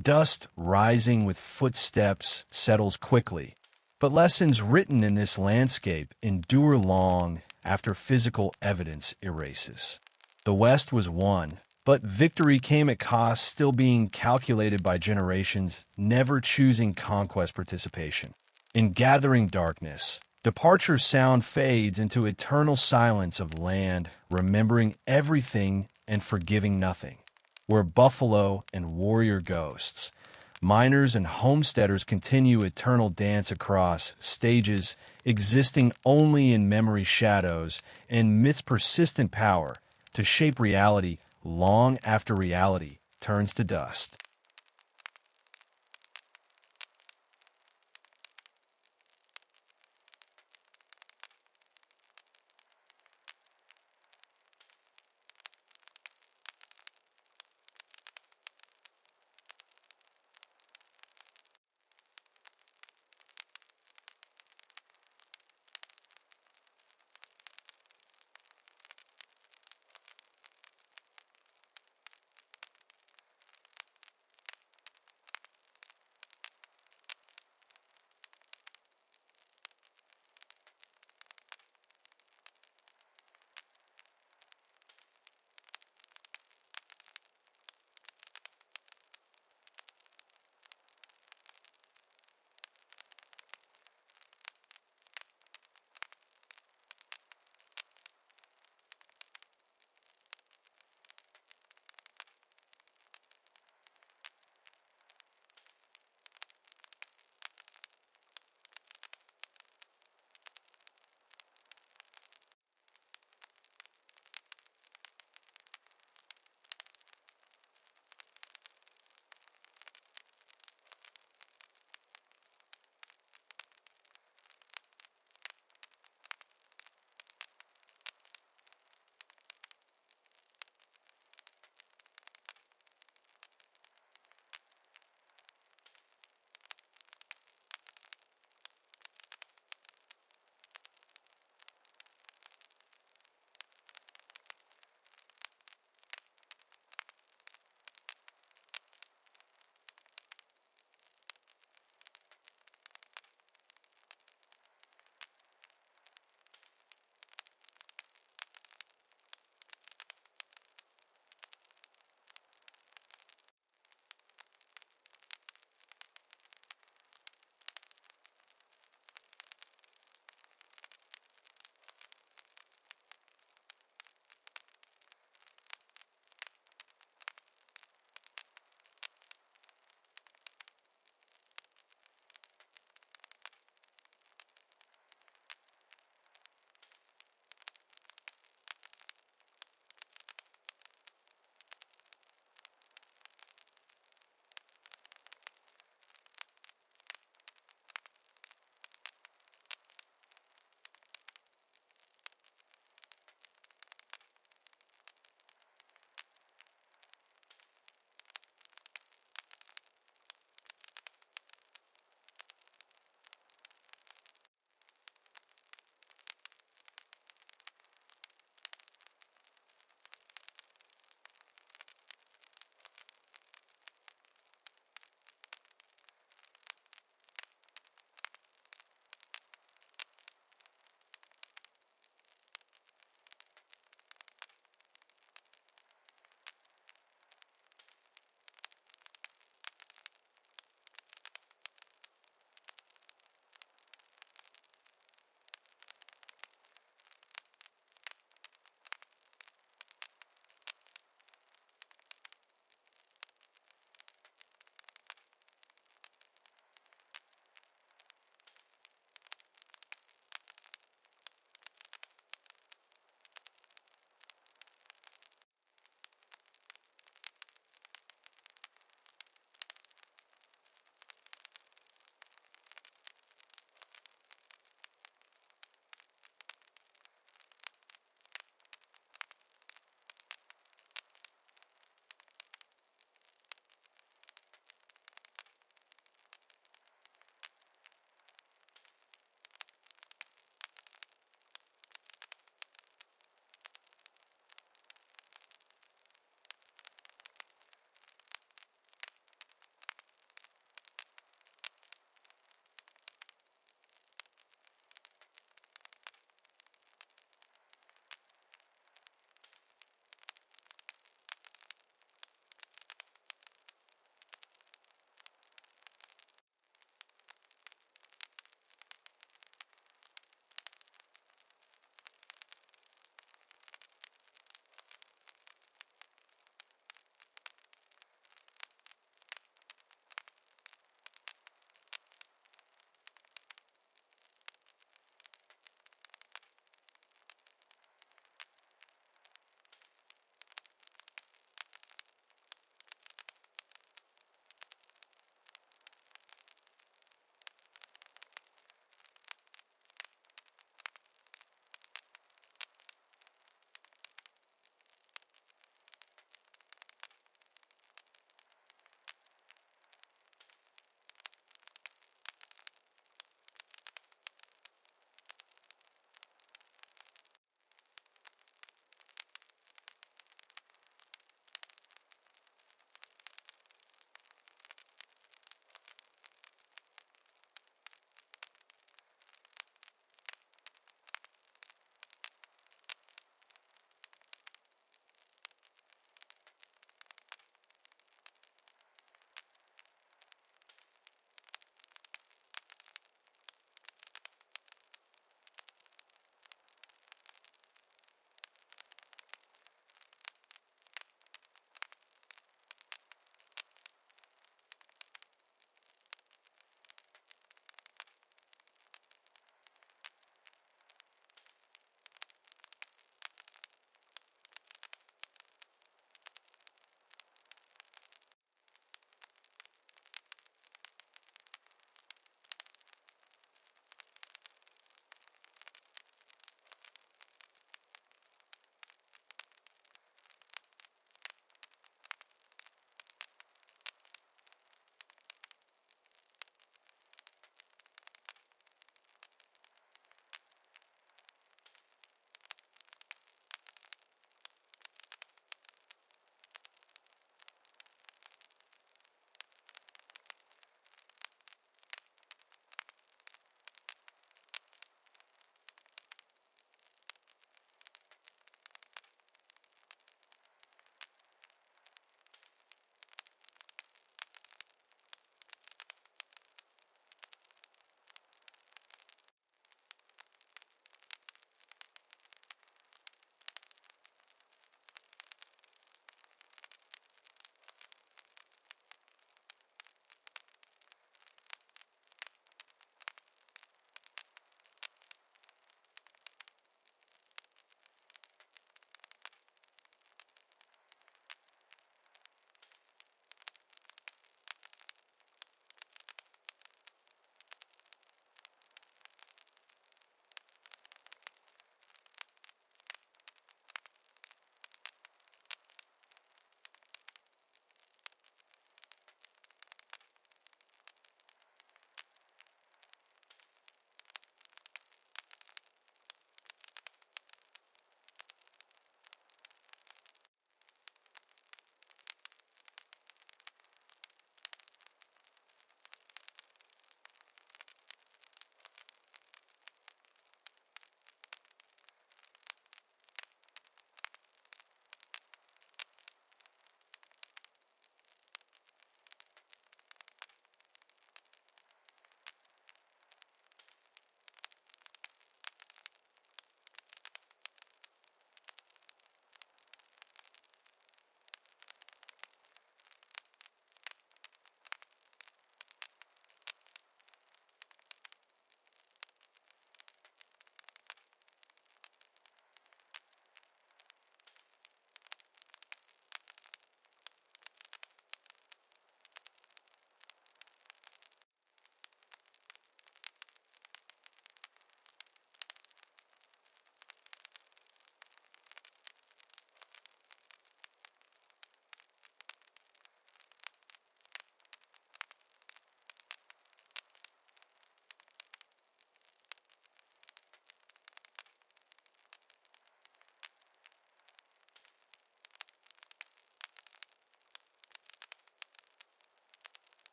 Speaker 1: Dust rising with footsteps settles quickly, but lessons written in this landscape endure long after physical evidence erases. The West was won, but victory came at cost still being calculated by generations, never choosing conquest participation. In gathering darkness, departure sound fades into eternal silence of land, remembering everything and forgiving nothing. Where buffalo and warrior ghosts, miners and homesteaders continue eternal dance across stages existing only in memory shadows and myth's persistent power to shape reality long after reality turns to dust.